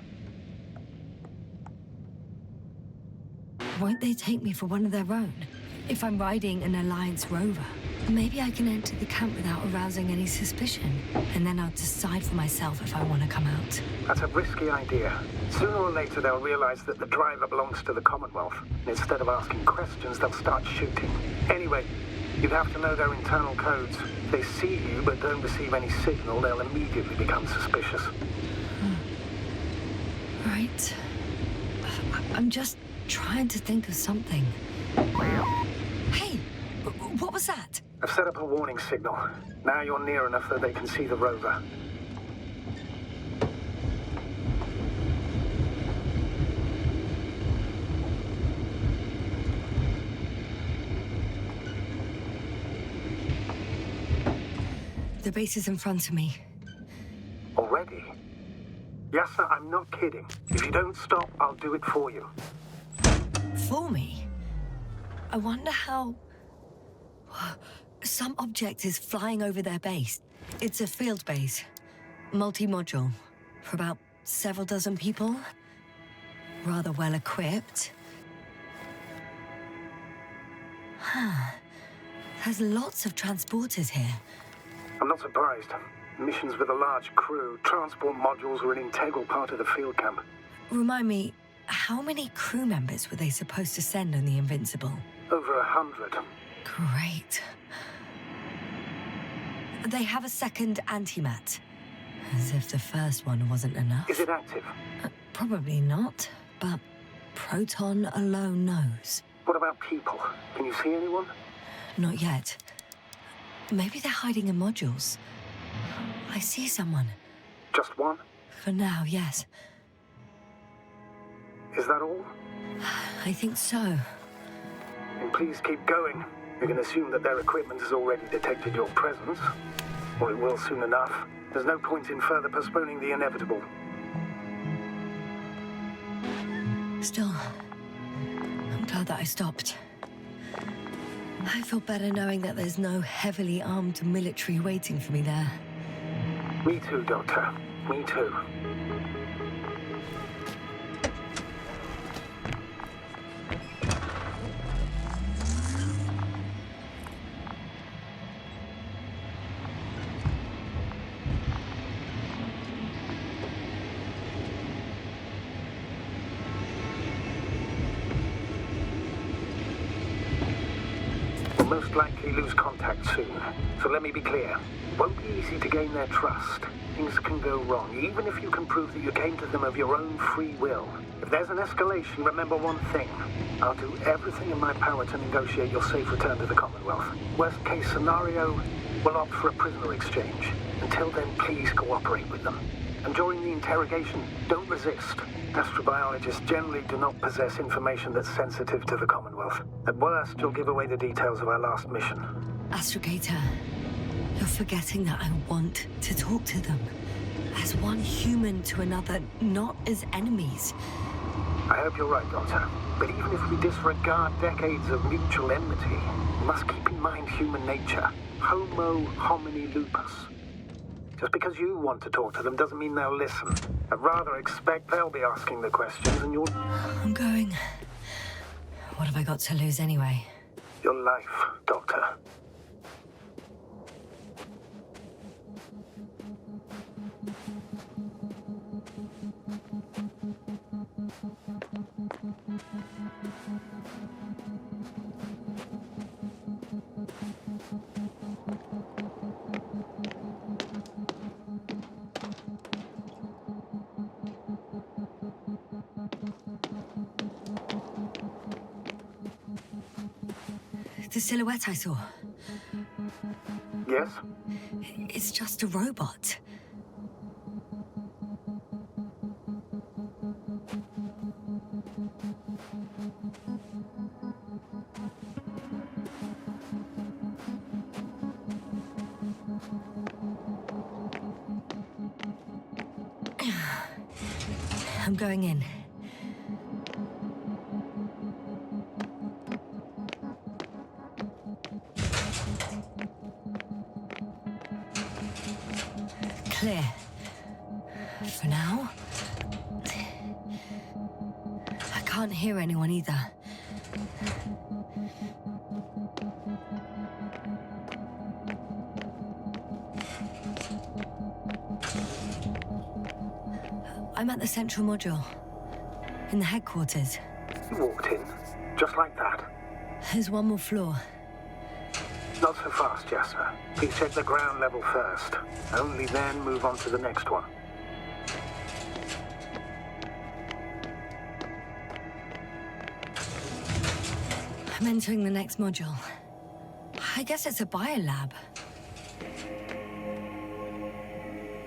Won't they take me for one of their own? If I'm riding an Alliance rover, maybe I can enter the camp without arousing any suspicion, and then I'll decide for myself if I want to come out. That's a risky idea. Sooner or later they'll realize that the driver belongs to the Commonwealth. And instead of asking questions, they'll start shooting. Anyway, you'd have to know their internal codes. If they see you but don't receive any signal, they'll immediately become suspicious. Right. I'm just trying to think of something. Hey, what was that? I've set up a warning signal. Now you're near enough that they can see the rover. The base is in front of me. Already? Yasna, I'm not kidding. If you don't stop, I'll do it for you. For me? I wonder how... Some object is flying over their base. It's a field base. Multi-module. For about several dozen people. Rather well equipped. There's lots of transporters here. I'm not surprised. Missions with a large crew, transport modules were an integral part of the field camp. Remind me, how many crew members were they supposed to send on the Invincible? Over 100. Great. They have a second antimat. As if the first one wasn't enough. Is it active? Probably not, but Proton alone knows. What about people? Can you see anyone? Not yet. Maybe they're hiding in modules. I see someone. Just one? For now, yes. Is that all? I think so. Then please keep going. You can assume that their equipment has already detected your presence. Or it will soon enough. There's no point in further postponing the inevitable. Still, I'm glad that I stopped. I feel better knowing that there's no heavily armed military waiting for me there. Me too, Doctor. Me too. We'll most likely lose contact soon. So let me be clear. It won't be easy to gain their trust. Things can go wrong, even if you can prove that you came to them of your own free will. If there's an escalation, remember one thing. I'll do everything in my power to negotiate your safe return to the Commonwealth. Worst case scenario, we'll opt for a prisoner exchange. Until then, please cooperate with them. And during the interrogation, don't resist. Astrobiologists generally do not possess information that's sensitive to the Commonwealth. At worst, you'll give away the details of our last mission. Astrogator, you're forgetting that I want to talk to them. As one human to another, not as enemies. I hope you're right, Doctor. But even if we disregard decades of mutual enmity, we must keep in mind human nature. Homo homini lupus. Just because you want to talk to them doesn't mean they'll listen. I'd rather expect they'll be asking the questions and you'll... I'm going. What have I got to lose anyway? Your life, Doctor. The silhouette I saw. Yes? It's just a robot. I'm going in. Clear. For now. I can't hear anyone either. I'm at the central module. In the headquarters. You walked in, just like that. There's one more floor. Not so fast, Yasna. Please check the ground level first. Only then move on to the next one. I'm entering the next module. I guess it's a biolab.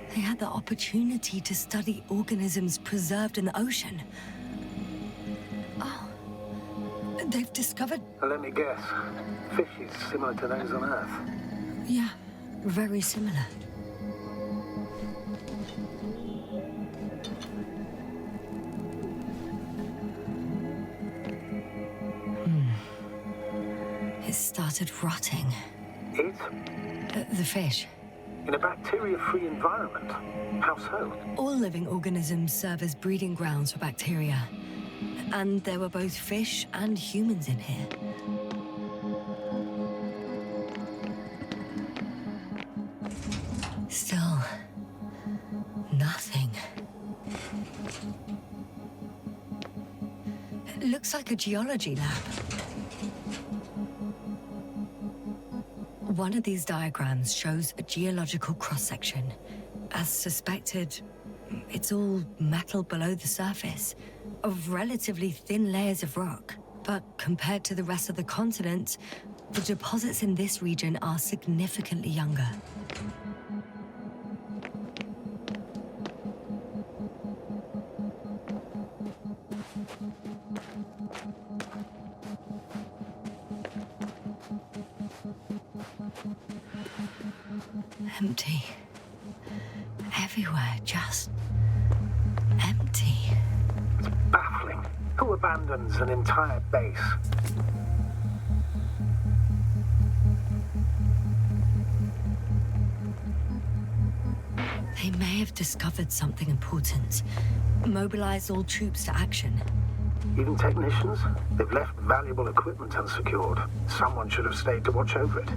They had the opportunity to study organisms preserved in the ocean. Oh, they've discovered... Let me guess. Fishes similar to those on Earth. Yeah, very similar. It started rotting. It? The fish. In a bacteria-free environment? How so? All living organisms serve as breeding grounds for bacteria. And there were both fish and humans in here. Still, nothing. It looks like a geology lab. One of these diagrams shows a geological cross-section. As suspected, it's all metal below the surface, of relatively thin layers of rock. But compared to the rest of the continent, the deposits in this region are significantly younger. Empty. Everywhere, just empty. It's baffling. Who abandons an entire base? They may have discovered something important. Mobilized all troops to action. Even technicians? They've left valuable equipment unsecured. Someone should have stayed to watch over it.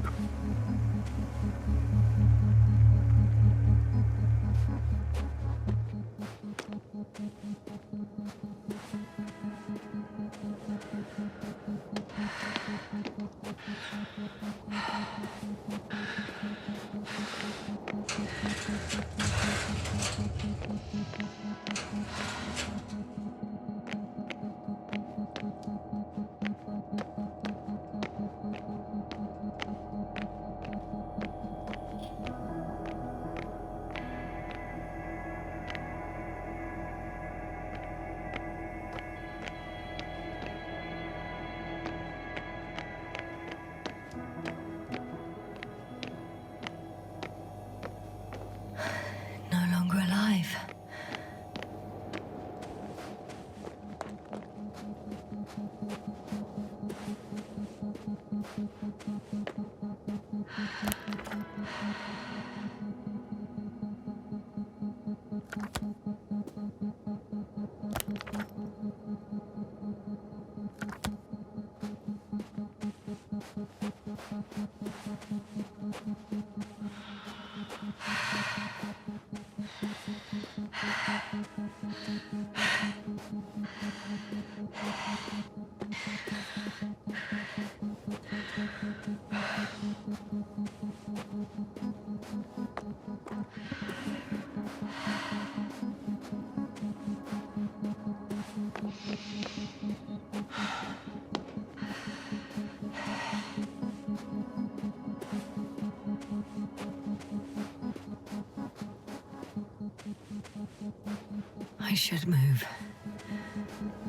I should move.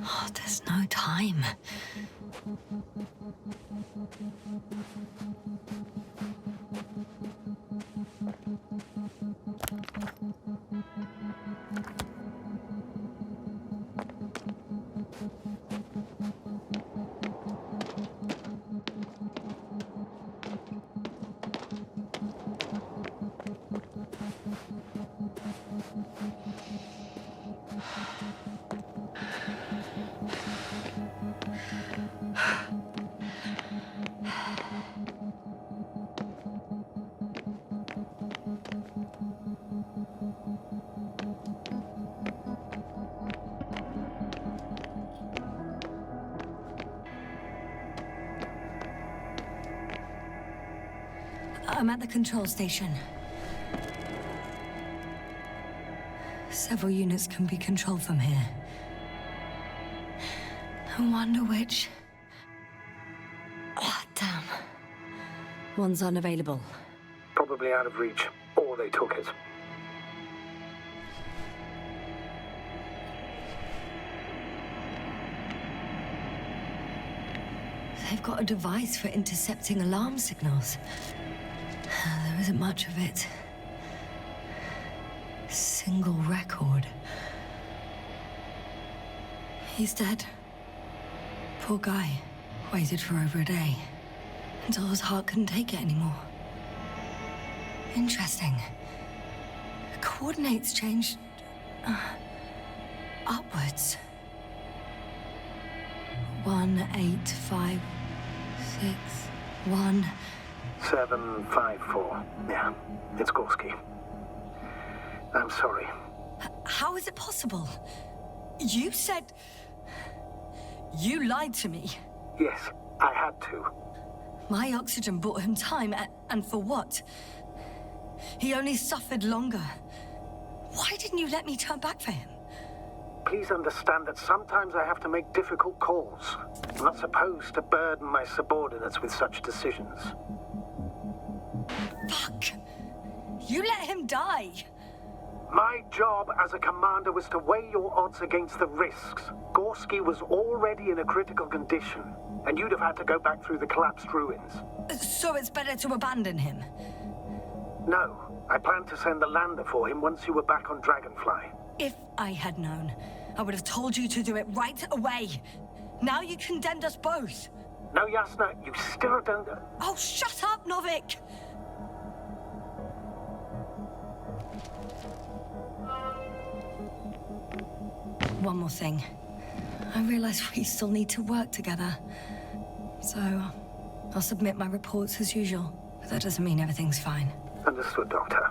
Oh, there's no time. I'm at the control station. Several units can be controlled from here. I wonder which... One's unavailable. Probably out of reach, or they took it. They've got a device for intercepting alarm signals. There isn't much of it. Single record. He's dead. Poor guy. Waited for over a day. Until his heart couldn't take it anymore. Interesting. Coordinates changed... upwards. 1, 8, 5, 6, 1... 7, 5, 4. Yeah, it's Gorski. I'm sorry. How is it possible? You said... You lied to me. Yes, I had to. My oxygen bought him time, and for what? He only suffered longer. Why didn't you let me turn back for him? Please understand that sometimes I have to make difficult calls. I'm not supposed to burden my subordinates with such decisions. Fuck! You let him die! My job as a commander was to weigh your odds against the risks. Gorski was already in a critical condition, and you'd have had to go back through the collapsed ruins. So it's better to abandon him? No, I planned to send the lander for him once you were back on Dragonfly. If I had known, I would have told you to do it right away. Now you condemned us both. No, Yasna, you still don't... Oh, shut up, Novik! One more thing. I realize we still need to work together. So, I'll submit my reports as usual. But that doesn't mean everything's fine. Understood, Doctor.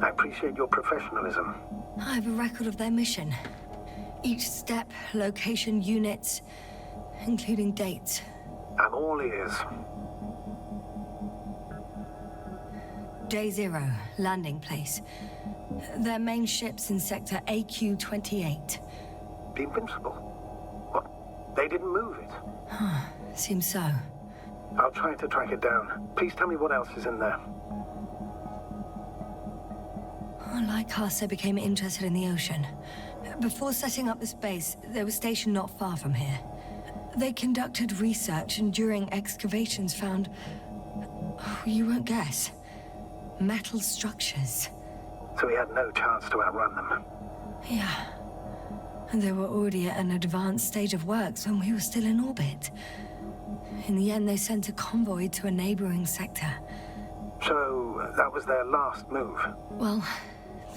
I appreciate your professionalism. I have a record of their mission. Each step, location, units, including dates. I'm all ears. Day 0, landing place. Their main ship's in sector AQ-28. The Invincible? What? They didn't move it? Seems so. I'll try to track it down. Please tell me what else is in there. Like us, they became interested in the ocean. Before setting up this base, they were stationed not far from here. They conducted research and during excavations found... you won't guess. Metal structures. So we had no chance to outrun them. Yeah. And they were already at an advanced stage of works when we were still in orbit. In the end, they sent a convoy to a neighboring sector. So, that was their last move? Well,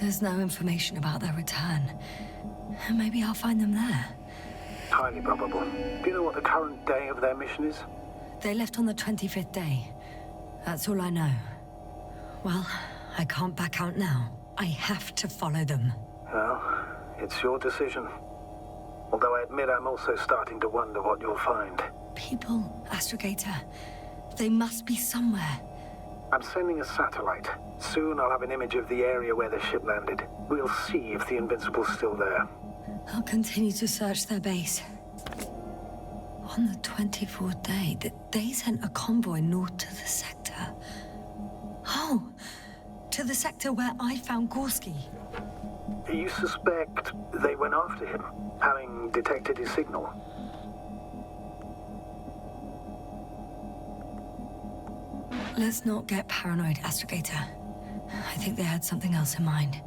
there's no information about their return. Maybe I'll find them there. Highly probable. Do you know what the current day of their mission is? They left on the 25th day. That's all I know. Well, I can't back out now. I have to follow them. Well, it's your decision. Although I admit I'm also starting to wonder what you'll find. People, Astrogator. They must be somewhere. I'm sending a satellite. Soon I'll have an image of the area where the ship landed. We'll see if the Invincible's still there. I'll continue to search their base. On the 24th day, they sent a convoy north to the sector. Oh, to the sector where I found Gorski. You suspect they went after him, having detected his signal? Let's not get paranoid, Astrogator. I think they had something else in mind.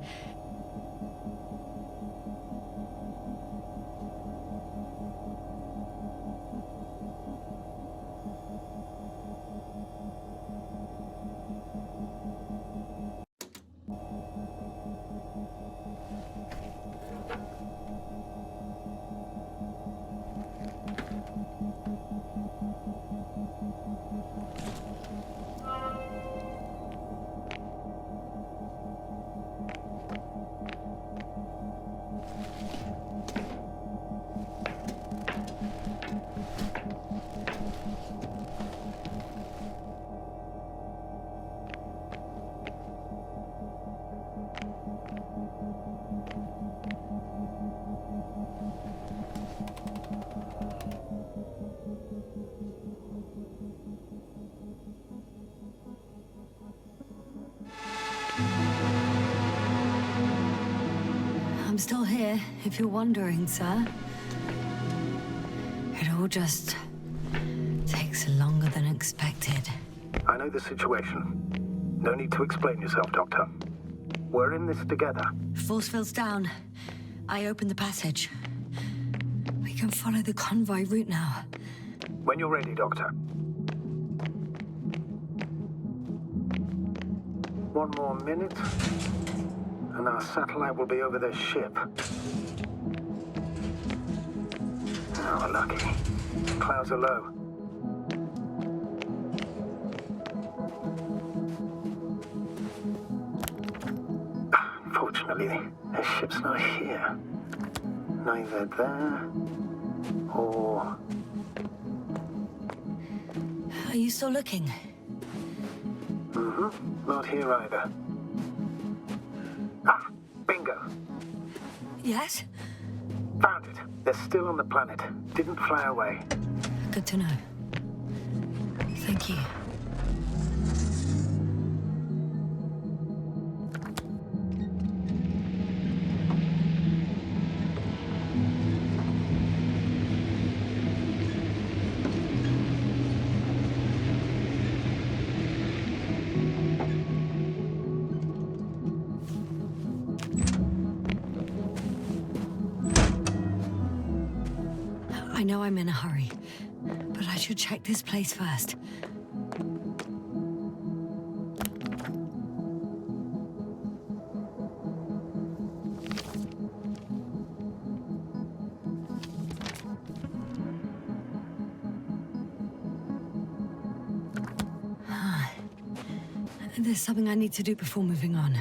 still here, if you're wondering, sir. It all just takes longer than expected. I know the situation. No need to explain yourself, Doctor. We're in this together. Force field's down. I opened the passage. We can follow the convoy route now. When you're ready, Doctor. One more minute, and our satellite will be over their ship. Oh, lucky. Clouds are low. Fortunately, their ship's not here. Neither there, or... Are you still looking? Not here either. Ah, bingo. Yes? Found it. They're still on the planet. Didn't fly away. Good to know. Thank you. I know I'm in a hurry, but I should check this place first. There's something I need to do before moving on.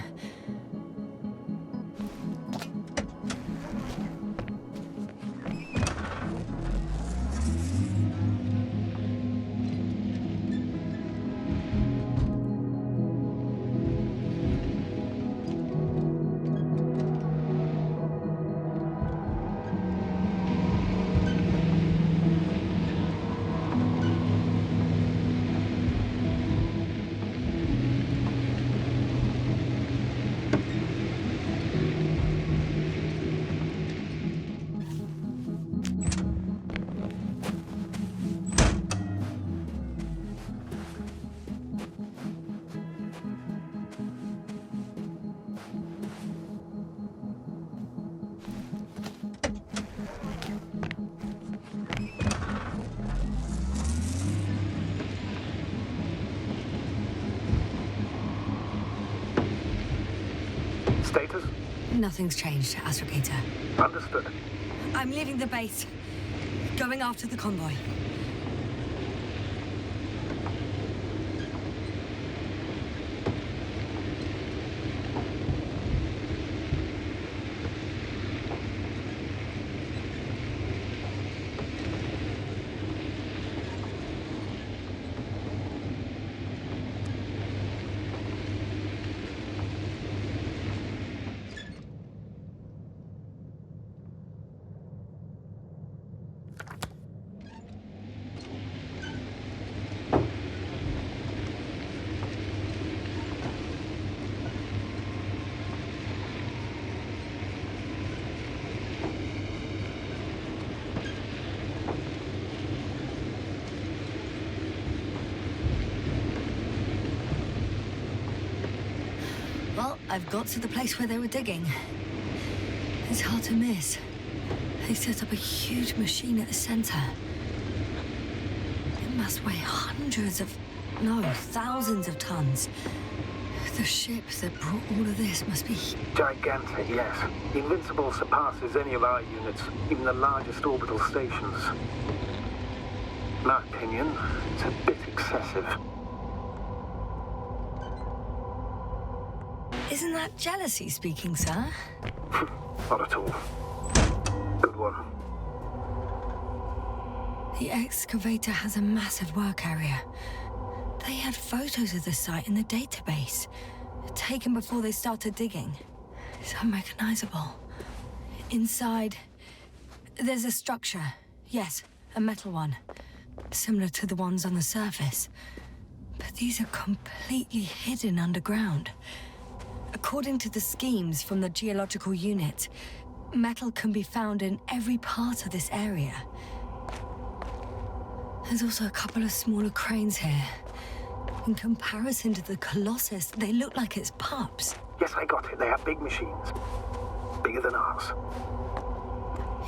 Status? Nothing's changed, Astrogator. Understood. I'm leaving the base. Going after the convoy. Well, I've got to the place where they were digging. It's hard to miss. They set up a huge machine at the center. It must weigh thousands of tons. The ship that brought all of this must be... Gigantic, yes. The Invincible surpasses any of our units, even the largest orbital stations. In my opinion, it's a bit excessive. Isn't that jealousy speaking, sir? Not at all. Good one. The excavator has a massive work area. They had photos of the site in the database, taken before they started digging. It's unrecognizable. Inside, there's a structure. Yes, a metal one. Similar to the ones on the surface. But these are completely hidden underground. According to the schemes from the geological unit, Metal can be found in every part of this area. There's also a couple of smaller cranes here. In comparison to the Colossus, they look like it's pups. Yes, I got it. They have big machines. Bigger than ours.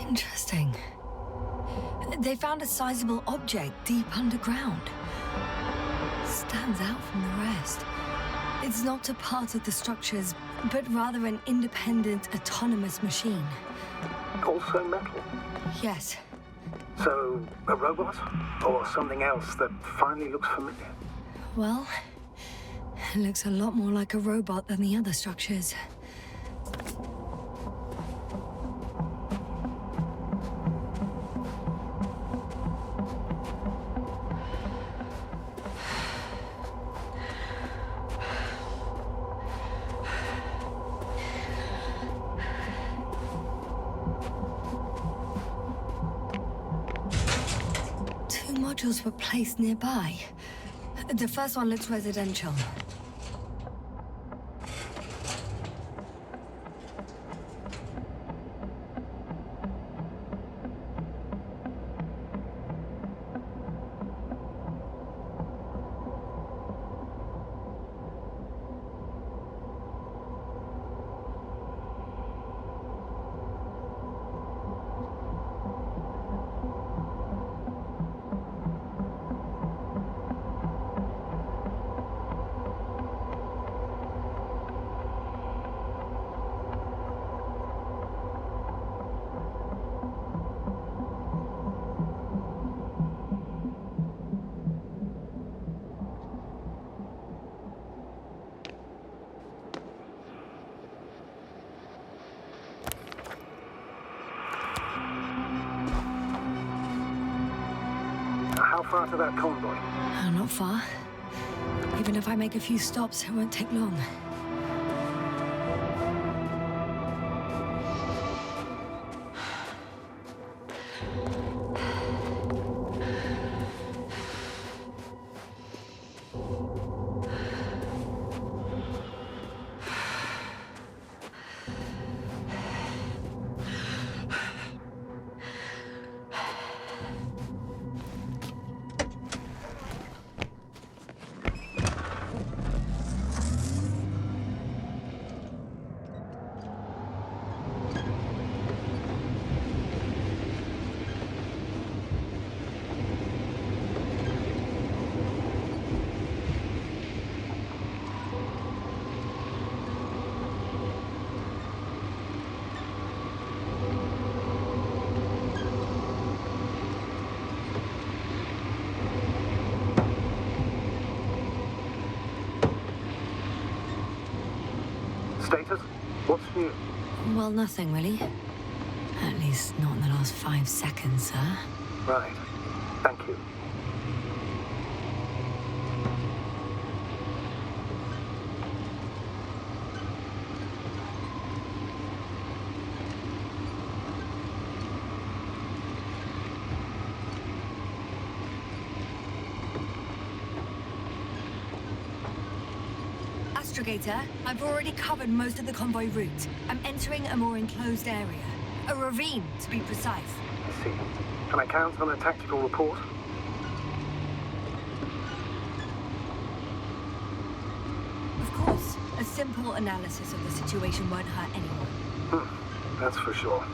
Interesting. They found a sizable object deep underground. Stands out from the rest. It's not a part of the structures, but rather an independent, autonomous machine. Also metal? Yes. So, a robot? Or something else that finally looks familiar? Well, it looks a lot more like a robot than the other structures. Modules were placed nearby. The first one looks residential. How far to that convoy? Not far. Even if I make a few stops, it won't take long. Status? What's new? Well, nothing really. At least not in the last 5 seconds, sir. Right. Thank you. Astrogator, I've already covered most of the convoy route. I'm entering a more enclosed area. A ravine, to be precise. I see. Can I count on a tactical report? Of course. A simple analysis of the situation won't hurt anyone. That's for sure.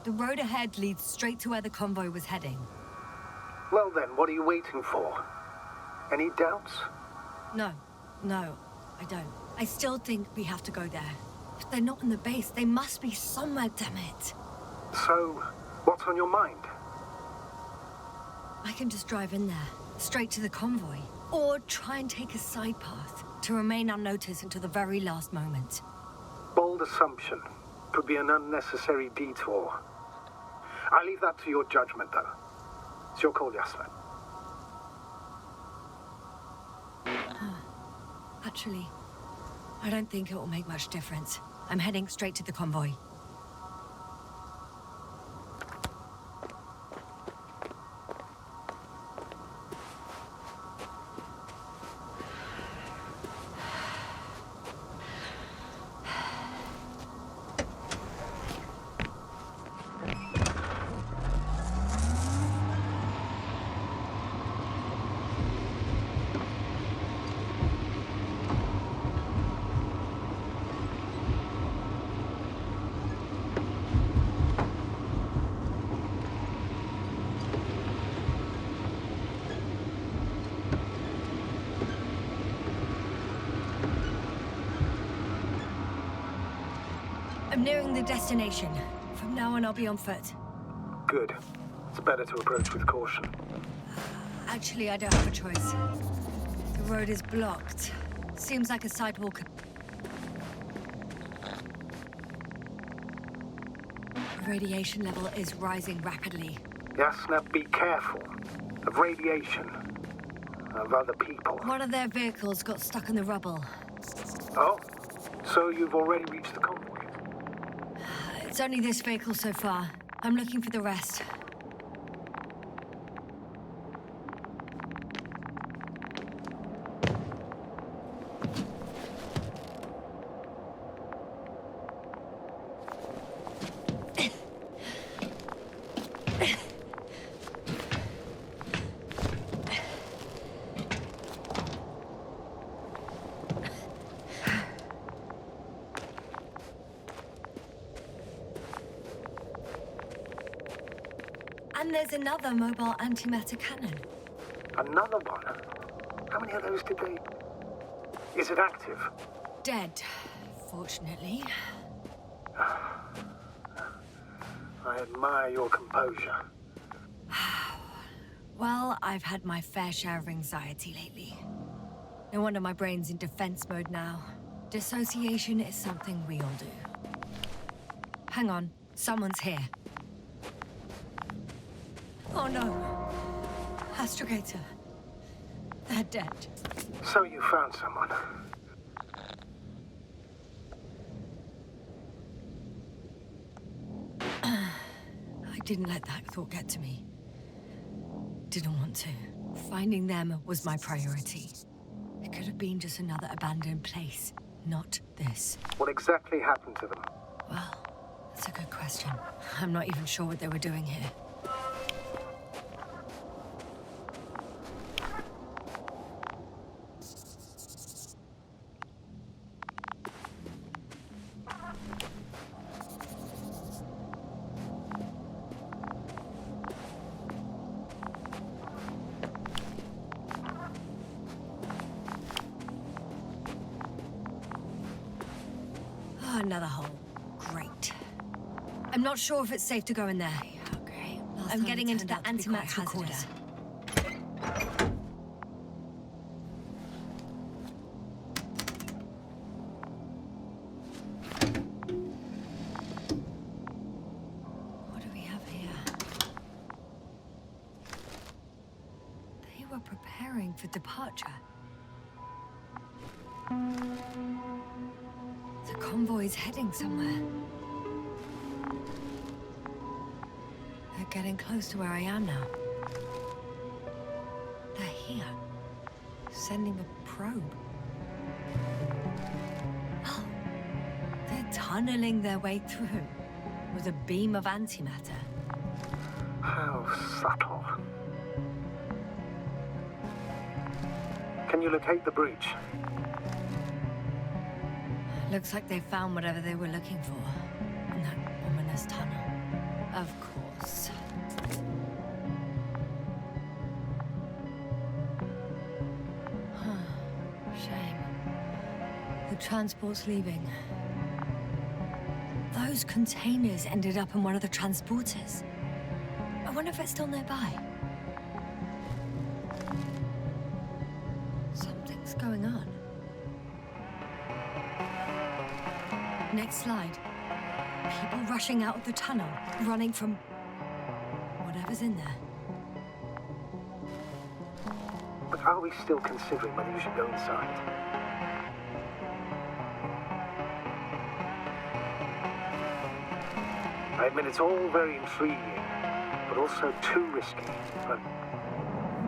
The road ahead leads straight to where the convoy was heading. Well then, what are you waiting for? Any doubts? No, I don't. I still think we have to go there. If they're not in the base, they must be somewhere, damn it. So, what's on your mind? I can just drive in there. straight to the convoy, or try and take a side path to remain unnoticed until the very last moment. Bold assumption. Could be an unnecessary detour. I leave that to your judgment, though. It's your call, Yasna. Actually, I don't think it will make much difference. I'm heading straight to the convoy. I'm nearing the destination. From now on, I'll be on foot. Good. It's better to approach with caution. Actually, I don't have a choice. The road is blocked. Seems like a sidewalk. The radiation level is rising rapidly. Yasna, be careful. Of radiation. Of other people. One of their vehicles got stuck in the rubble. Oh? So you've already reached the convoy? It's only this vehicle so far. I'm looking for the rest. And there's another mobile antimatter cannon. Another one? How many of those did they... Is it active? Dead, fortunately. I admire your composure. Well, I've had my fair share of anxiety lately. No wonder my brain's in defense mode now. Dissociation is something we all do. Hang on, someone's here. Oh no. Astrogator. They're dead. So you found someone. I didn't let that thought get to me. Didn't want to. Finding them was my priority. It could have been just another abandoned place, not this. What exactly happened to them? Well, that's a good question. I'm not even sure what they were doing here. Another hole. Great. I'm not sure if it's safe to go in there. Okay. I'm getting into the antimatter recorder. What do we have here? They were preparing for departure. The convoy's heading somewhere. They're getting close to where I am now. They're here. Sending a probe. Oh, they're tunneling their way through with a beam of antimatter. How subtle. Can you locate the breach? Looks like they found whatever they were looking for in that ominous tunnel. Of course. Shame. The transport's leaving. Those containers ended up in one of the transporters. I wonder if it's still nearby. Next slide. People rushing out of the tunnel, running from whatever's in there. But are we still considering whether you should go inside? I admit it's all very intriguing, but also too risky. But...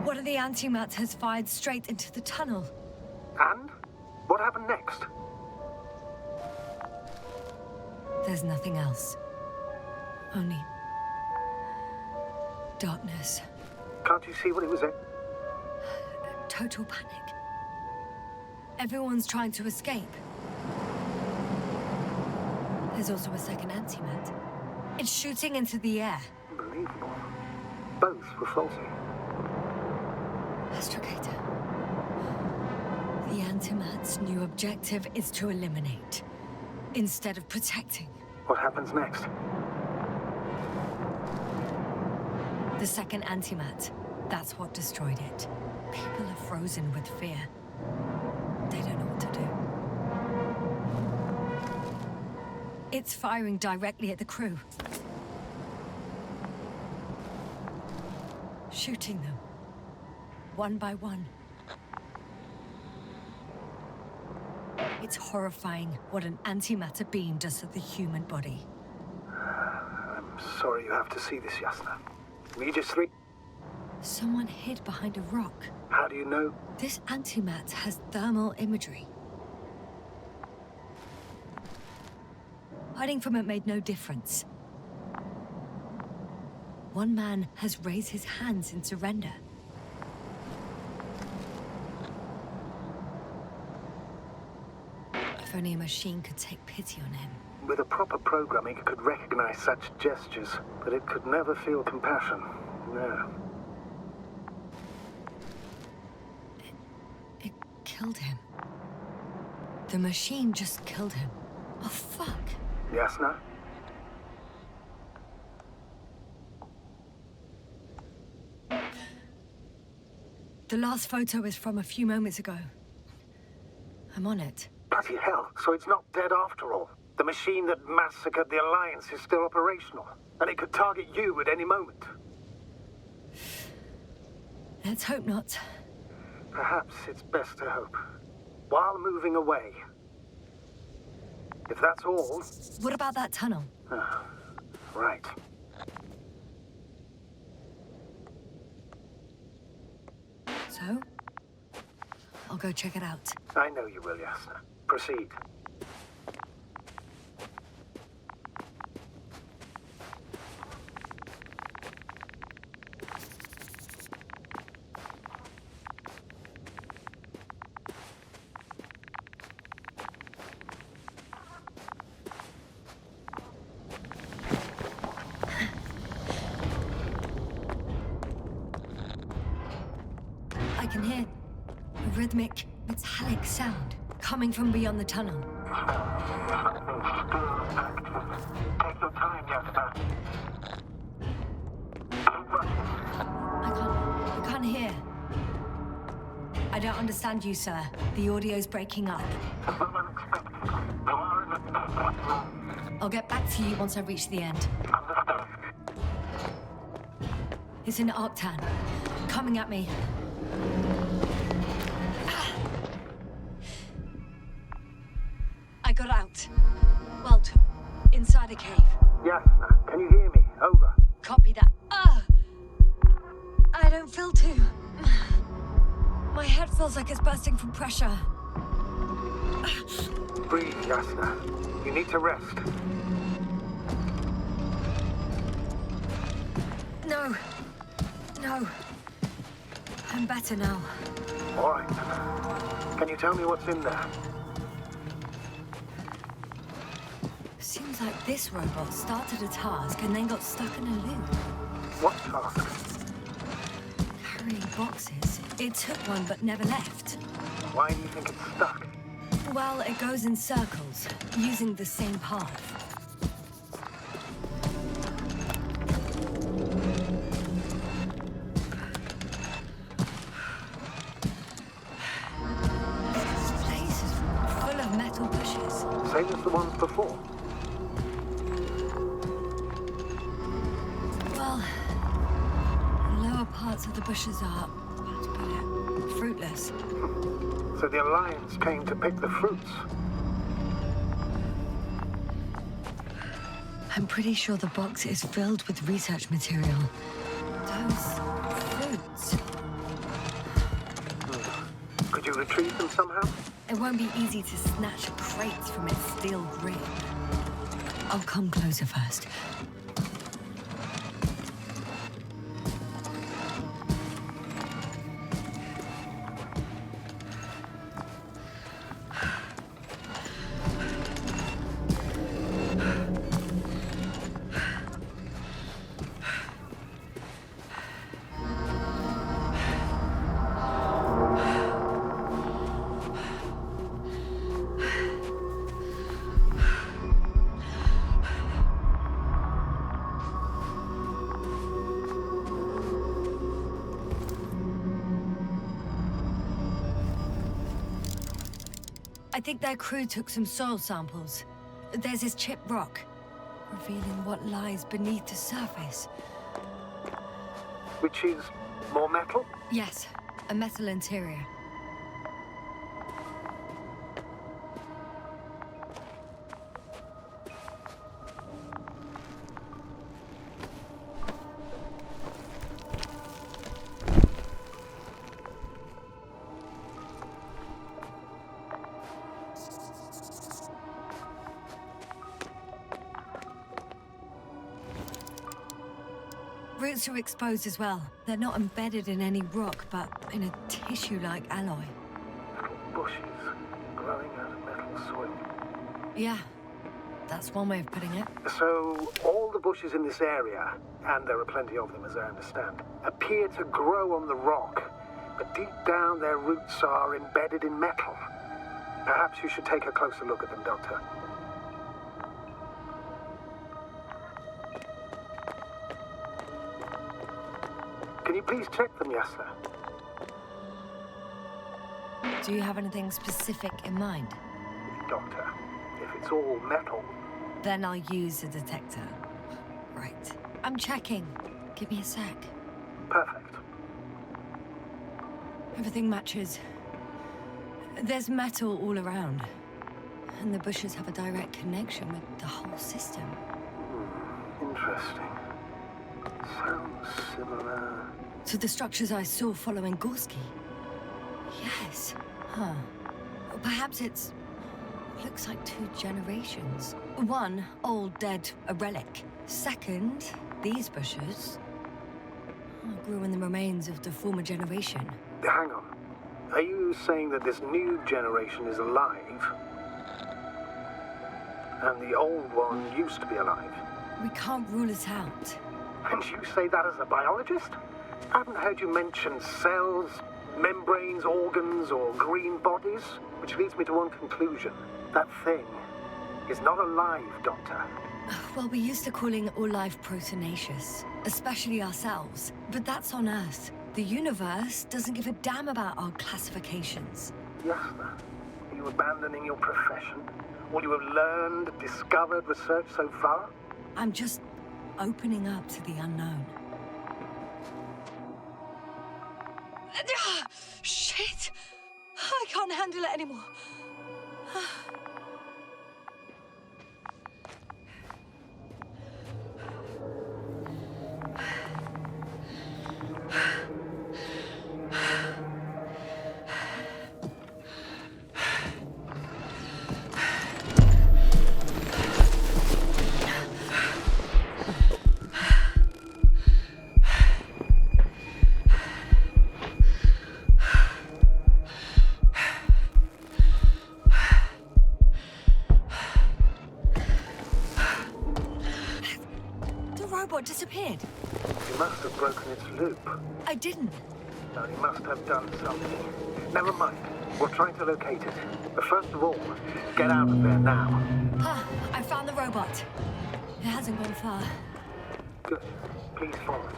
One of the antimats has fired straight into the tunnel. And? What happened next? There's nothing else. Only... darkness. Can't you see what it was at? Total panic. Everyone's trying to escape. There's also a second antimat. It's shooting into the air. Unbelievable. Both were faulty. Astrogator. The antimat's new objective is to eliminate, instead of protecting. What happens next? The second antimat. That's what destroyed it. People are frozen with fear. They don't know what to do. It's firing directly at the crew. Shooting them. One by one. It's horrifying what an antimatter beam does to the human body. I'm sorry you have to see this, Yasna. Regis III... Someone hid behind a rock. How do you know? This antimat has thermal imagery. Hiding from it made no difference. One man has raised his hands in surrender. If only a machine could take pity on him. With a proper programming, it could recognize such gestures, but it could never feel compassion. No. It killed him. The machine just killed him. Oh, fuck. Yasna? The last photo is from a few moments ago. I'm on it. Bloody hell, so it's not dead after all. The machine that massacred the Alliance is still operational, and it could target you at any moment. Let's hope not. Perhaps it's best to hope. While moving away. If that's all... What about that tunnel? Right. So? I'll go check it out. I know you will, Yasna. Proceed. I can hear a rhythmic, metallic sound coming from beyond the tunnel. Take your time, Yasna. I can't hear. I don't understand you, sir. The audio's breaking up. I'll get back to you once I reach the end. It's an Arctan. Coming at me. I got out. Well, inside a cave. Yasna, can you hear me? Over. Copy that. I don't feel too... My head feels like it's bursting from pressure. Breathe, Yasna. You need to rest. No. No. I'm better now. All right. Can you tell me what's in there? Seems like this robot started a task and then got stuck in a loop. What task? Carrying boxes. It took one but never left. Why do you think it's stuck? Well, it goes in circles, using the same path. This place is full of metal bushes. bushes. Same as the ones before. Well, the lower parts of the bushes are, how to put it, fruitless. So the Alliance came to pick the fruits. I'm pretty sure the box is filled with research material. Those fruits. Could you retrieve them somehow? It won't be easy to snatch crates from its steel grip. I'll come closer first. I think their crew took some soil samples. There's this chipped rock, revealing what lies beneath the surface. Which is more metal? Yes, a metal interior. Roots are exposed as well. They're not embedded in any rock, but in a tissue-like alloy. Little bushes growing out of metal soil. Yeah, that's one way of putting it. So, all the bushes in this area, and there are plenty of them as I understand, appear to grow on the rock, but deep down their roots are embedded in metal. Perhaps you should take a closer look at them, Doctor. Can you please check them, Yasna? Do you have anything specific in mind? Doctor, if it's all metal... Then I'll use a detector. Right. I'm checking. Give me a sec. Perfect. Everything matches. There's metal all around. And the bushes have a direct connection with the whole system. Interesting. Sounds similar... To the structures I saw following Gorski. Yes. Huh. Or perhaps it's... looks like 2 generations. One, old, dead, a relic. Second, these bushes grew in the remains of the former generation. Hang on. Are you saying that this new generation is alive? And the old one used to be alive? We can't rule it out. And you say that as a biologist? I haven't heard you mention cells, membranes, organs, or green bodies, which leads me to one conclusion. That thing is not alive, Doctor. Well, we used to calling all life proteinaceous, especially ourselves. But that's on Earth. The universe doesn't give a damn about our classifications. Yasna, are you abandoning your profession? All you have learned, discovered, researched so far? I'm just opening up to the unknown. Shit! I can't handle it anymore. Disappeared. You must have broken its loop. I didn't. No, you must have done something. Never mind. We're trying to locate it. But first of all, get out of there now. I found the robot. It hasn't gone far. Good. Please follow.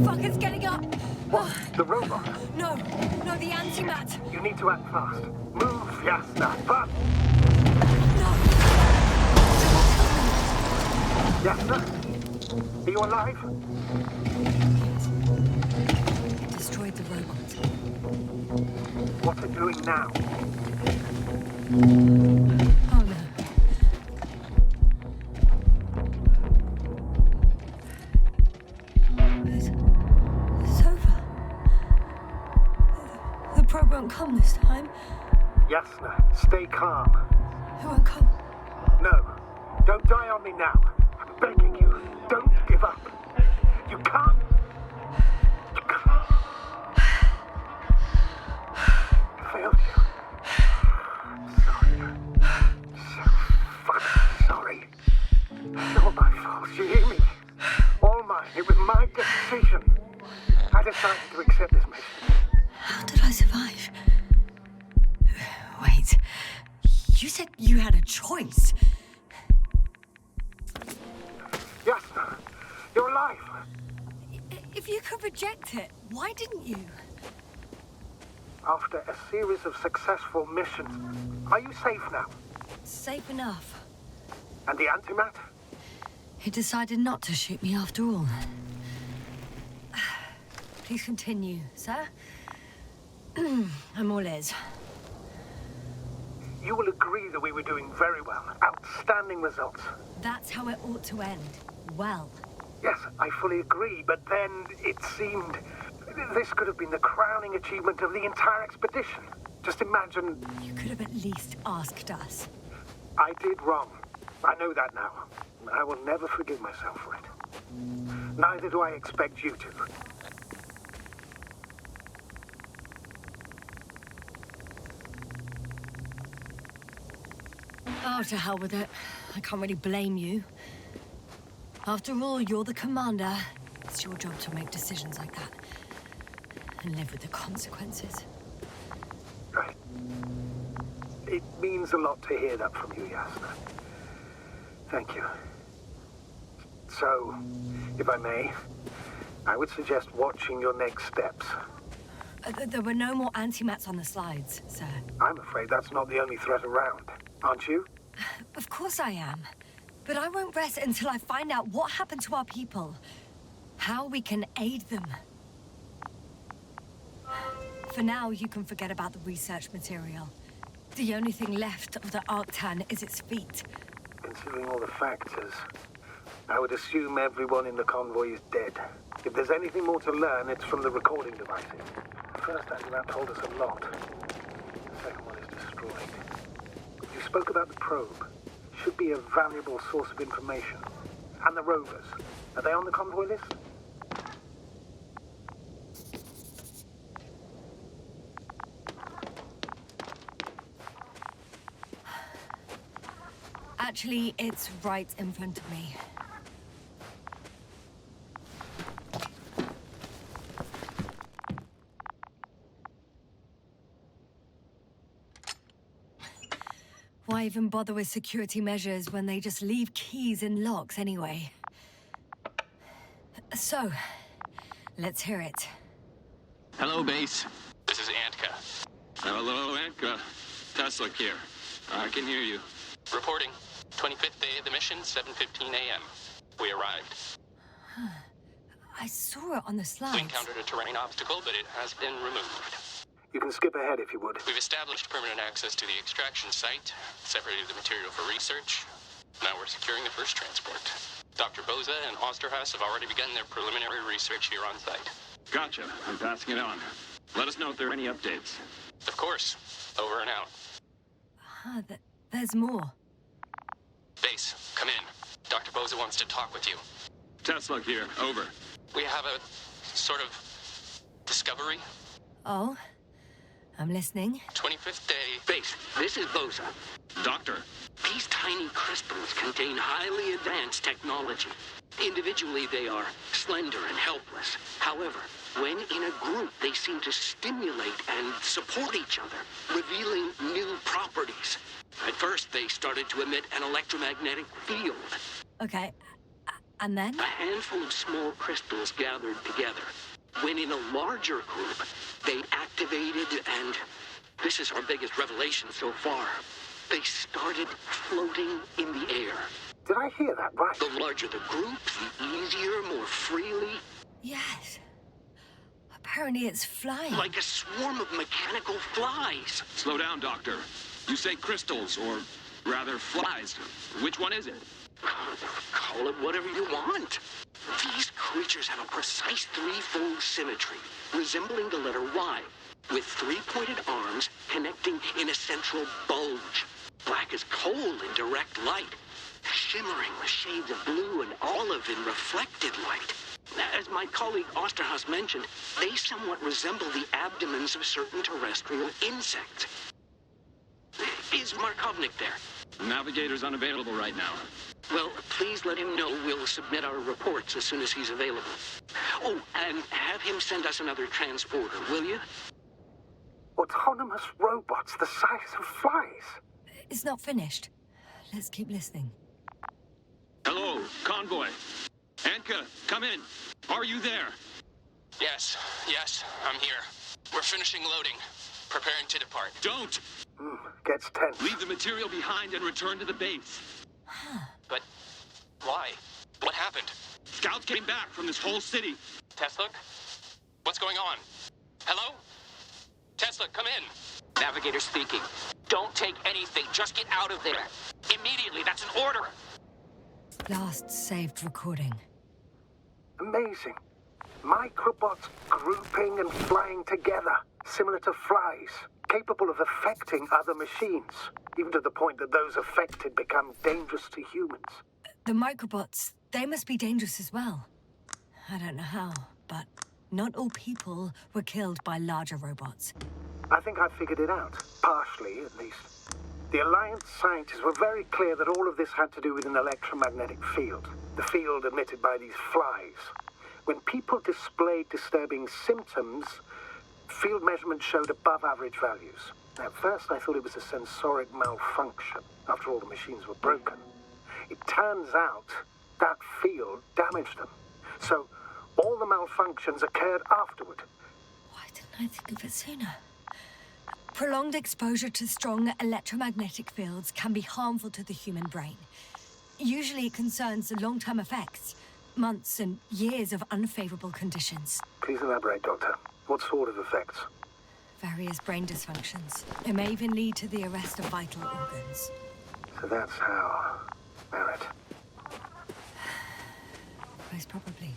Fuck, it's getting up. What? The robot? No, the antimat. You need to act fast. Move, Yasna, fast! No. Yasna? Are you alive? It destroyed the robot. What's it doing now? Oh no. It's over. The probe won't come this time. Yasna, stay calm. It won't come. No, don't die on me now. I'm begging you, don't give up. You can't. You can't. I failed you. Sorry. So fucking sorry. It's all my fault, you hear me? All mine. It was my decision. I decided to accept this mission. How did I survive? Wait. You said you had a choice. Yasna, you're alive. If you could reject it, why didn't you? After a series of successful missions, are you safe now? Safe enough. And the antimat? He decided not to shoot me after all. Please continue, sir. I'm all ears. You will agree that we were doing very well. Outstanding results. That's how it ought to end. Well. Yes, I fully agree, but then it seemed this could have been the crowning achievement of the entire expedition. Just imagine... You could have at least asked us. I did wrong. I know that now. I will never forgive myself for it. Neither do I expect you to. Oh, to hell with it. I can't really blame you. After all, you're the commander. It's your job to make decisions like that. And live with the consequences. Right. It means a lot to hear that from you, Yasna. Thank you. So, if I may, I would suggest watching your next steps. There were no more antimats on the slides, sir. I'm afraid that's not the only threat around, aren't you? Of course I am. But I won't rest until I find out what happened to our people. How we can aid them. For now, you can forget about the research material. The only thing left of the Arctan is its feet. Considering all the factors, I would assume everyone in the convoy is dead. If there's anything more to learn, it's from the recording devices. The first antimat told us a lot. The second one is destroyed. You spoke about the probe. Should be a valuable source of information. And the rovers. Are they on the convoy list? Actually, it's right in front of me. Why even bother with security measures when they just leave keys in locks anyway? So, let's hear it. Hello, base. This is Antka. Hello, Antka. Tesla here. I can hear you. Reporting. 25th day of the mission, 7:15 a.m. We arrived. I saw it on the We slides. encountered a terrain obstacle, but it has been removed. You can skip ahead if you would. We've established permanent access to the extraction site, separated the material for research. Now we're securing the first transport. Dr. Boza and Osterhaus have already begun their preliminary research here on site. Gotcha. I'm passing it on. Let us know if there are any updates. Of course. Over and out. There's more. Base, come in. Dr. Boza wants to talk with you. Tesla here. Over. We have a sort of discovery. Oh? I'm listening. 25th day. Base, this is Boza. Doctor. These tiny crystals contain highly advanced technology. Individually, they are slender and helpless. However, When in a group, they seem to stimulate and support each other, revealing new properties. At first, they started to emit an electromagnetic field. Okay, and then? A handful of small crystals gathered together. When in a larger group, they activated and... this is our biggest revelation so far. They started floating in the air. Did I hear that right? The larger the group, the easier, more freely. Yes. Apparently it's flying. Like a swarm of mechanical flies. Slow down, Doctor. You say crystals, or rather flies. Which one is it? Call it whatever you want. These creatures have a precise threefold symmetry, resembling the letter Y, with three-pointed arms connecting in a central bulge. Black as coal in direct light, shimmering with shades of blue and olive in reflected light. As my colleague Osterhaus mentioned, they somewhat resemble the abdomens of certain terrestrial insects. Is Markovnik there? Navigator's unavailable right now. Well, please let him know we'll submit our reports as soon as he's available. Oh, and have him send us another transporter, will you? Autonomous robots the size of flies. It's not finished. Let's keep listening. Hello, convoy. Anka, come in. Are you there? Yes, I'm here. We're finishing loading. Preparing to depart. Don't! Gets tense. Leave the material behind and return to the base. But why? What happened? Scouts came back from this whole city. Tesla? What's going on? Hello? Tesla, come in. Navigator speaking. Don't take anything. Just get out of there. Immediately. That's an order. Last saved recording. Amazing. Microbots grouping and flying together, similar to flies, capable of affecting other machines, even to the point that those affected become dangerous to humans. The microbots, they must be dangerous as well. I don't know how, but not all people were killed by larger robots. I think I figured it out, partially at least. The Alliance scientists were very clear that all of this had to do with an electromagnetic field, the field emitted by these flies. When people displayed disturbing symptoms, field measurements showed above average values. At first, I thought it was a sensoric malfunction. After all, the machines were broken. It turns out that field damaged them. So, all the malfunctions occurred afterward. Why didn't I think of it sooner? Prolonged exposure to strong electromagnetic fields can be harmful to the human brain. Usually it concerns the long-term effects, months and years of unfavorable conditions. Please elaborate, Doctor. What sort of effects? Various brain dysfunctions. It may even lead to the arrest of vital organs. So that's how... Merit. Most probably.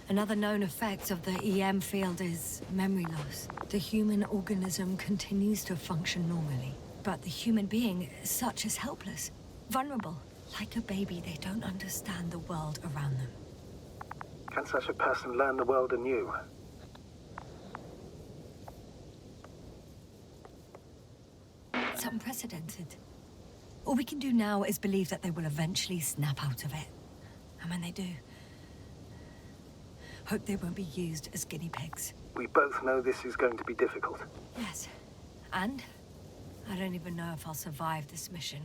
Another known effect of the EM field is memory loss. The human organism continues to function normally, but the human being as such is helpless, vulnerable. Like a baby, they don't understand the world around them. Can such a person learn the world anew? It's unprecedented. All we can do now is believe that they will eventually snap out of it. And when they do, hope they won't be used as guinea pigs. We both know this is going to be difficult. Yes. And I don't even know if I'll survive this mission.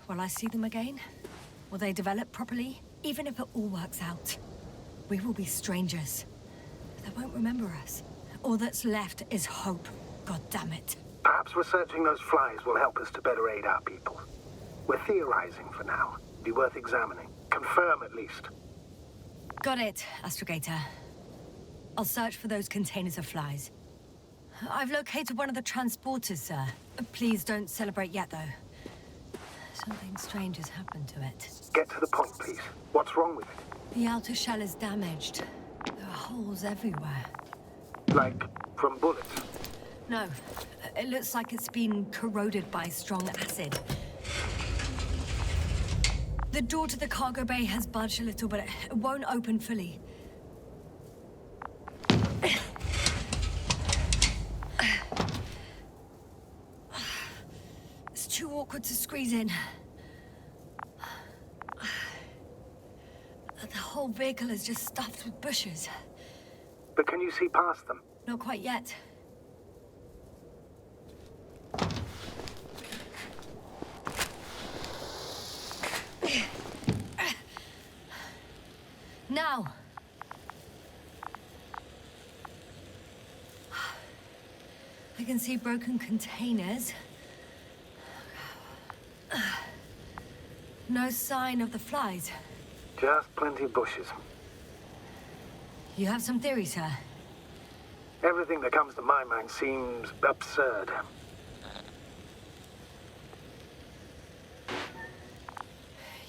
Will I see them again? Will they develop properly? Even if it all works out, we will be strangers. They won't remember us. All that's left is hope. God damn it. Perhaps researching those flies will help us to better aid our people. We're theorizing for now. Be worth examining. Confirm at least. Got it, Astrogator. I'll search for those containers of flies. I've located one of the transporters, sir. Please don't celebrate yet, though. Something strange has happened to it. Get to the point, please. What's wrong with it? The outer shell is damaged. There are holes everywhere. Like from bullets? No. It looks like it's been corroded by strong acid. The door to the cargo bay has budged a little, but it won't open fully. It's too awkward to squeeze in. The whole vehicle is just stuffed with bushes. But can you see past them? Not quite yet. Now. I can see broken containers. No sign of the flies. Just plenty of bushes. You have some theory, sir? Everything that comes to my mind seems absurd.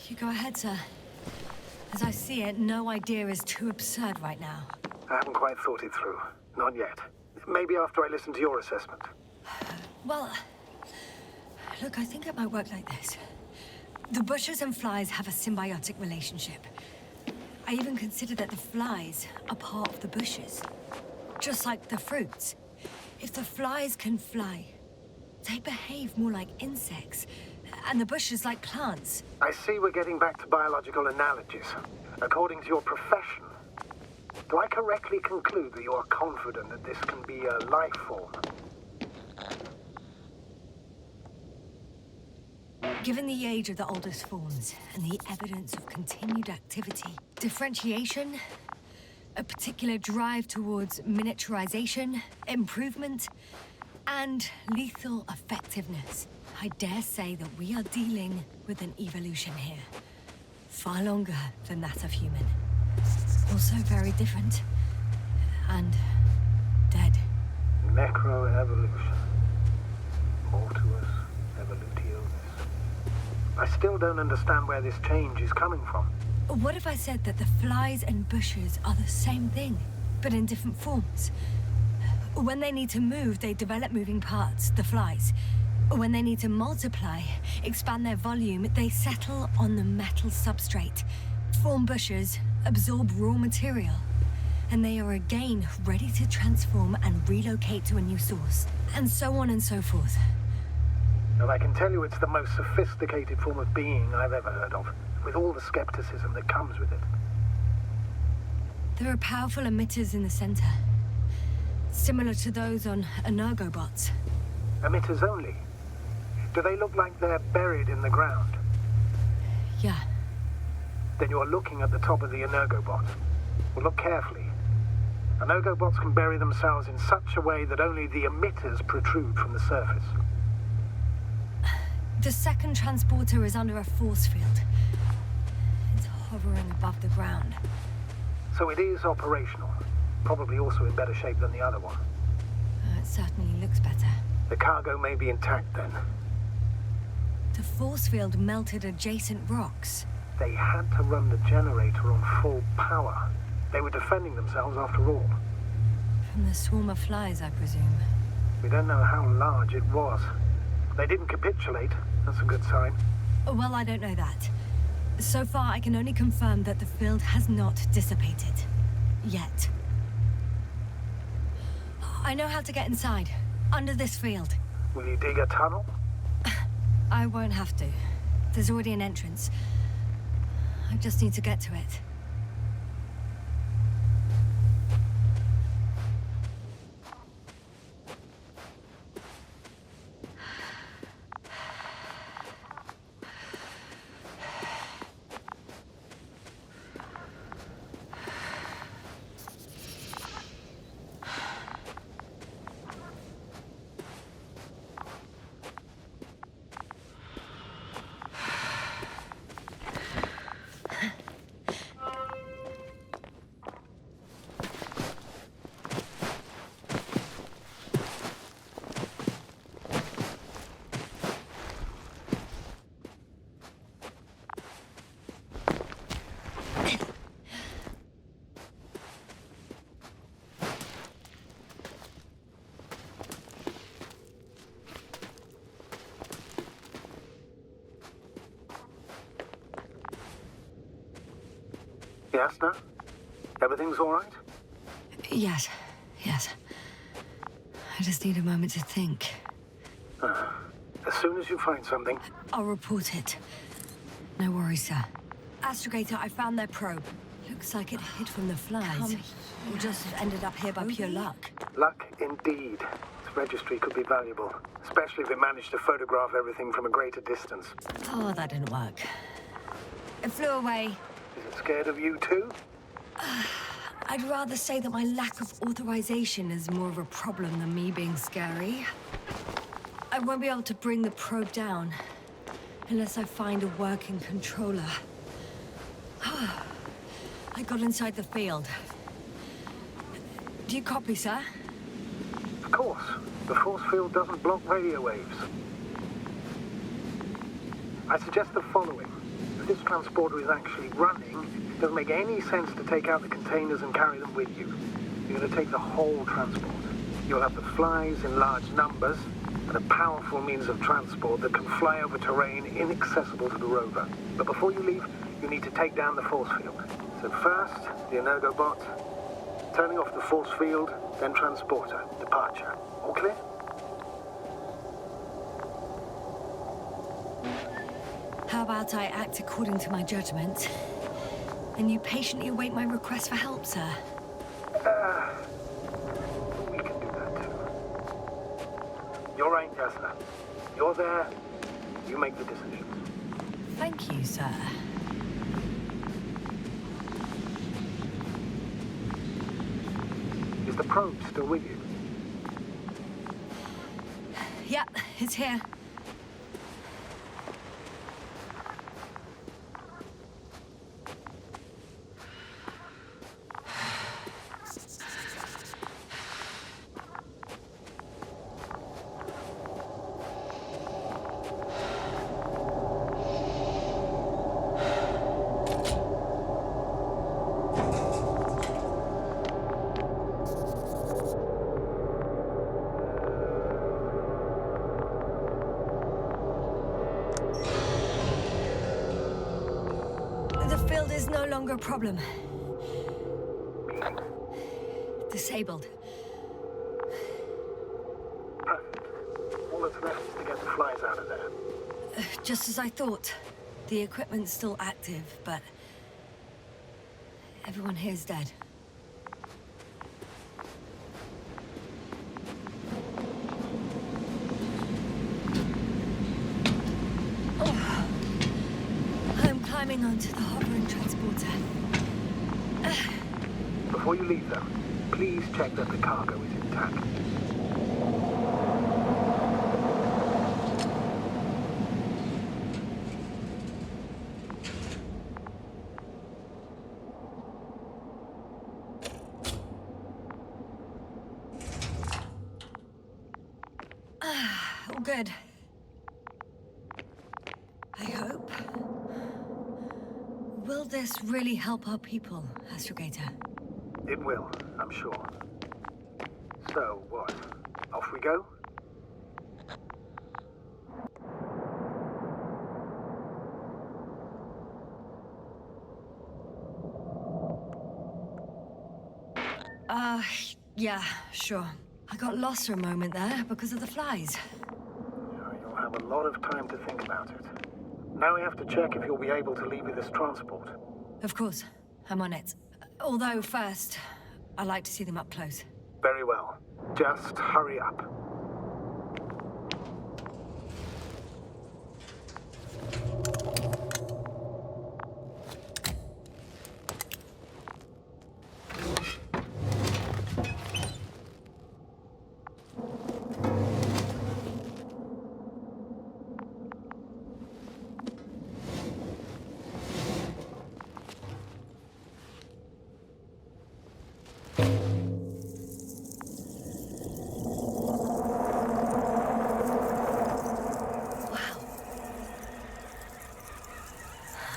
You go ahead, sir. As I see it, no idea is too absurd right now. I haven't quite thought it through. Not yet. Maybe after I listen to your assessment. Well, look, I think it might work like this. The bushes and flies have a symbiotic relationship. I even consider that the flies are part of the bushes. Just like the fruits. If the flies can fly, they behave more like insects, and the bushes like plants. I see we're getting back to biological analogies. According to your profession, do I correctly conclude that you are confident that this can be a life form? Given the age of the oldest forms and the evidence of continued activity, differentiation, a particular drive towards miniaturization, improvement, and lethal effectiveness, I dare say that we are dealing with an evolution here. Far longer than that of human. Also very different. And dead. Necroevolution. Mortuus evolutio. I still don't understand where this change is coming from. What if I said that the flies and bushes are the same thing, but in different forms? When they need to move, they develop moving parts, the flies. When they need to multiply, expand their volume, they settle on the metal substrate, form bushes, absorb raw material, and they are again ready to transform and relocate to a new source, and so on and so forth. And I can tell you it's the most sophisticated form of being I've ever heard of, with all the skepticism that comes with it. There are powerful emitters in the center, similar to those on energobots. Emitters only? Do they look like they're buried in the ground? Yeah. Then you're looking at the top of the energobot. Well, look carefully. Energobots can bury themselves in such a way that only the emitters protrude from the surface. The second transporter is under a force field. It's hovering above the ground. So it is operational. Probably also in better shape than the other one. It certainly looks better. The cargo may be intact then. The force field melted adjacent rocks. They had to run the generator on full power. They were defending themselves after all. From the swarm of flies, I presume. We don't know how large it was. They didn't capitulate. That's a good sign. Well, I don't know that. So far, I can only confirm that the field has not dissipated. Yet. I know how to get inside. Under this field. Will you dig a tunnel? I won't have to. There's already an entrance. I just need to get to it. Yasna? Everything's all right? Yes. I just need a moment to think. As soon as you find something... I'll report it. No worries, sir. Astrogator, I found their probe. Looks like it hid from the flies. Or just ended up here by pure luck. Luck indeed. This registry could be valuable, especially if it managed to photograph everything from a greater distance. Oh, that didn't work. It flew away. Is it scared of you too? I'd rather say that my lack of authorization is more of a problem than me being scary. I won't be able to bring the probe down unless I find a working controller. I got inside the field. Do you copy, sir? Of course. The force field doesn't block radio waves. I suggest the following. If this transporter is actually running, it doesn't make any sense to take out the containers and carry them with you. You're going to take the whole transport. You'll have the flies in large numbers, and a powerful means of transport that can fly over terrain inaccessible to the rover. But before you leave, you need to take down the force field. So first, the Energobot, turning off the force field, then transporter, departure. All clear? How about I act according to my judgment, and you patiently await my request for help, sir? We can do that too. You're right, Yasna. You're there. You make the decisions. Thank you, sir. Is the probe still with you? Yep, it's here. No longer a problem. Disabled. Perfect. All that's left is to get the flies out of there. Just as I thought. The equipment's still active, but everyone here's dead. Climbing onto the hovering transporter. Before you leave, though, please check that the cargo is intact. All good. I hope. Will this really help our people, Astrogator? It will, I'm sure. So, what? Off we go? Yeah, sure. I got lost for a moment there because of the flies. You'll have a lot of time to think about it. Now we have to check if you'll be able to leave with this transport. Of course. I'm on it. Although, first, I'd like to see them up close. Very well. Just hurry up.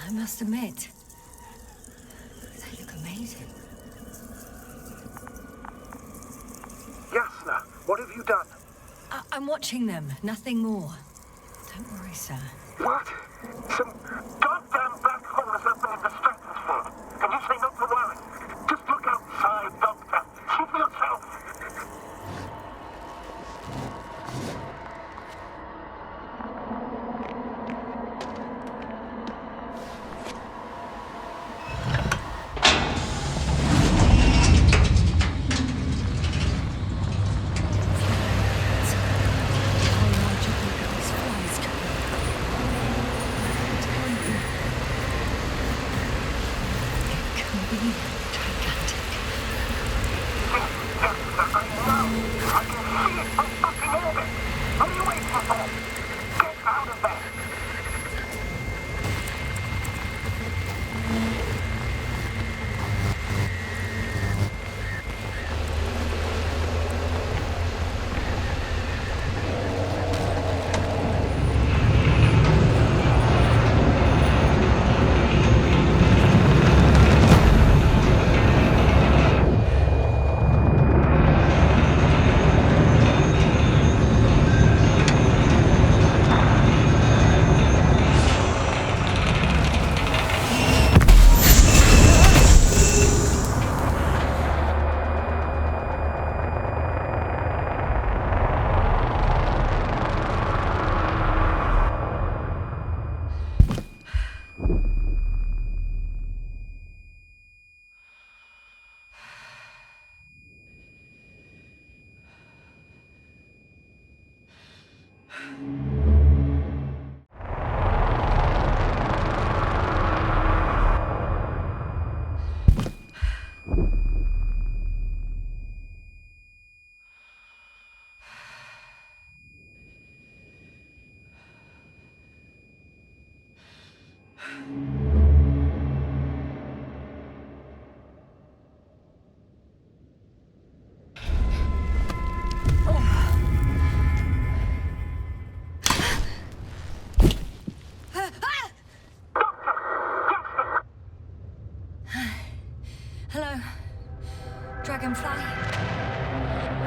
I must admit, they look amazing. Yasna, what have you done? I'm watching them, nothing more. Don't worry, sir. What? Some goddamn black holes have been in the stratosphere. And you say not to worry. Just look outside, Doctor. See for yourself.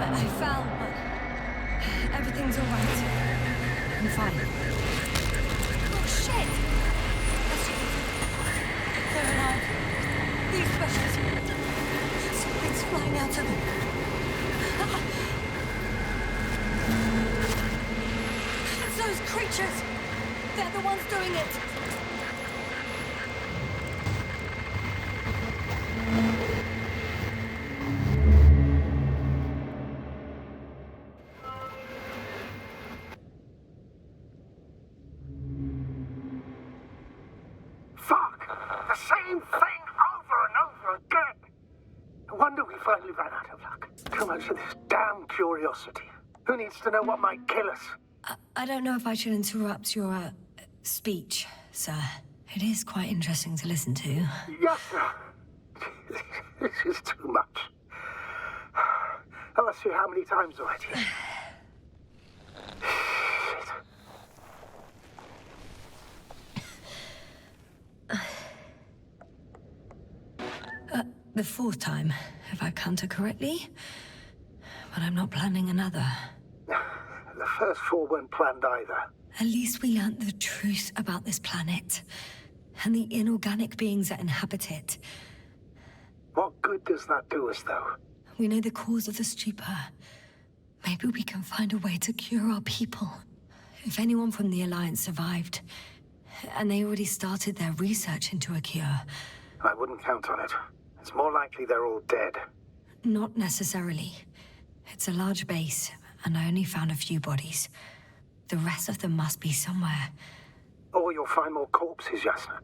I fell, but everything's all right. I'm fine. Oh, shit! They're alive. These bushes. Something's flying out of them. It's those creatures. They're the ones doing it. Who needs to know what might kill us? I don't know if I should interrupt your speech, sir. It is quite interesting to listen to. Yasna! This is too much. I've asked you how many times already. The fourth time, if I counted correctly. But I'm not planning another. The first 4 weren't planned either. At least we learned the truth about this planet and the inorganic beings that inhabit it. What good does that do us, though? We know the cause of the stupor. Maybe we can find a way to cure our people. If anyone from the Alliance survived, and they already started their research into a cure... I wouldn't count on it. It's more likely they're all dead. Not necessarily. It's a large base, and I only found a few bodies. The rest of them must be somewhere. Or you'll find more corpses, Yasna.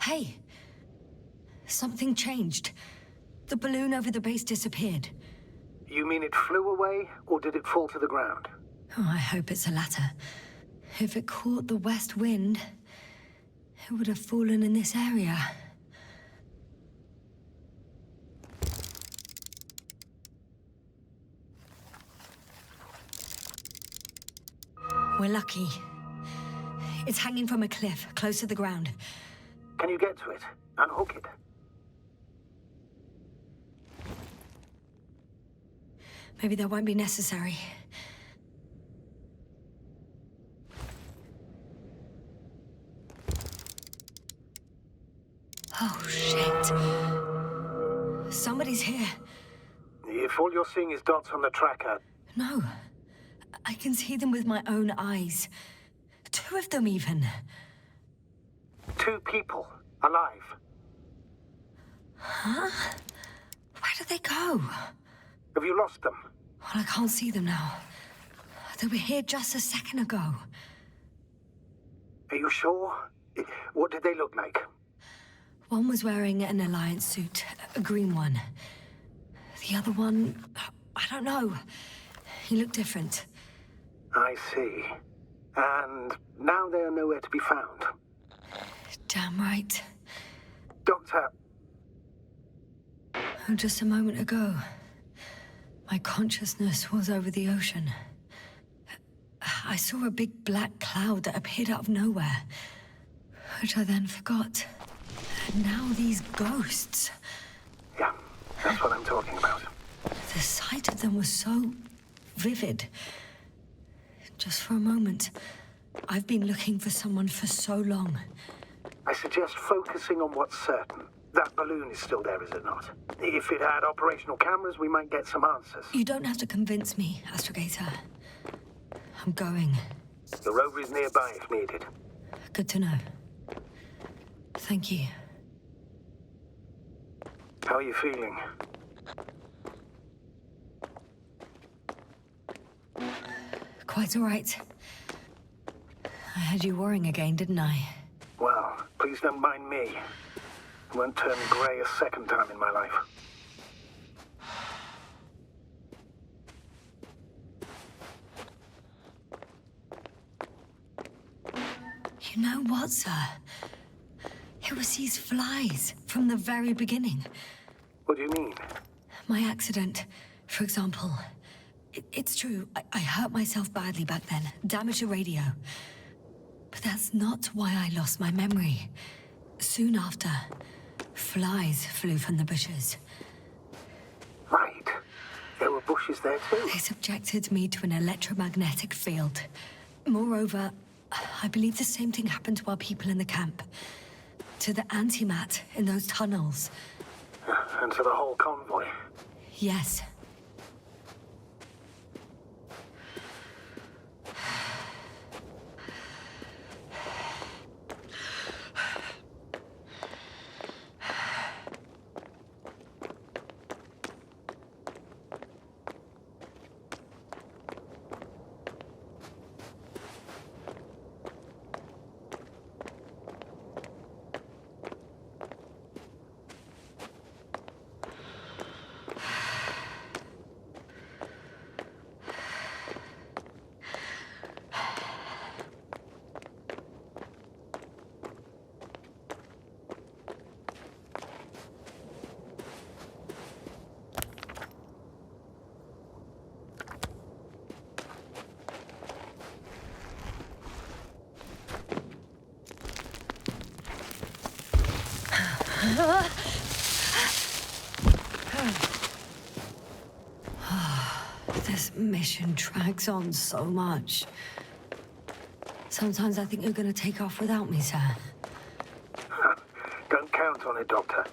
Hey! Something changed. The balloon over the base disappeared. You mean it flew away, or did it fall to the ground? Oh, I hope it's the latter. If it caught the west wind, it would have fallen in this area. We're lucky. It's hanging from a cliff, close to the ground. Can you get to it? Unhook it? Maybe that won't be necessary. Oh, shit. Somebody's here. If all you're seeing is dots on the tracker... No. I can see them with my own eyes. 2 of them, even. 2 people. Alive. Huh? Where did they go? Have you lost them? Well, I can't see them now. They were here just a second ago. Are you sure? What did they look like? One was wearing an Alliance suit, a green one. The other one, I don't know. He looked different. I see. And now they are nowhere to be found. Damn right. Doctor... Oh, just a moment ago, my consciousness was over the ocean. I saw a big black cloud that appeared out of nowhere, which I then forgot. And now these ghosts. Yeah, that's what I'm talking about. The sight of them was so vivid. Just for a moment. I've been looking for someone for so long. I suggest focusing on what's certain. That balloon is still there, is it not? If it had operational cameras, we might get some answers. You don't have to convince me, Astrogator. I'm going. The rover is nearby if needed. Good to know. Thank you. How are you feeling? Quite all right. I had you worrying again, didn't I? Well, please don't mind me. I won't turn grey a second time in my life. You know what, sir? It was these flies from the very beginning. What do you mean? My accident, for example. It's true, I hurt myself badly back then, damaged the radio. But that's not why I lost my memory. Soon after, flies flew from the bushes. Right. There were bushes there too. They subjected me to an electromagnetic field. Moreover, I believe the same thing happened to our people in the camp. To the antimat in those tunnels. And to the whole convoy. Yes. This mission drags on so much. Sometimes I think you're gonna take off without me, sir. Don't count on it, Doctor.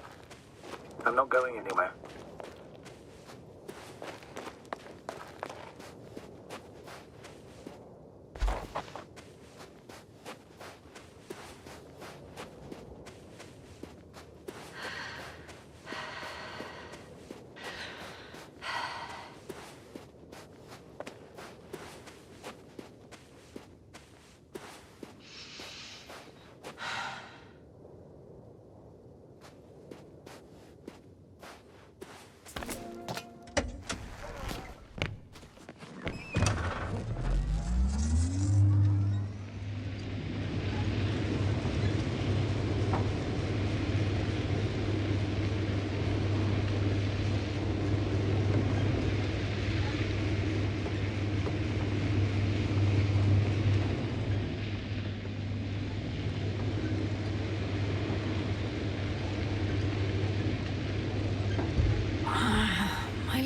I'm not going anywhere.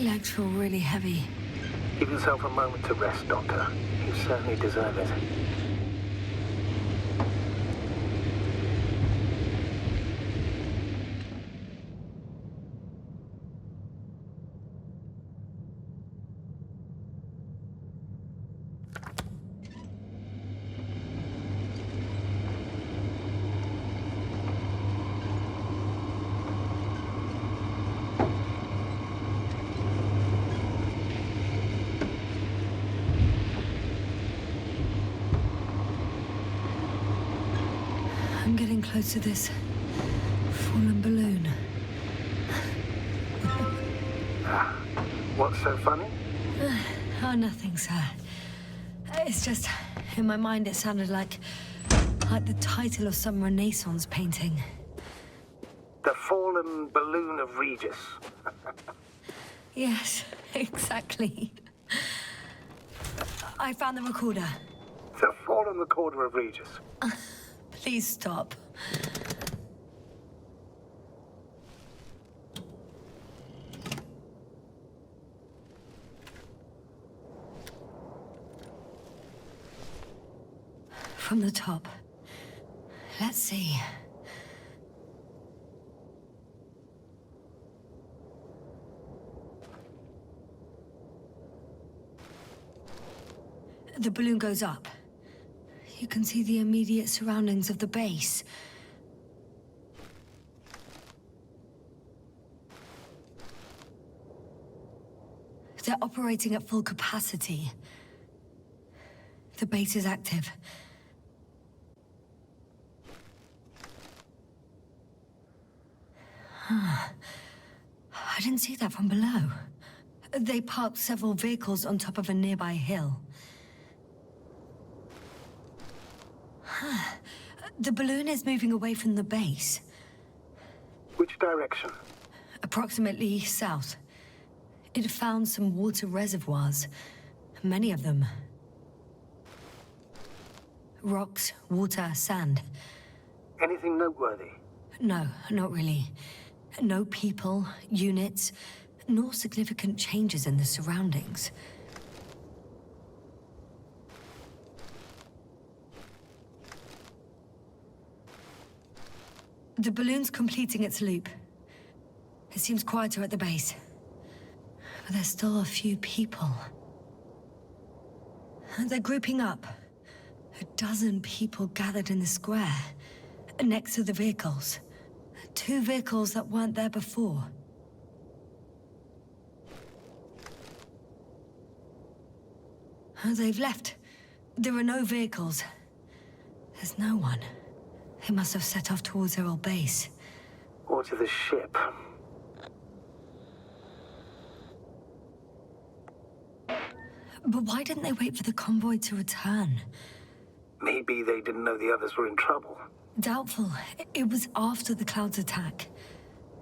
Legs feel really heavy. Give yourself a moment to rest, Doctor. You certainly deserve it. I'm getting close to this fallen balloon. What's so funny? Oh, nothing, sir. It's just, in my mind it sounded like the title of some Renaissance painting. The Fallen Balloon of Regis. Yes, exactly. I found the recorder. The Fallen Recorder of Regis. Please stop. From the top. Let's see. The balloon goes up. You can see the immediate surroundings of the base. They're operating at full capacity. The base is active. I didn't see that from below. They parked several vehicles on top of a nearby hill. The balloon is moving away from the base. Which direction? Approximately south. It found some water reservoirs. Many of them. Rocks, water, sand. Anything noteworthy? No, not really. No people, units, nor significant changes in the surroundings. The balloon's completing its loop. It seems quieter at the base. But there's still a few people. They're grouping up. 12 people gathered in the square, next to the vehicles. 2 vehicles that weren't there before. They've left. There are no vehicles. There's no one. They must have set off towards their old base. Or to the ship. But why didn't they wait for the convoy to return? Maybe they didn't know the others were in trouble. Doubtful. It was after the Cloud's attack.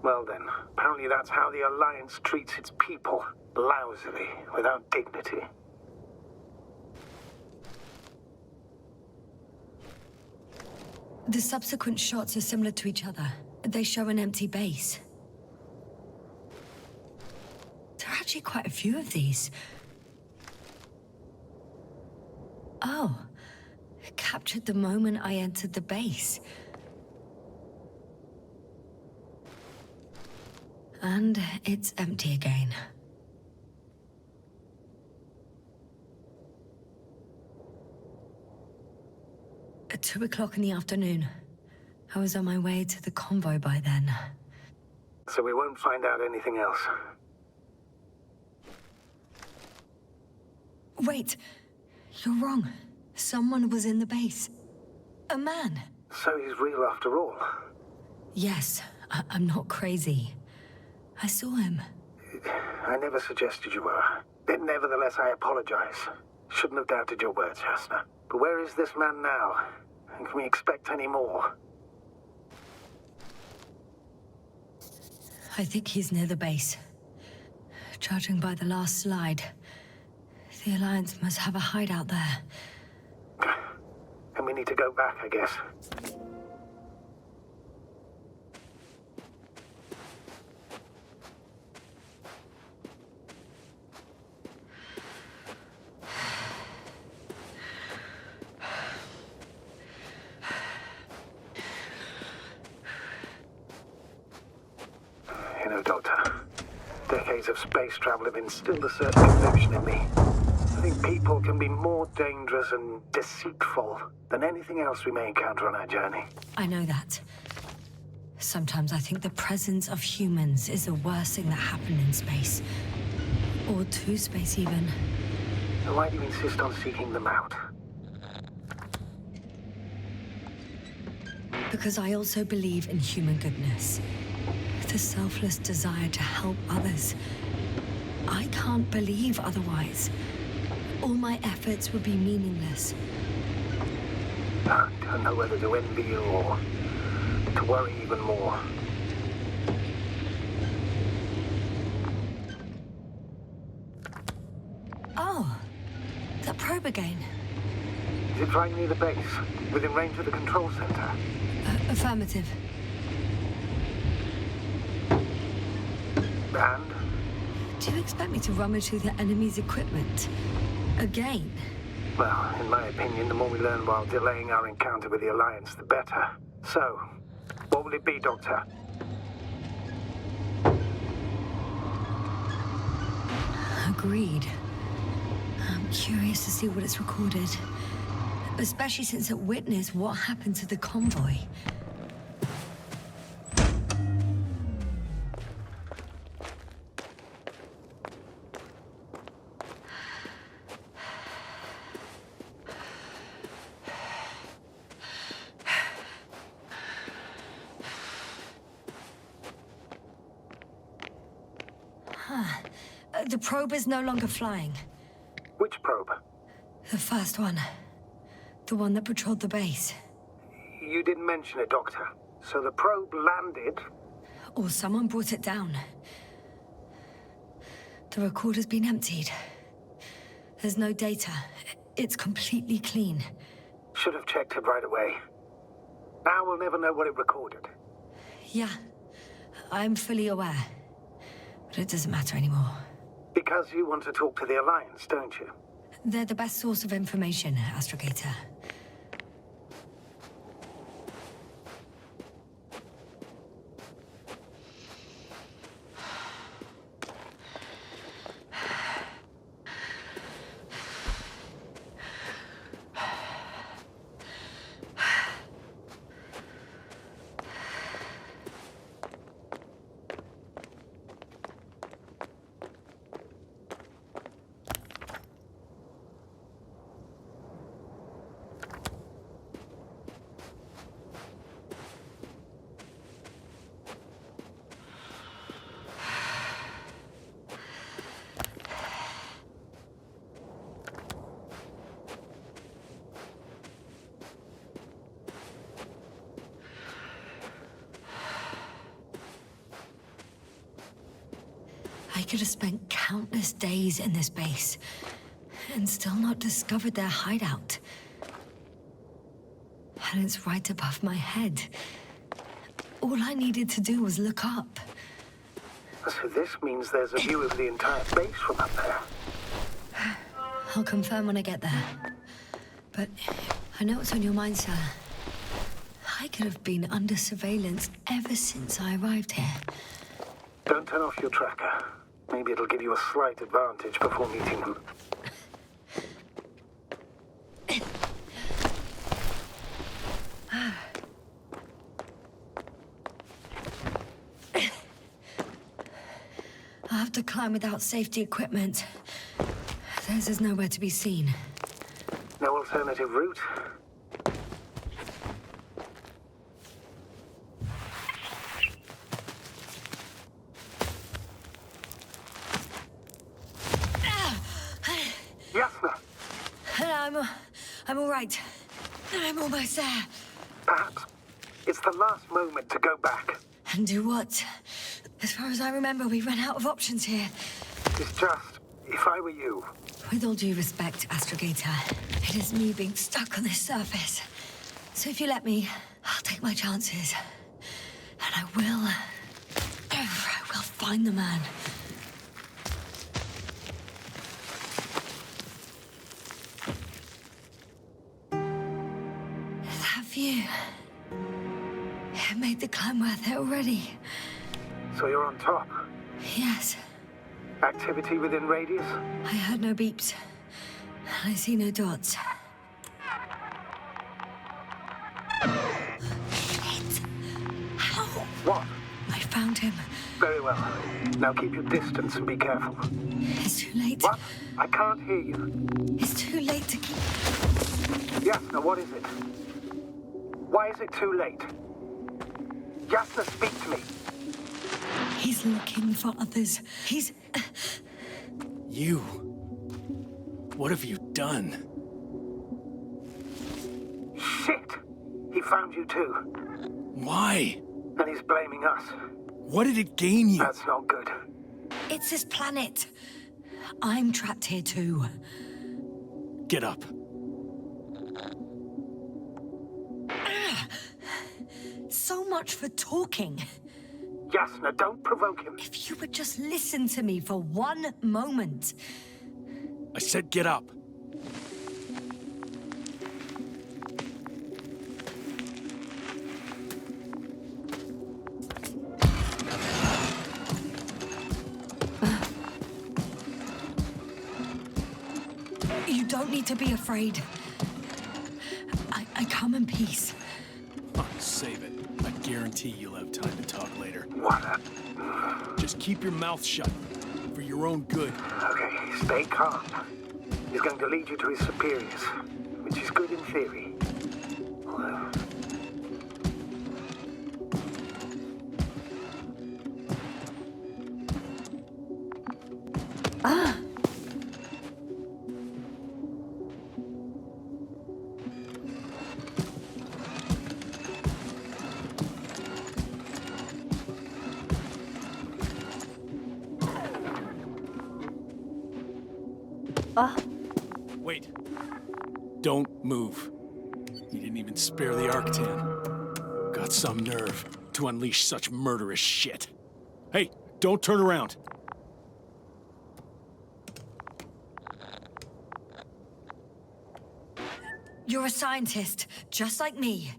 Well then, apparently that's how the Alliance treats its people. Lousily, without dignity. The subsequent shots are similar to each other. They show an empty base. There are actually quite a few of these. Oh. It captured the moment I entered the base. And it's empty again. At 2 o'clock in the afternoon. I was on my way to the convoy by then. So we won't find out anything else. Wait. You're wrong. Someone was in the base. A man. So he's real after all. Yes, I'm not crazy. I saw him. I never suggested you were. But nevertheless, I apologize. Shouldn't have doubted your words, Yasna. But where is this man now? And can we expect any more? I think he's near the base. Judging by the last slide, the Alliance must have a hideout there. And we need to go back, I guess. You know, Doctor, decades of space travel have instilled a certain conviction in me. I think people can be more dangerous and deceitful than anything else we may encounter on our journey. I know that. Sometimes I think the presence of humans is the worst thing that happened in space. Or to space, even. So why do you insist on seeking them out? Because I also believe in human goodness. The selfless desire to help others. I can't believe otherwise. All my efforts would be meaningless. I don't know whether to envy you or to worry even more. Oh, that probe again. Is it right near the base, within range of the control center? Affirmative. And? Do you expect me to rummage through the enemy's equipment? Again? Well, in my opinion, the more we learn while delaying our encounter with the Alliance, the better. So, what will it be, Doctor? Agreed. I'm curious to see what it's recorded. Especially since it witnessed what happened to the convoy. The probe is no longer flying. Which probe? The first one. The one that patrolled the base. You didn't mention it, Doctor. So the probe landed? Or someone brought it down. The recorder's been emptied. There's no data. It's completely clean. Should have checked it right away. Now we'll never know what it recorded. Yeah, I'm fully aware. But it doesn't matter anymore. Because you want to talk to the Alliance, don't you? They're the best source of information, Astrogator. I could have spent countless days in this base and still not discovered their hideout. And it's right above my head. All I needed to do was look up. So this means there's a view of the entire base from up there. I'll confirm when I get there. But I know what's on your mind, sir. I could have been under surveillance ever since I arrived here. Don't turn off your tracker. Maybe it'll give you a slight advantage before meeting them. I'll have to climb without safety equipment. Theirs is nowhere to be seen. No alternative route? Yasna! I'm all right. I'm almost there. Perhaps it's the last moment to go back. And do what? As far as I remember, we ran out of options here. It's just, if I were you... With all due respect, Astrogator, it is me being stuck on this surface. So if you let me, I'll take my chances. And I will find the man. That view... It made the climb worth it already. So you're on top? Yes. Activity within radius? I heard no beeps. I see no dots. Shit! How? What? I found him. Very well. Now keep your distance and be careful. It's too late. What? I can't hear you. It's too late to keep... Yasna, what is it? Why is it too late? Yasna, speak to me. He's looking for others. He's... You? What have you done? Shit! He found you too. Why? And he's blaming us. What did it gain you? That's not good. It's this planet. I'm trapped here too. Get up. So much for talking. Yasna, don't provoke him. If you would just listen to me for one moment. I said get up. You don't need to be afraid. I come in peace. Oh, save it. I guarantee you'll have time to talk later. What? Just keep your mouth shut. For your own good. Okay, stay calm. He's going to lead you to his superiors, which is good in theory. Although... Wait. Don't move. You didn't even spare the Arctan. Got some nerve. to unleash such murderous shit. Hey, don't turn around. You're a scientist, just like me.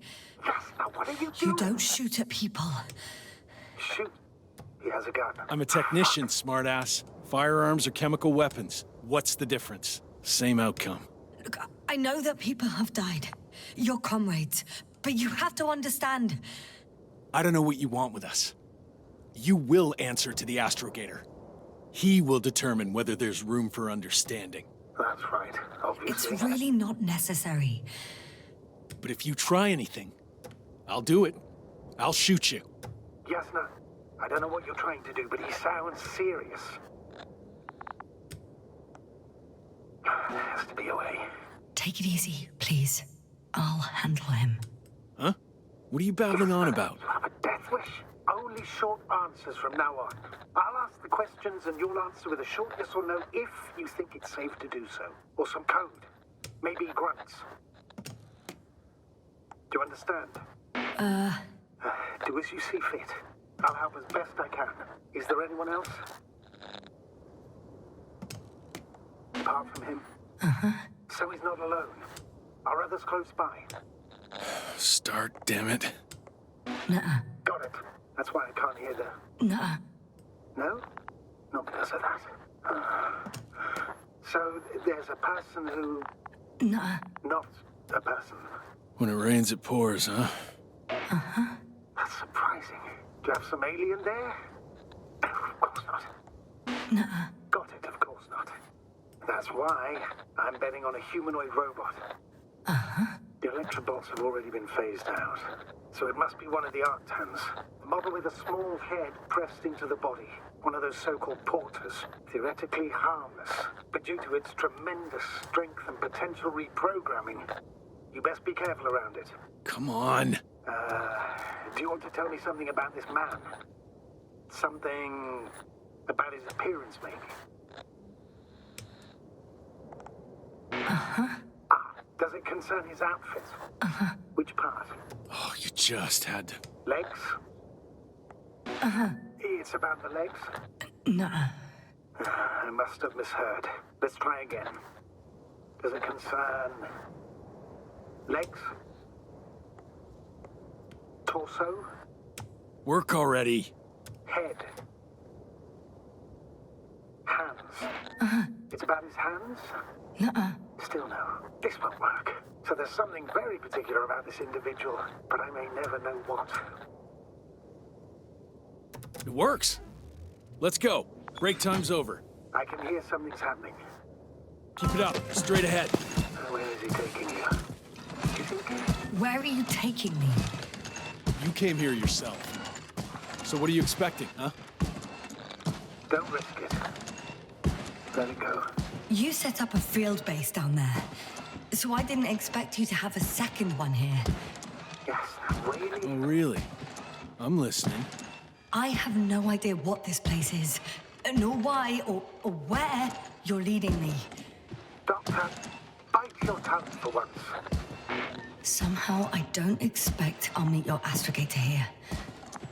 Yasna, what are you doing? You don't shoot at people. Shoot. He has a gun. I'm a technician, smartass. Firearms are chemical weapons. What's the difference? Same outcome. Look, I know that people have died. Your comrades. But you have to understand. I don't know what you want with us. You will answer to the astrogator. He will determine whether there's room for understanding. That's right, obviously. It's really not necessary. But if you try anything, I'll do it. I'll shoot you. Yasna, I don't know what you're trying to do, but he sounds serious. There has to be a way. Take it easy, please. I'll handle him. Huh? What are you babbling on about? You have a death wish? Only short answers from now on. I'll ask the questions and you'll answer with a short yes or no if you think it's safe to do so. Or some code. Maybe grunts. Do you understand? Do as you see fit. I'll help as best I can. Is there anyone else? Apart from him? So he's not alone. Are others close by? Start, damn it. Nuh-uh. Got it. That's why I can't hear the... Nuh-uh. No? Not because of that. So there's a person who... Nuh-uh. Not a person. When it rains, it pours, huh? That's surprising. Do you have some alien there? Of course not. Nuh-uh. Got it, of course not. That's why I'm betting on a humanoid robot. The electrobots have already been phased out. So it must be one of the Arctans. A model with a small head pressed into the body. One of those so-called porters. Theoretically harmless. But due to its tremendous strength and potential reprogramming, you best be careful around it. Come on. Do you want to tell me something about this man? Something about his appearance, maybe? Does it concern his outfit? Which part? Oh, you just had to... Legs? It's about the legs? Nuh-uh. I must have misheard. Let's try again. Does it concern... legs? Torso? Work already. Head? Hands? It's about his hands? Nuh-uh. Still no. This won't work. So there's something very particular about this individual, but I may never know what. It works. Let's go. Break time's over. I can hear something's happening. Keep it up. Straight ahead. Where is he taking you? You think? Where are you taking me? You came here yourself. So what are you expecting, huh? Don't risk it. Let it go. You set up a field base down there. So I didn't expect you to have a second one here. Yes, really? Oh, really? I'm listening. I have no idea what this place is, nor why or where you're leading me. Doctor, bite your tongue for once. Somehow I don't expect I'll meet your astrogator here.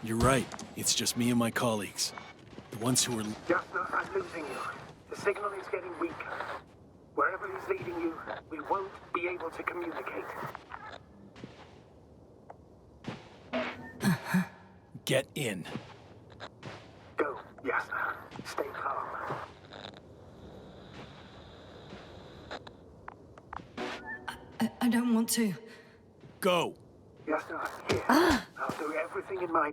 You're right. It's just me and my colleagues. The ones who are... Yasna, I'm losing you. The signal is getting weaker. Wherever he's leading you, we won't be able to communicate. Get in. Go, Yasna. Stay calm. I don't want to. Go. Yasna, here. I'll do everything in my...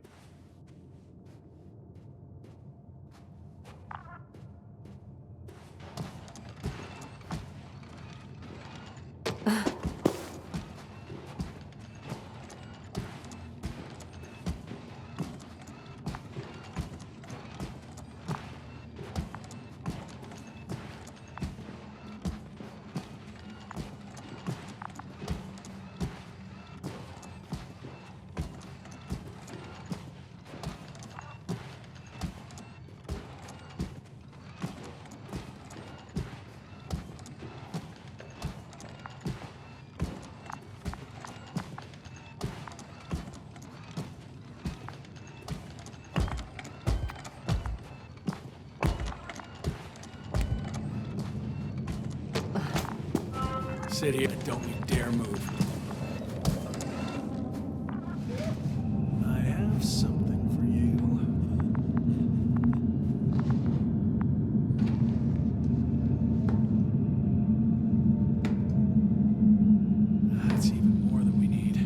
Sit here and don't you dare move. I have something for you. That's even more than we need.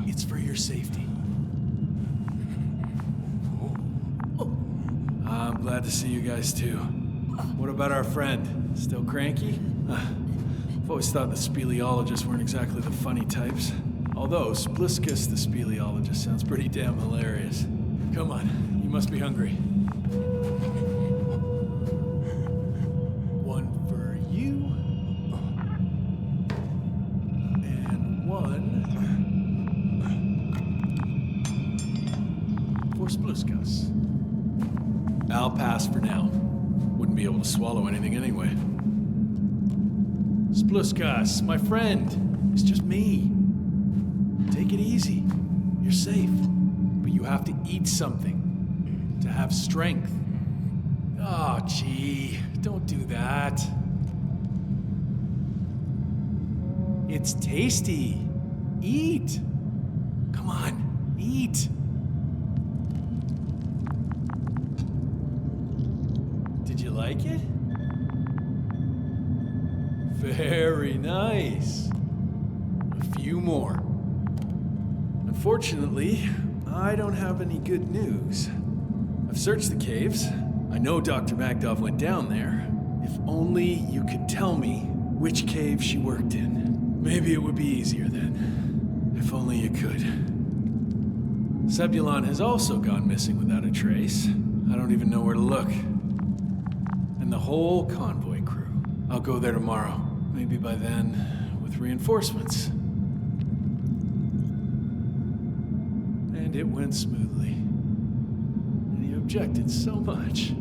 It's for your safety. I'm glad to see you guys too. What about our friend? Still cranky? I've always thought the speleologists weren't exactly the funny types. Although Spliskus the speleologist sounds pretty damn hilarious. Come on, you must be hungry. One for you. And one for Spliskus. I'll pass for now. Wouldn't be able to swallow anything anyway. Spliskus, my friend. It's just me. Take it easy. You're safe. But you have to eat something to have strength. Oh, gee. Don't do that. It's tasty. Eat. Come on, eat. Did you like it? Very nice. A few more. Unfortunately, I don't have any good news. I've searched the caves. I know Dr. Magdov went down there. If only you could tell me which cave she worked in. Maybe it would be easier then. If only you could. Zebulon has also gone missing without a trace. I don't even know where to look. And the whole convoy crew. I'll go there tomorrow. Maybe by then, with reinforcements. And it went smoothly. And he objected so much.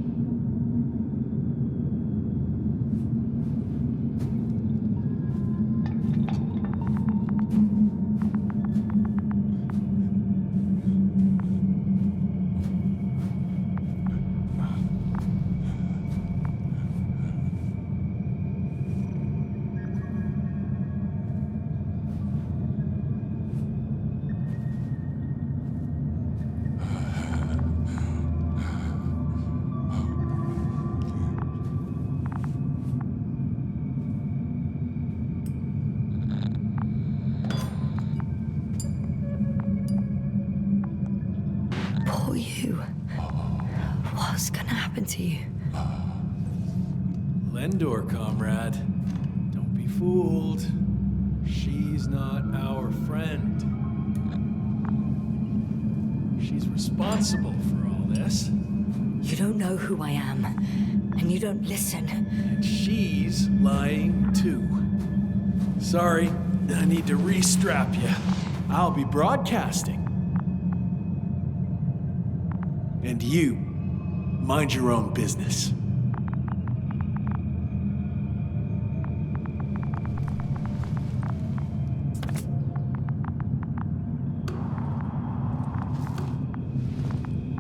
To you. Lendor, comrade. Don't be fooled. She's not our friend. She's responsible for all this. You don't know who I am, and you don't listen. And she's lying too. Sorry, I need to restrap you. I'll be broadcasting. And you, mind your own business.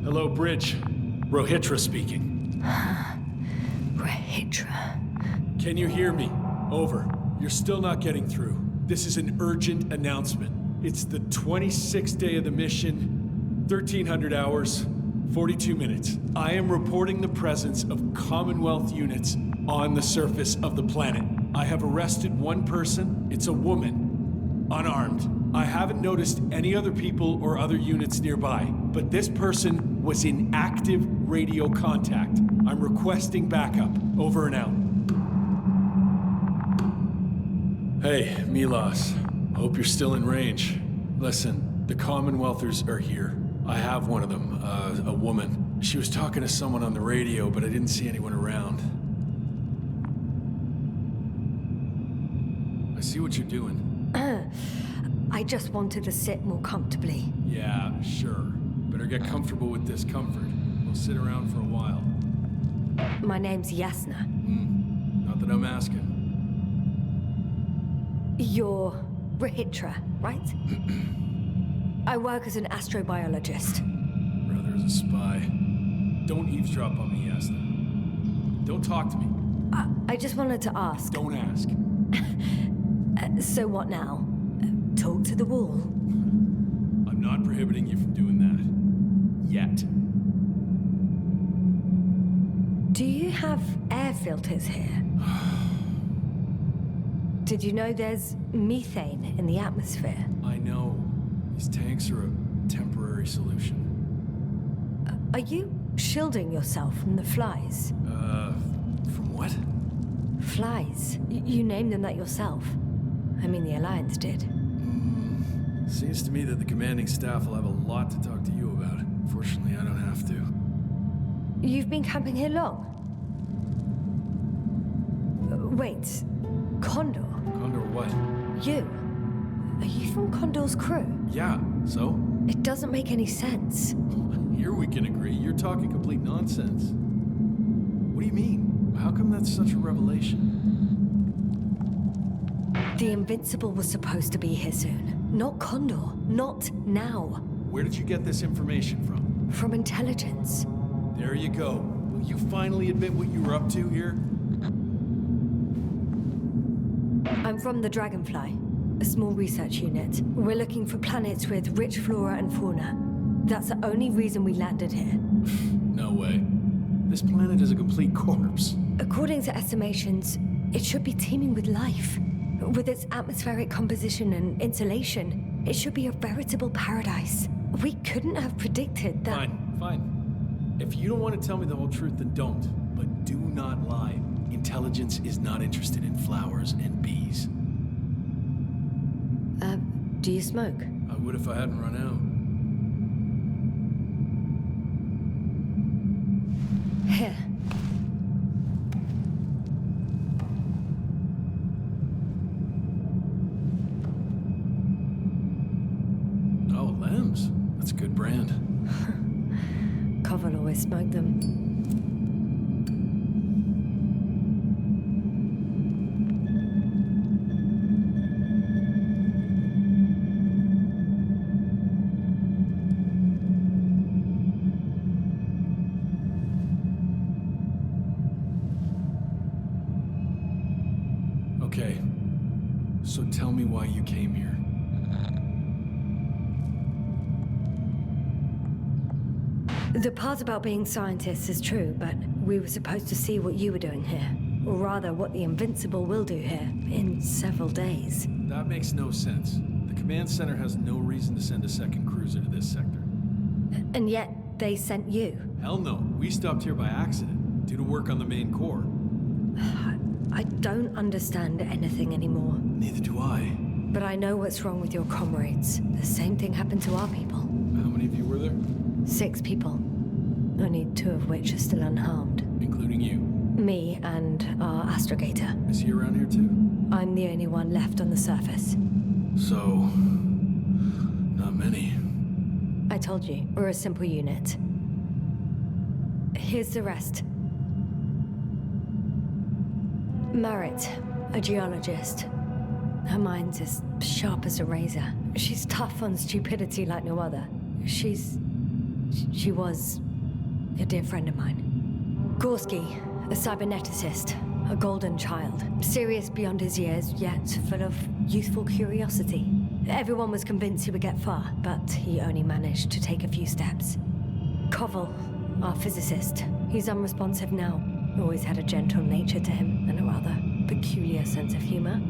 Hello, Bridge. Rohitra speaking. Rohitra. Can you hear me? Over. You're still not getting through. This is an urgent announcement. It's the 26th day of the mission, 1300 hours, 42 minutes. I am reporting the presence of Commonwealth units on the surface of the planet. I have arrested one person. It's a woman, unarmed. I haven't noticed any other people or other units nearby, but this person was in active radio contact. I'm requesting backup. Over and out. Hey, Milos. Hope you're still in range. Listen, the Commonwealthers are here. I have one of them, a woman. She was talking to someone on the radio, but I didn't see anyone around. I see what you're doing. I just wanted to sit more comfortably. Yeah, sure. Better get comfortable with discomfort. We'll sit around for a while. My name's Yasna. Not that I'm asking. You're Rohitra, right? I work as an astrobiologist. Brother is a spy. Don't eavesdrop on me, Yasna. Don't talk to me. I just wanted to ask. Don't ask. So what now? Talk to the wall? I'm not prohibiting you from doing that. Yet. Do you have air filters here? Did you know there's methane in the atmosphere? I know. These tanks are a temporary solution. Are you shielding yourself from the flies? From what? Flies. You named them that yourself. I mean, the Alliance did. Seems to me that the commanding staff will have a lot to talk to you about. Fortunately, I don't have to. You've been camping here long? Wait, Condor? Condor what? You? Are you from Condor's crew? Yeah, so? It doesn't make any sense. Here we can agree. You're talking complete nonsense. What do you mean? How come that's such a revelation? The Invincible was supposed to be here soon. Not Condor. Not now. Where did you get this information from? From intelligence. There you go. Will you finally admit what you were up to here? I'm from the Dragonfly, a small research unit. We're looking for planets with rich flora and fauna. That's the only reason we landed here. No way. This planet is a complete corpse. According to estimations, it should be teeming with life. With its atmospheric composition and insulation, it should be a veritable paradise. We couldn't have predicted that. Fine. If you don't want to tell me the whole truth, then don't. But do not lie. Intelligence is not interested in flowers and bees. Do you smoke? I would if I hadn't run out. Here. Oh, Lems. That's a good brand. Koval always smoked them. Okay, so tell me why you came here. The part about being scientists is true, but we were supposed to see what you were doing here. Or rather, what the Invincible will do here, in several days. That makes no sense. The command center has no reason to send a second cruiser to this sector. And yet, they sent you. Hell no, we stopped here by accident, due to work on the main core. I don't understand anything anymore. Neither do I. But I know what's wrong with your comrades. The same thing happened to our people. How many of you were there? 6 people. Only 2 of which are still unharmed. Including you? Me and our astrogator. Is he around here too? I'm the only one left on the surface. So... not many. I told you, we're a simple unit. Here's the rest. Merritt, a geologist. Her mind's as sharp as a razor. She's tough on stupidity like no other. She was a dear friend of mine. Gorski, a cyberneticist, a golden child. Serious beyond his years, yet full of youthful curiosity. Everyone was convinced he would get far, but he only managed to take a few steps. Koval, our physicist. He's unresponsive now. Always had a gentle nature to him, and a rather peculiar sense of humor.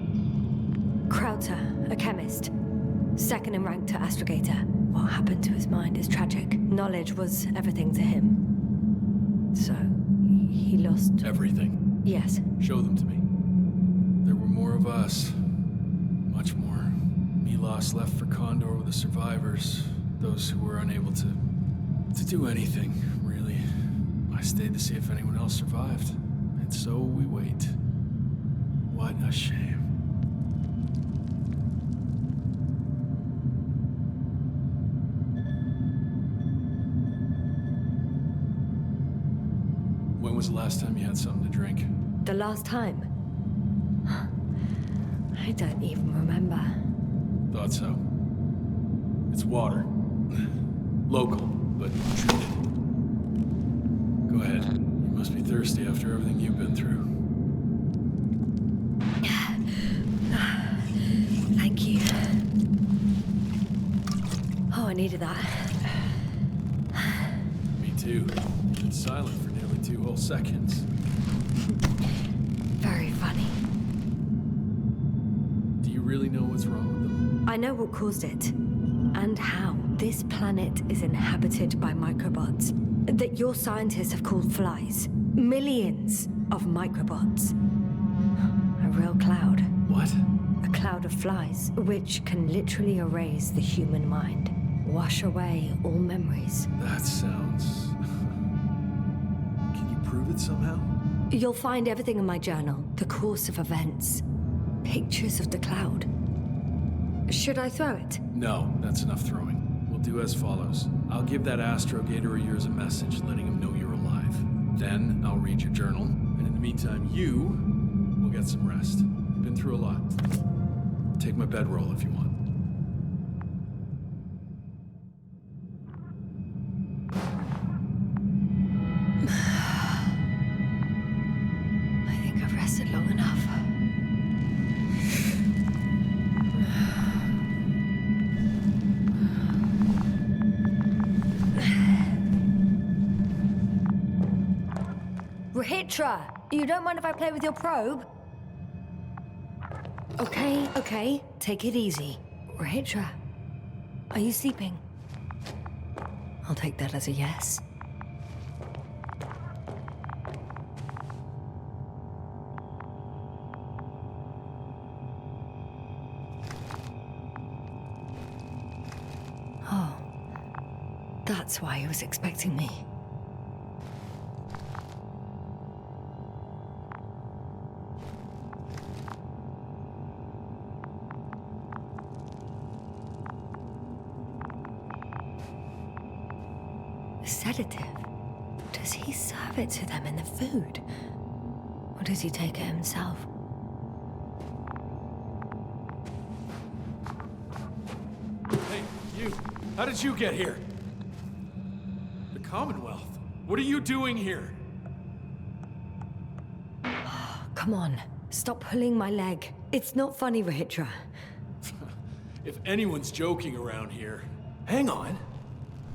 Krauter, a chemist. Second in rank to astrogator. What happened to his mind is tragic. Knowledge was everything to him. So, he lost... Everything? Yes. Show them to me. There were more of us. Much more. Milos left for Condor with the survivors. Those who were unable to do anything, really. I stayed to see if anyone else survived. And so we wait. What a shame. When was the last time you had something to drink? The last time? I don't even remember. Thought so. It's water. Local, but treated. Go ahead. You must be thirsty after everything you've been through. Thank you. Oh, I needed that. Me too. You've been silent for nearly 2 whole seconds. Very funny. Do you really know what's wrong with them? I know what caused it, and how. This planet is inhabited by microbots that your scientists have called flies. Millions of microbots. A real cloud. What? A cloud of flies, which can literally erase the human mind. Wash away all memories. That sounds... Can you prove it somehow? You'll find everything in my journal. The course of events. Pictures of the cloud. Should I throw it? No, that's enough throwing. We'll do as follows. I'll give that astrogator of yours a message letting him know you're alive. Then I'll read your journal, and in the meantime, you will get some rest. You've been through a lot. Take my bedroll if you want. I think I've rested long enough. Rahitra, you don't mind if I play with your probe? Okay, take it easy. Rahitra, are you sleeping? I'll take that as a yes. Oh, that's why he was expecting me. Sedative? Does he serve it to them in the food? Or does he take it himself? Hey, you! How did you get here? The Commonwealth? What are you doing here? Come on, stop pulling my leg. It's not funny, Rahitra. If anyone's joking around here... Hang on.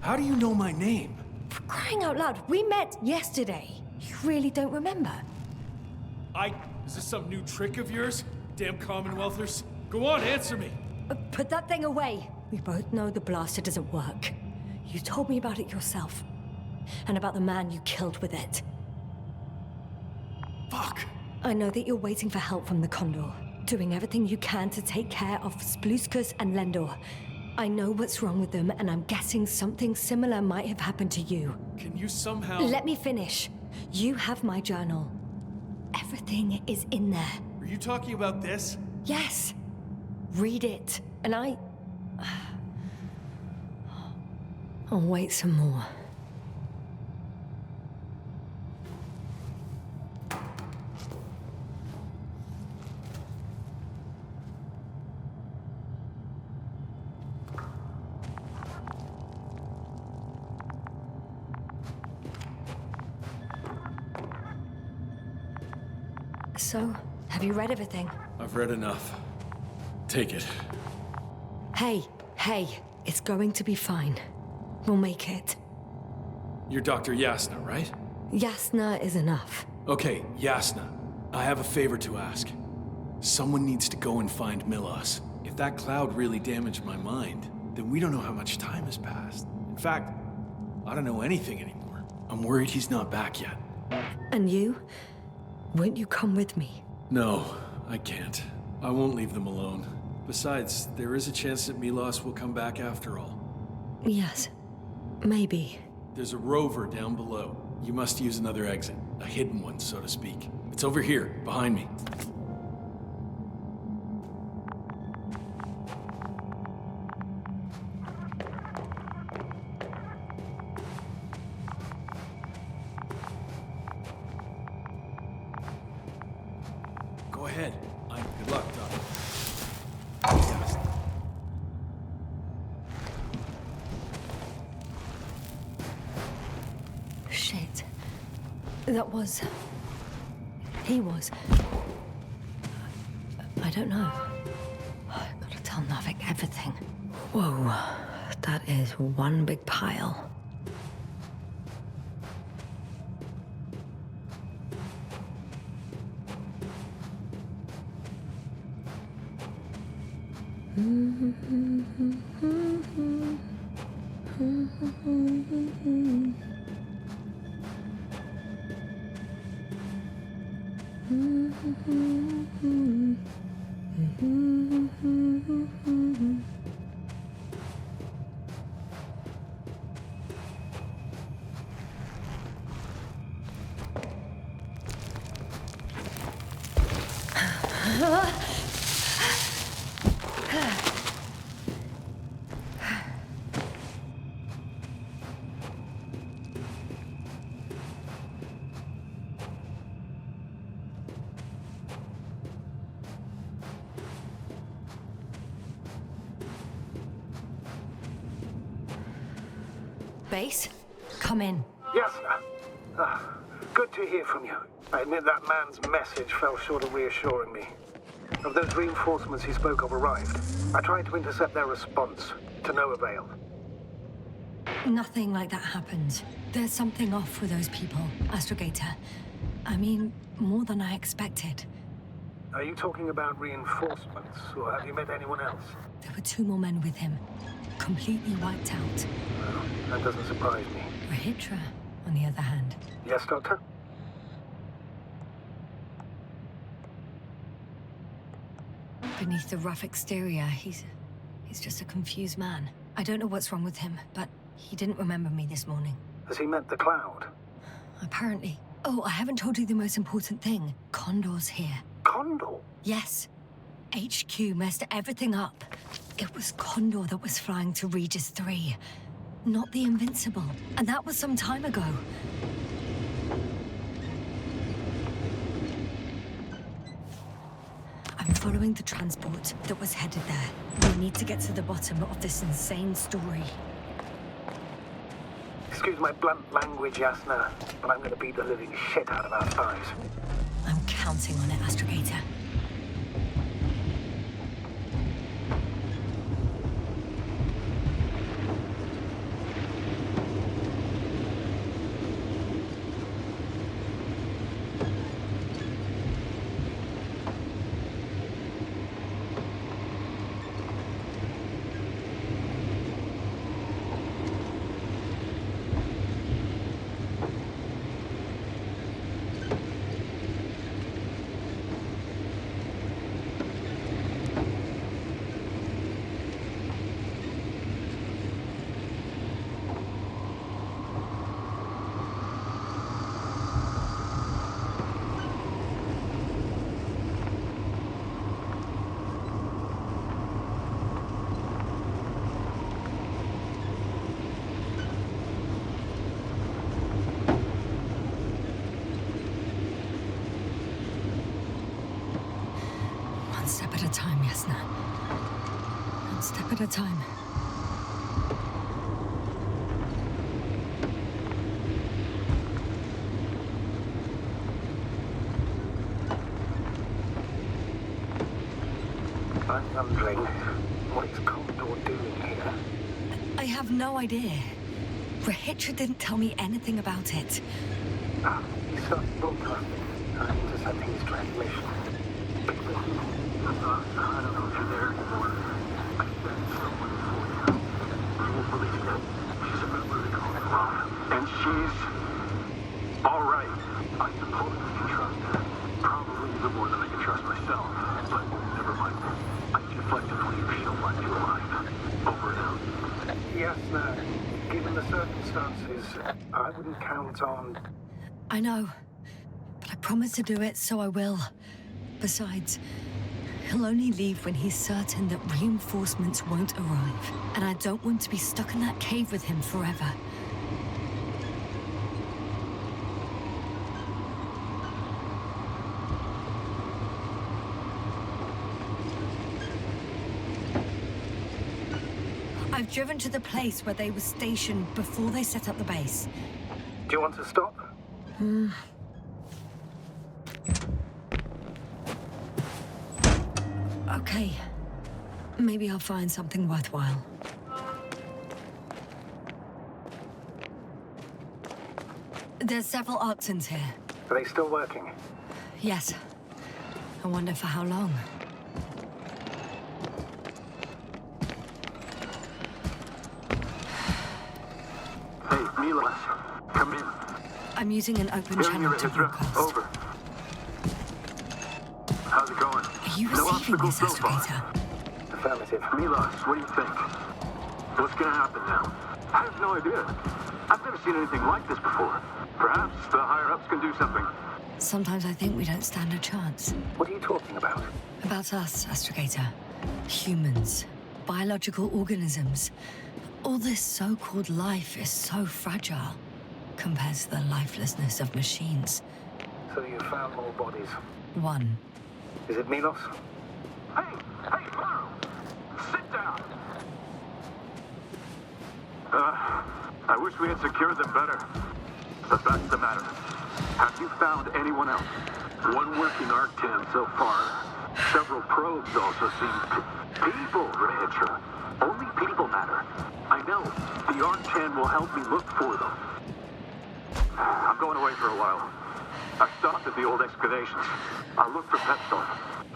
How do you know my name? For crying out loud, we met yesterday. You really don't remember? Is this some new trick of yours? Damn Commonwealthers. Go on, answer me. Put that thing away. We both know the blaster doesn't work. You told me about it yourself. And about the man you killed with it. Fuck. I know that you're waiting for help from the Condor. Doing everything you can to take care of Spluskus and Lendor. I know what's wrong with them, and I'm guessing something similar might have happened to you. Can you somehow... Let me finish. You have my journal. Everything is in there. Are you talking about this? Yes. Read it, and I'll wait some more. So, have you read everything? I've read enough. Take it. Hey, it's going to be fine. We'll make it. You're Dr. Yasna, right? Yasna is enough. Okay, Yasna. I have a favor to ask. Someone needs to go and find Milos. If that cloud really damaged my mind, then we don't know how much time has passed. In fact, I don't know anything anymore. I'm worried he's not back yet. And you? Won't you come with me? No, I can't. I won't leave them alone. Besides, there is a chance that Milos will come back after all. Yes, maybe. There's a rover down below. You must use another exit. A hidden one, so to speak. It's over here, behind me. Go ahead. Good luck, Doc. That was... He was... I don't know. I've got to tell Navik everything. Whoa, that is one big pile. Base, come in. Yasna. Good to hear from you. I admit that man's message fell short of reassuring me. Of those reinforcements he spoke of arrived, I tried to intercept their response, to no avail. Nothing like that happened. There's something off with those people, Astrogator. I mean, more than I expected. Are you talking about reinforcements, or have you met anyone else? There were 2 more men with him, completely wiped out. Well, that doesn't surprise me. Rahitra, on the other hand. Yes, Doctor? Beneath the rough exterior, he's just a confused man. I don't know what's wrong with him, but he didn't remember me this morning. Has he met the Cloud? Apparently. Oh, I haven't told you the most important thing. Condor's here. Condor? Yes. HQ messed everything up. It was Condor that was flying to Regis III, not the Invincible. And that was some time ago. I'm following the transport that was headed there. We need to get to the bottom of this insane story. Excuse my blunt language, Yasna, but I'm going to beat the living shit out of our spies. I'm counting on it, Astrogator. One step at a time, Yasna. One step at a time. I'm wondering what is Condor doing here? I have no idea. Rahitra didn't tell me anything about it. He started broadcasting. I'm intercepting his transmission. I don't know if you're there anymore. I sent someone for you. You won't believe it. She's a member of the Club. And she's... all right. I suppose we can trust her. Probably even more than I can trust myself. But never mind. I deflectively she'll find you alive. Over and out. Yes, no. Given the circumstances, I wouldn't count on... I know. But I promised to do it, so I will. Besides, he'll only leave when he's certain that reinforcements won't arrive. And I don't want to be stuck in that cave with him forever. I've driven to the place where they were stationed before they set up the base. Do you want to stop? Okay. Maybe I'll find something worthwhile. There's several options here. Are they still working? Yes. I wonder for how long. Hey, Milos, come in. I'm using an open Hearing channel you, to Isra. broadcast. Over. How's it going? Are you No receiving obstacles this, so far. Astrogator? Affirmative. Milos, what do you think? What's gonna happen now? I have no idea. I've never seen anything like this before. Perhaps the higher-ups can do something. Sometimes I think we don't stand a chance. What are you talking about? About us, Astrogator. Humans. Biological organisms. All this so-called life is so fragile compared to the lifelessness of machines. So you found more bodies. One. Is it Milos? Hey, Maru! Sit down! I wish we had secured them better. But that's the matter. Have you found anyone else? One working Arc-10 so far. Several probes also seem people, Regis. Only people matter. I know. The Arc-10 will help me look for them. I'm going away for a while. I stopped at the old excavations. I'll look for pet stuff.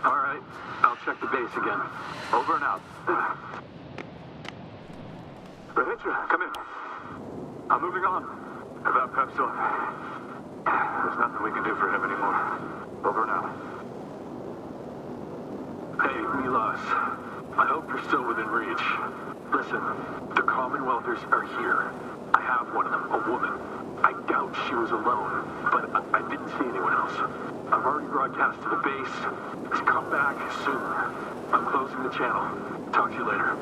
All right. I'll check the base again. Over and out. Regis, come in. I'm moving on. About Pepstone. There's nothing we can do for him anymore. Over and out. Hey, Milos. I hope you're still within reach. Listen, the Commonwealthers are here. I have one of them, a woman. I doubt she was alone, but I didn't see anyone else. I've already broadcast to the base. Just come back soon. I'm closing the channel. Talk to you later.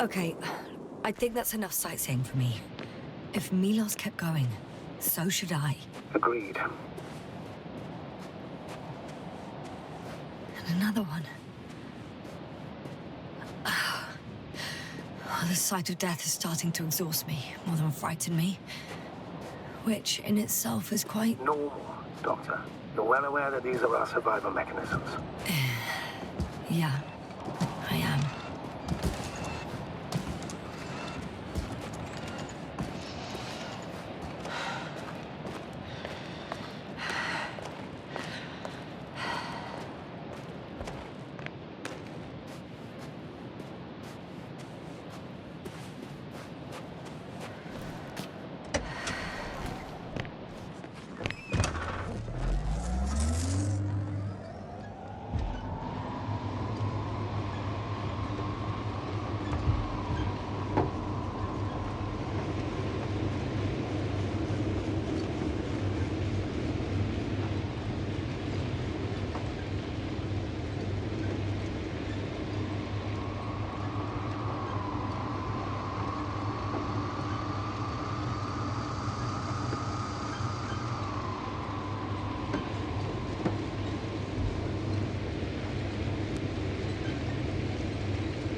Okay, I think that's enough sightseeing for me. If Milos kept going, so should I. Agreed. And another one. The sight of death is starting to exhaust me, more than frighten me. Which, in itself, is quite... Normal, Doctor. You're well aware that these are our survival mechanisms. Yeah, I am.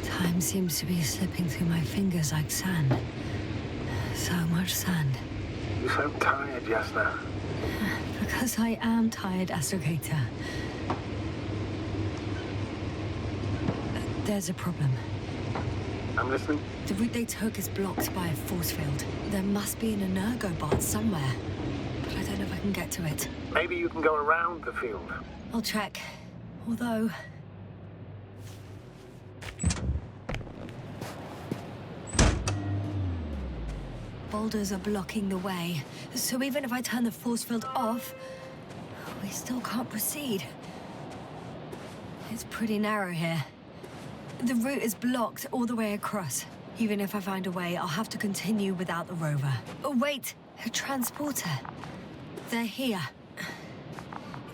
Time seems to be slipping through my fingers like sand. So much sand. You sound tired, Yasna. Because I am tired, Astrogator. There's a problem. I'm listening. The route they took is blocked by a force field. There must be an energobot somewhere. But I don't know if I can get to it. Maybe you can go around the field. I'll check. Although... boulders are blocking the way. So even if I turn the force field off, we still can't proceed. It's pretty narrow here. The route is blocked all the way across. Even if I find a way, I'll have to continue without the rover. Oh, wait! A transporter. They're here.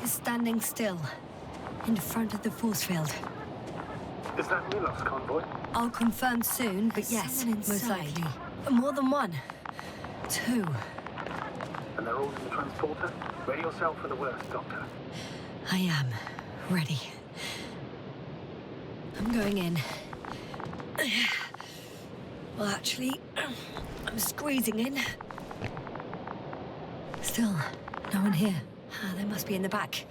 It's standing still. In front of the force field. Is that Milos' convoy? I'll confirm soon, but yes, most likely. More than one. Two. And they're all in the transporter? Ready yourself for the worst, Doctor. I am. Ready. I'm going in. Well, actually, I'm squeezing in. Still, no one here. They must be in the back.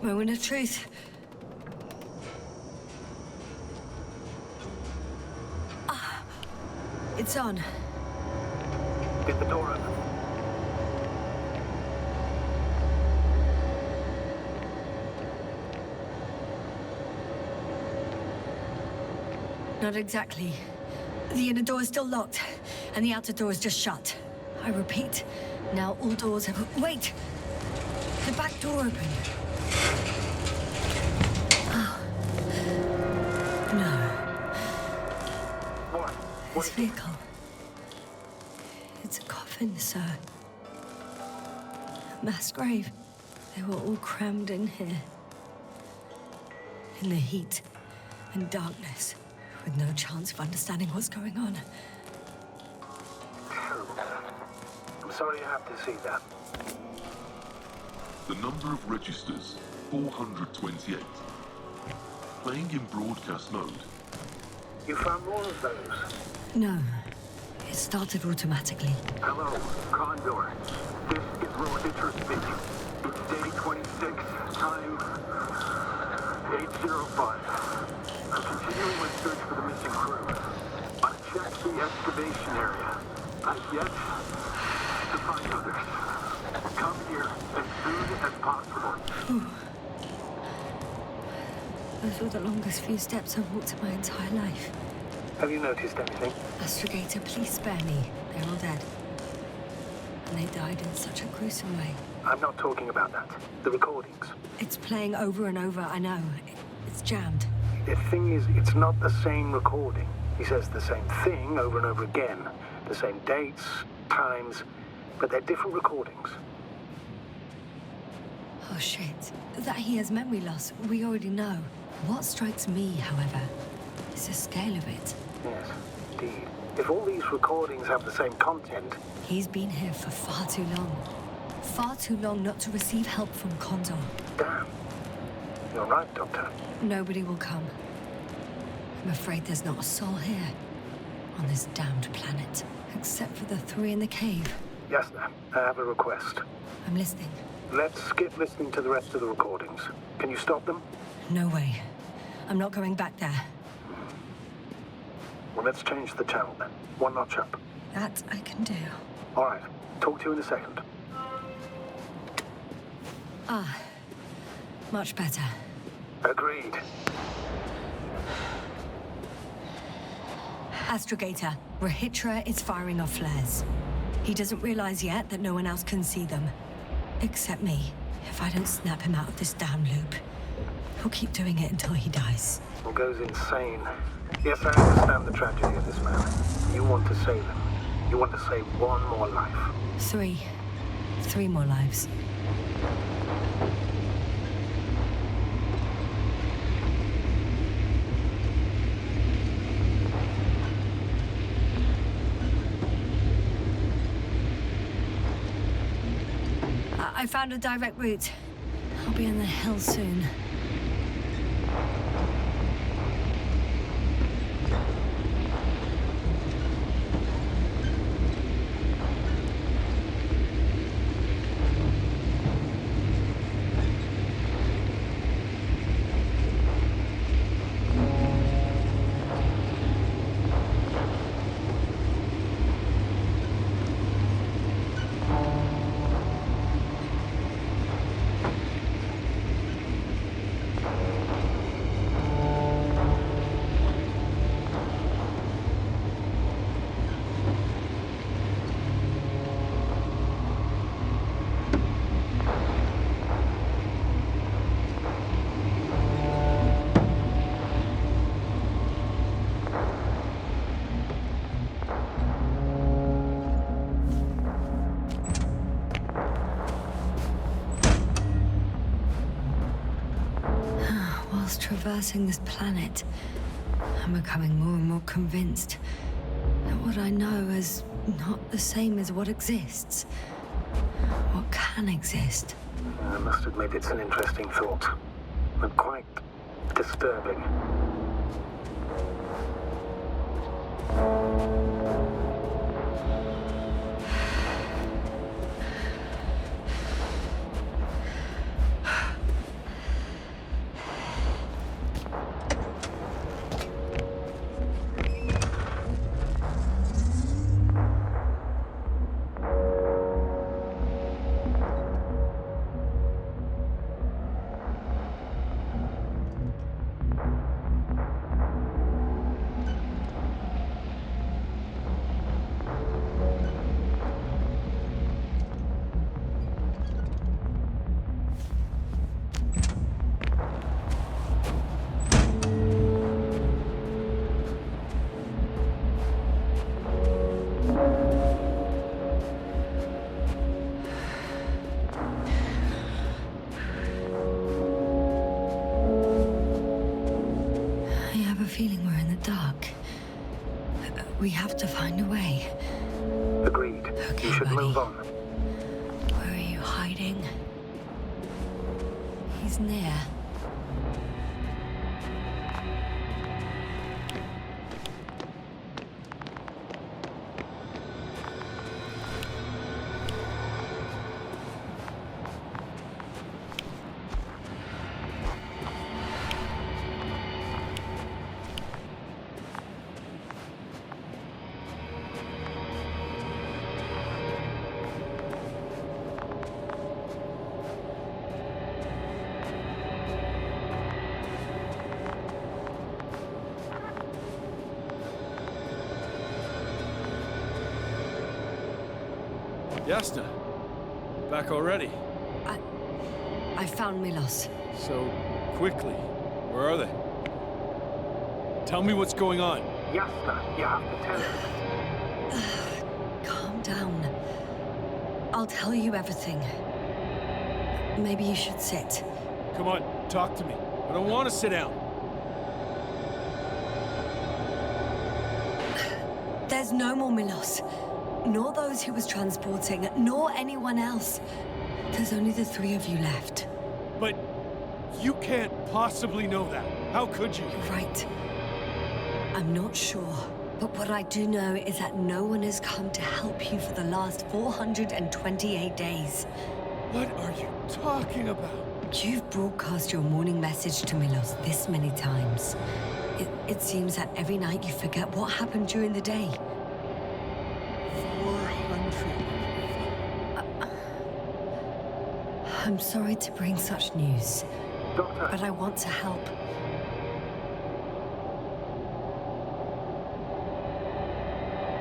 Moment of truth. Ah, it's on. Get the door open. Not exactly. The inner door is still locked, and the outer door is just shut. I repeat, now all doors have... Wait! The back door opened. Oh. No. What? This vehicle. It's a coffin, sir. A mass grave. They were all crammed in here. In the heat and darkness, with no chance of understanding what's going on. Terrible. I'm sorry you have to see that. The number of registers, 428. Playing in broadcast mode. You found more of those? No. It started automatically. Hello, Condor. This is Rohitra speaking. It's day 26, time 8:05. I'm continuing my search for the missing crew. I've checked the excavation area. I've yet to find others. Come here as soon as possible. Those were the longest few steps I've walked in my entire life. Have you noticed anything? Astrogator, please spare me. They're all dead. And they died in such a gruesome way. I'm not talking about that. The recordings. It's playing over and over, I know. It's jammed. The thing is, it's not the same recording. He says the same thing over and over again. The same dates, times, but they're different recordings. Oh shit. That he has memory loss, we already know. What strikes me, however, is the scale of it. Yes, indeed. If all these recordings have the same content... He's been here for far too long. Far too long not to receive help from Condor. Damn. You're right, Doctor. Nobody will come. I'm afraid there's not a soul here. On this damned planet. Except for the three in the cave. Yasna, I have a request. I'm listening. Let's skip listening to the rest of the recordings. Can you stop them? No way. I'm not going back there. Well, let's change the channel then. One notch up. That I can do. All right. Talk to you in a second. Ah. Much better. Agreed. Astrogator, Rohitra is firing off flares. He doesn't realize yet that no one else can see them. Except me. If I don't snap him out of this damn loop, he'll keep doing it until he dies. He goes insane. Yes, I understand the tragedy of this man. You want to save him. You want to save one more life. Three more lives. I found a direct route. I'll be in the hills soon. Traversing this planet, I'm becoming more and more convinced that what I know is not the same as what exists. What can exist. I must admit it's an interesting thought, and quite disturbing. We have to find a way. Agreed. Okay, You should buddy. move on. Where are you hiding? He's near. Yasna, back already. I found Milos. So quickly. Where are they? Tell me what's going on. Yasna, you have to tell us. Calm down. I'll tell you everything. Maybe you should sit. Come on, talk to me. I don't want to sit down. There's no more Milos. Nor those he was transporting, nor anyone else. There's only the three of you left. But you can't possibly know that. How could you? You're right. I'm not sure. But what I do know is that no one has come to help you for the last 428 days. What are you talking about? You've broadcast your morning message to Milos this many times. It seems that every night you forget what happened during the day. 400. I'm sorry to bring such news, Doctor. but I want to help.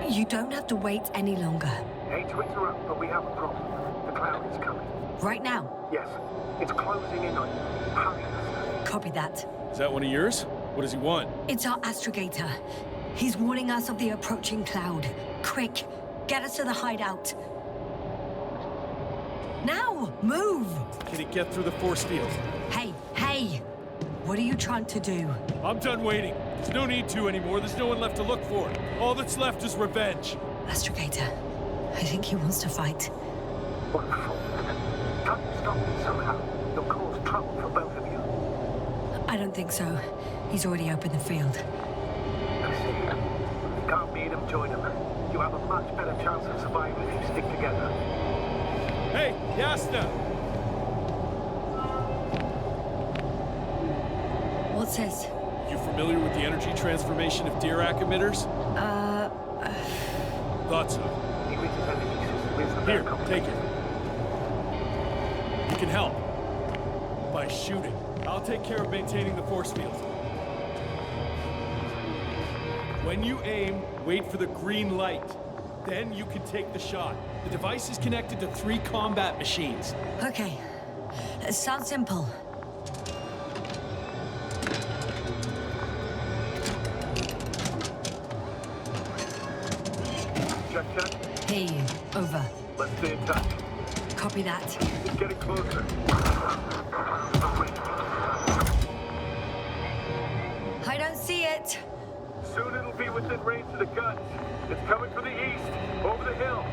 You don't have to wait any longer. Hate to interrupt, but we have a problem. The cloud is coming. Right now. Yes. It's closing in on you. Hurry, Yasna. Copy that. Is that one of yours? What does he want? It's our astrogator. He's warning us of the approaching cloud. Quick, get us to the hideout. Now, move! Can he get through the force field? Hey! What are you trying to do? I'm done waiting. There's no need to anymore. There's no one left to look for. All that's left is revenge. Astrogator, I think he wants to fight. What a fool. Can't you stop it somehow? You'll cause trouble for both of you. I don't think so. He's already opened the field. I see. You can't meet him, join him. You have a much better chance of surviving if you stick together. Hey, Yasna! What's this? You familiar with the energy transformation of Dirac emitters? Thought so. He reaches energy system is the Here, very take it. You can help. By shooting. I'll take care of maintaining the force field. When you aim, wait for the green light. Then you can take the shot. The device is connected to 3 combat machines. Okay. Sounds simple. Check. Hear you. Over. Let's stay in touch. Copy that. It's getting closer. I don't see it. Soon it'll be within range of the gun. It's coming from the east, over the hill.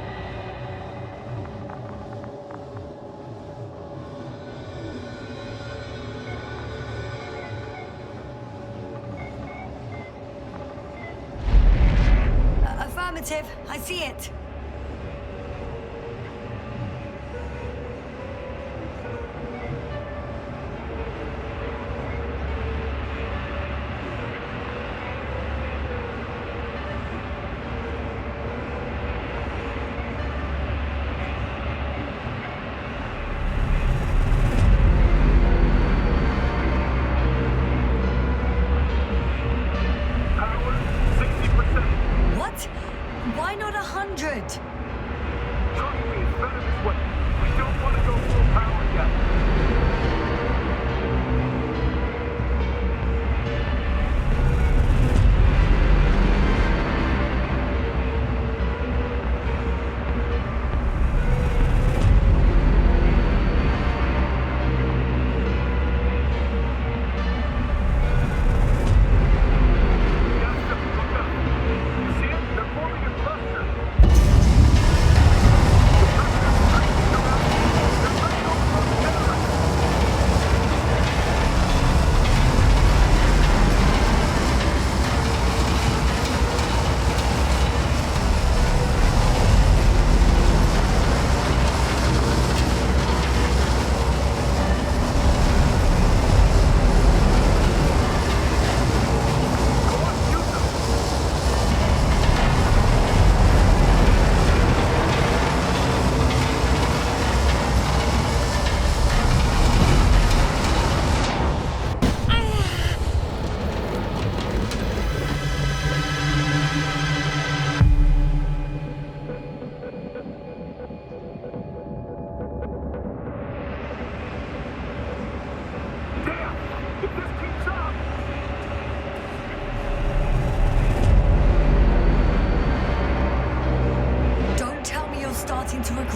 Affirmative. I see it. What? Why not 100?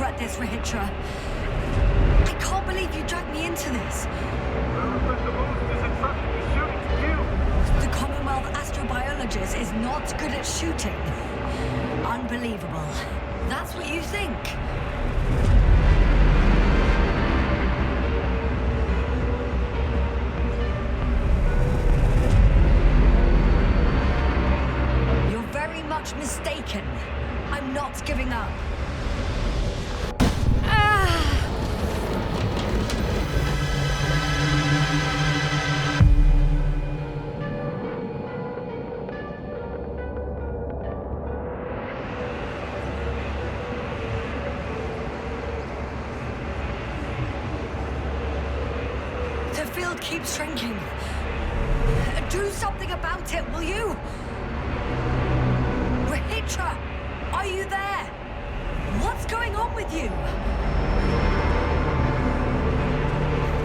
regret this, Regis. I can't believe you dragged me into this. The Commonwealth astrobiologist is not good at shooting. Unbelievable. That's what you think? You're very much mistaken. I'm not giving up. The field keeps shrinking. Do something about it, will you? Regis, are you there? What's going on with you?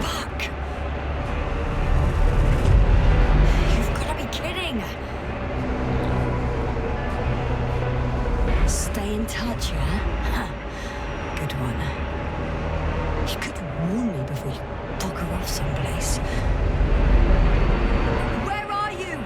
Fuck. You've got to be kidding. Stay in touch, yeah? Good one. You could warn me before you bugger off someplace. Where are you?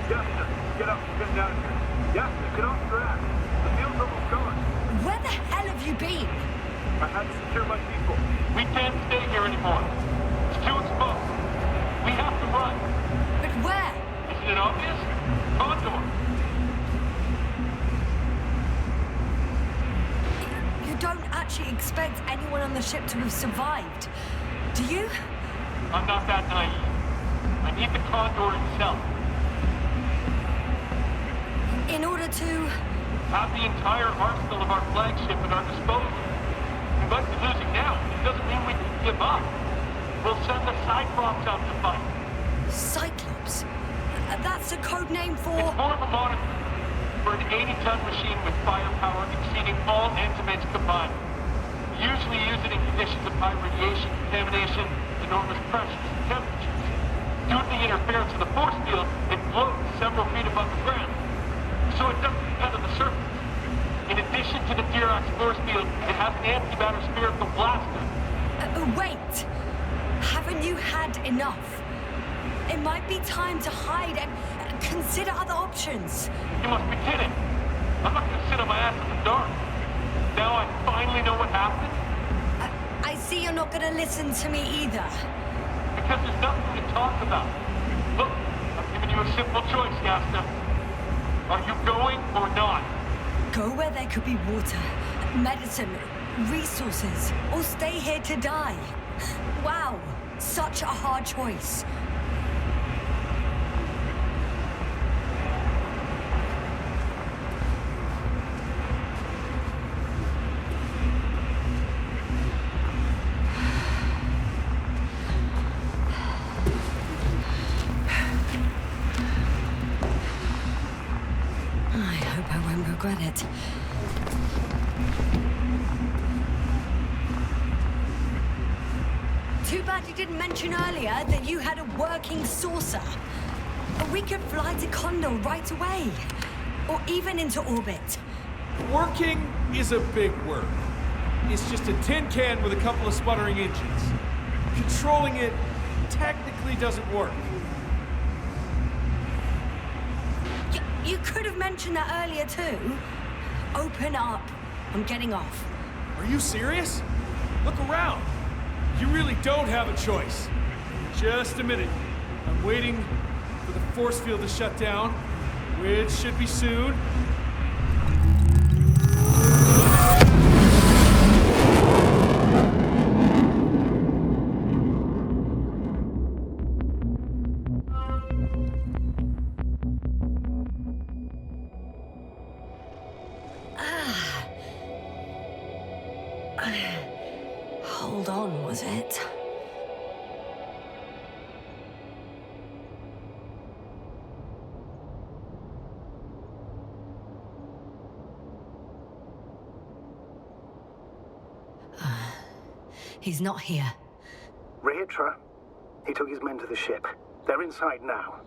Yasna, get up, get down here. Yasna, get off your ass. The field's almost gone. Where the hell have you been? I had to secure my people. We can't stay here anymore. It's too exposed. We have to run. But where? Isn't it obvious? Condor. You don't actually expect anyone on the ship to have survived, do you? I'm not that naive. I need the Condor itself. In order to... Have the entire arsenal of our flagship at our disposal. We might be losing now. It doesn't mean we can give up. We'll send the Cyclops out to fight. Cyclops? That's a code name for... It's more of a moniker for an 80-ton machine with firepower exceeding all entimates combined. We usually use it in conditions of high radiation contamination, enormous pressures and temperatures. Due to the interference of the force field, it floats several feet above the ground, so it doesn't depend on the surface. In addition to the Dirac force field, it has an antimatter spherical blaster. Wait! Haven't you had enough? It might be time to hide and consider other options. You must be kidding. I'm not gonna sit on my ass in the dark. Now I finally know what happened. I see you're not gonna listen to me either. Because there's nothing to talk about. Look, I've given you a simple choice, Yasna. Are you going or not? Go where there could be water, medicine, resources, or stay here to die. Wow, such a hard choice. Regret it. Too bad you didn't mention earlier that you had a working saucer. We could fly to Condor right away, or even into orbit. Working is a big word. It's just a tin can with a couple of sputtering engines. Controlling it technically doesn't work. You could have mentioned that earlier too. Open up. I'm getting off. Are you serious? Look around. You really don't have a choice. Just a minute. I'm waiting for the force field to shut down, which should be soon. Hold on, was it? He's not here. Rehitra? He took his men to the ship. They're inside now.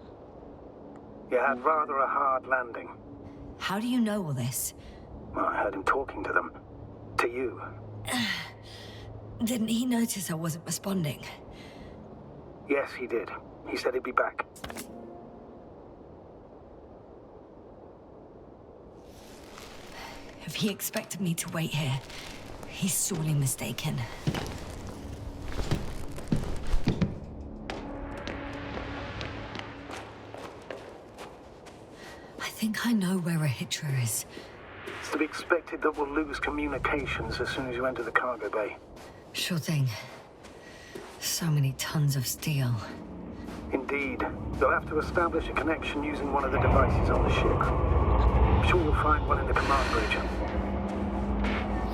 You had rather a hard landing. How do you know all this? Well, I heard him talking to them. To you. Didn't he notice I wasn't responding? Yes, he did. He said he'd be back. If he expected me to wait here, he's sorely mistaken. I think I know where Rehitra is. It's to be expected that we'll lose communications as soon as you enter the cargo bay. Sure thing. So many tons of steel. Indeed. You'll have to establish a connection using one of the devices on the ship. I'm sure you'll find one in the command bridge.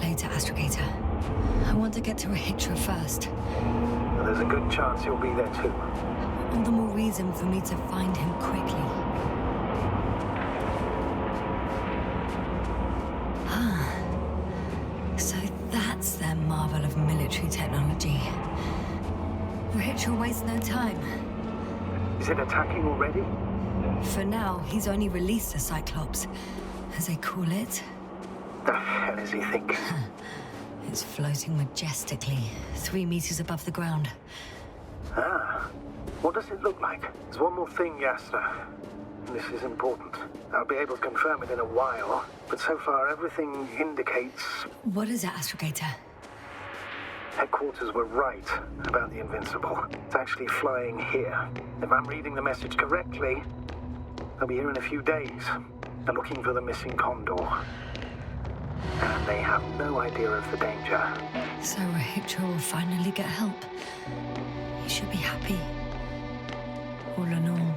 Later, Astrogator. I want to get to Rehitra first. Well, there's a good chance you'll be there too. All the more reason for me to find him quickly. So that's their marvel of military technology. Rehitra wastes no time. Is it attacking already? For now, he's only released the Cyclops, as they call it. The hell is he thinking? It's floating majestically, 3 meters above the ground. Ah, what does it look like? There's one more thing, Yasna. This is important. I'll be able to confirm it in a while, but so far everything indicates... What is it, Astrogator? Headquarters were right about the Invincible. It's actually flying here. If I'm reading the message correctly, they'll be here in a few days. They're looking for the missing Condor. And they have no idea of the danger. So Rehitra will finally get help. He should be happy. All in all.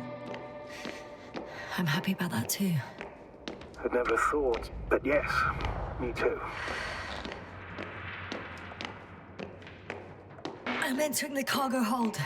I'm happy about that too. I'd never thought, but yes, me too. I'm entering the cargo hold.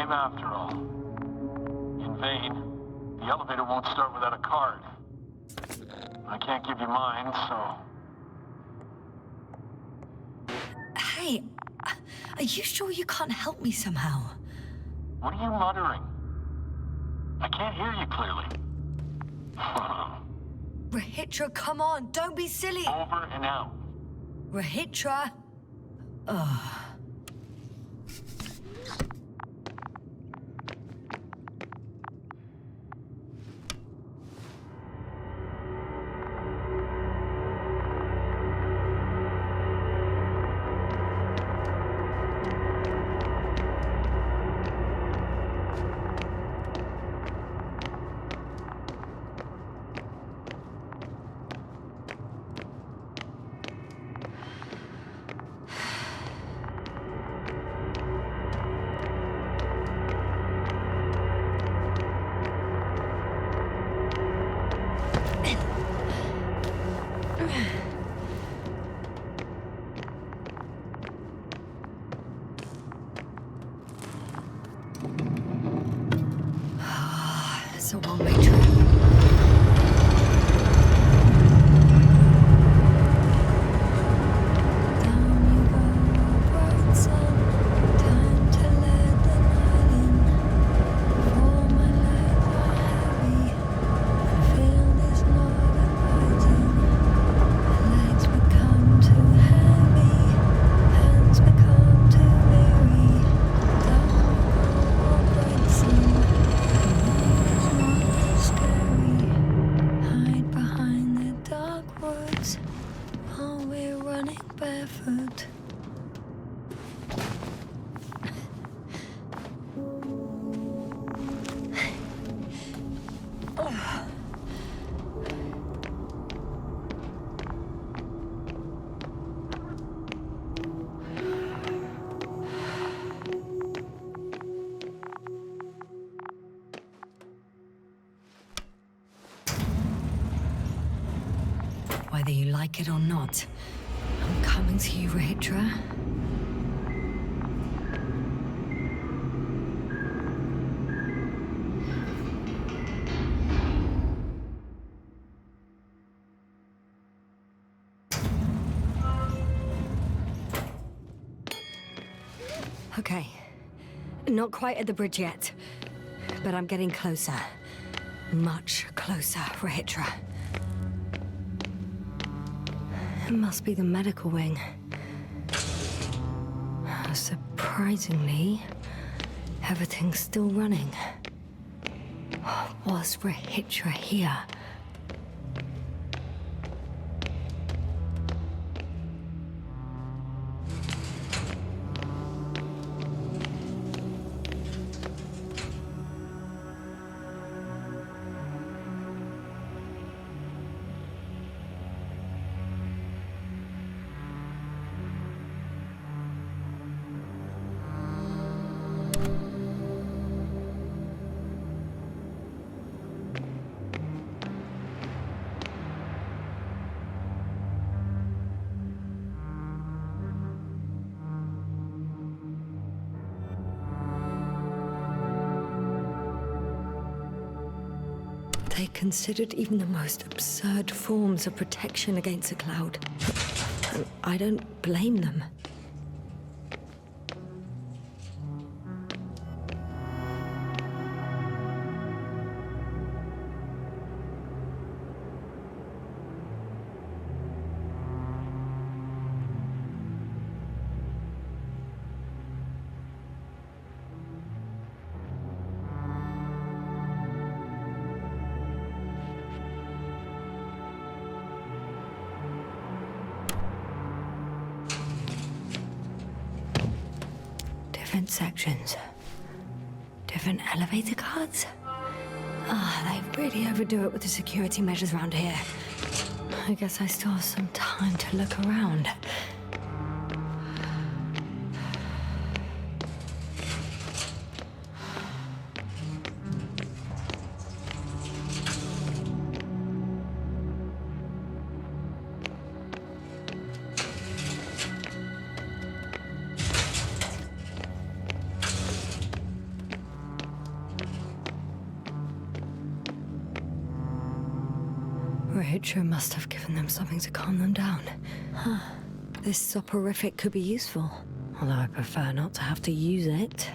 After all. In vain. The elevator won't start without a card. I can't give you mine, so... Hey, are you sure you can't help me somehow? What are you muttering? I can't hear you clearly. Rehitra, come on, don't be silly. Over and out. Rehitra. Ugh. It's a one-way trip. Down you go, bright sun, time to food. Whether you like it or not, I'm coming to you, Rahitra. Okay. Not quite at the bridge yet, but I'm getting closer. Much closer, Rahitra. It must be the medical wing. Surprisingly, everything's still running. Was Rahitra here? They considered even the most absurd forms of protection against a cloud. And I don't blame them. Different sections. Different elevator cards? They really overdo it with the security measures around here. I guess I still have some time to look around. Rahitra must have given them something to calm them down. This soporific could be useful, although I prefer not to have to use it.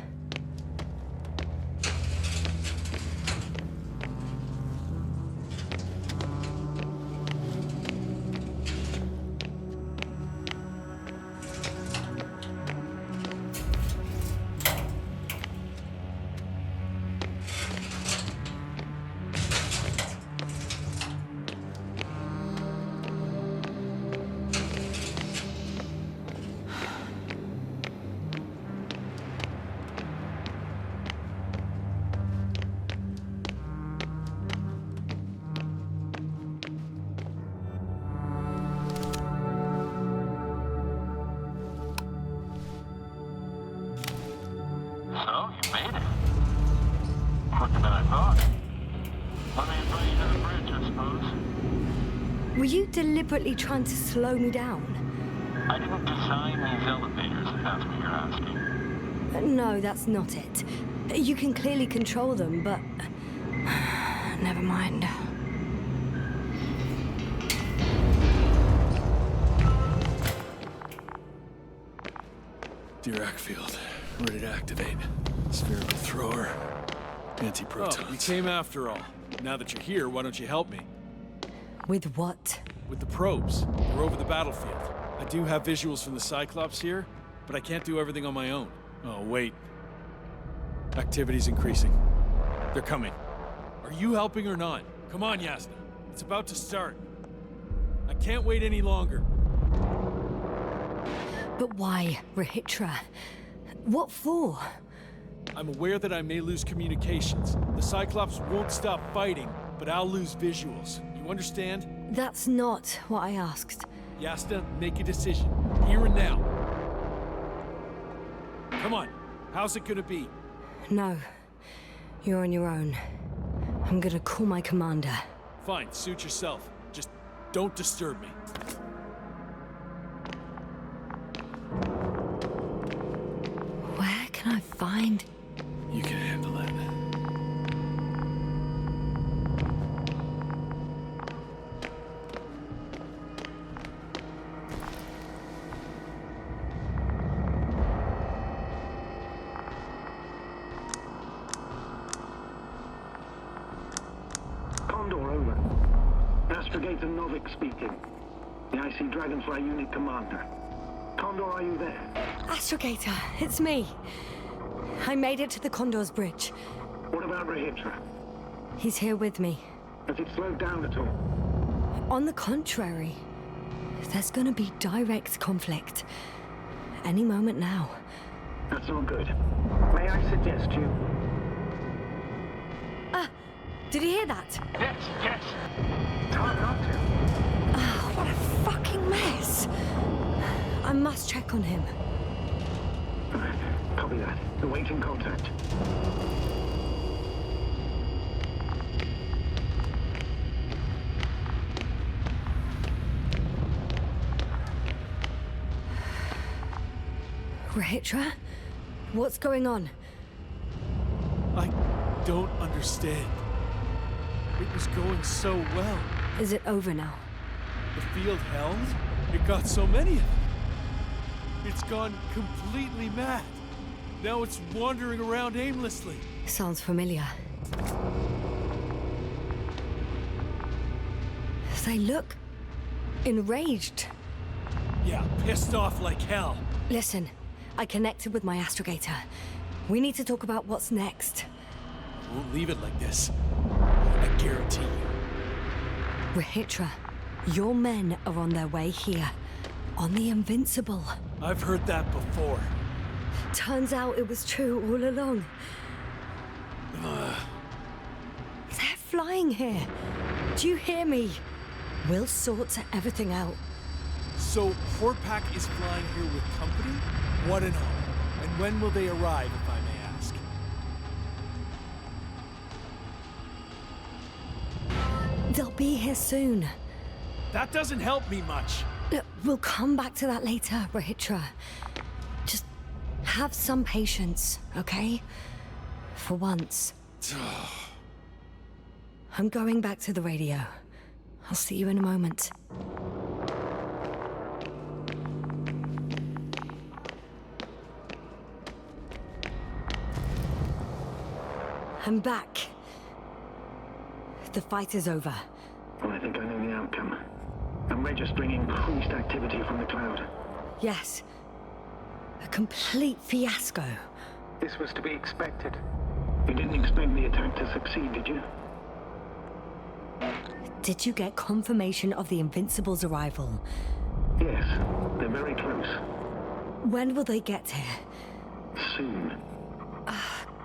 So, you made it. Quicker than I thought. Let me invite you to the bridge, I suppose. Were you deliberately trying to slow me down? I didn't design these elevators, if that's what you're asking. No, that's not it. You can clearly control them, but... never mind. Dirac field. Ready to activate. Spherical thrower. Anti-protons. Oh, you came after all. Now that you're here, why don't you help me? With what? With the probes. They're over the battlefield. I do have visuals from the Cyclops here, but I can't do everything on my own. Oh, wait. Activity's increasing. They're coming. Are you helping or not? Come on, Yasna. It's about to start. I can't wait any longer. But why, Rahitra? What for? I'm aware that I may lose communications. The Cyclops won't stop fighting, but I'll lose visuals. You understand? That's not what I asked. Yasna, make a decision. Here and now. Come on. How's it gonna be? No. You're on your own. I'm gonna call my commander. Fine, suit yourself. Just don't disturb me. Where can I find... You can handle it. Condor, over. Astrogator Novik speaking. The IC Dragonfly Unit Commander. Condor, are you there? Astrogator, it's me. I made it to the Condor's bridge. What about Rahitra? He's here with me. Has it slowed down at all? On the contrary, there's gonna be direct conflict. Any moment now. That's not good. May I suggest you... Did you hear that? Yes, yes. It's hard not to. Oh, what a fucking mess. I must check on him. Copy that. Awaiting contact. Rahitra? What's going on? I don't understand. It was going so well. Is it over now? The field held? It got so many of them. It's gone completely mad. Now it's wandering around aimlessly. Sounds familiar. They look... enraged. Yeah, pissed off like hell. Listen, I connected with my astrogator. We need to talk about what's next. We'll leave it like this. I guarantee you. Rahitra, your men are on their way here. On the Invincible. I've heard that before. Turns out it was true all along. They're flying here. Do you hear me? We'll sort everything out. So, Horpak is flying here with company? What an honor. And when will they arrive, if I may ask? They'll be here soon. That doesn't help me much. Look, we'll come back to that later, Rahitra. Just have some patience, okay? For once. I'm going back to the radio. I'll see you in a moment. I'm back. The fight is over. Well, I think I know the outcome. I'm registering increased activity from the cloud. Yes. A complete fiasco. This was to be expected. You didn't expect the attack to succeed, did you? Did you get confirmation of the Invincible's arrival? Yes, they're very close. When will they get here? Soon.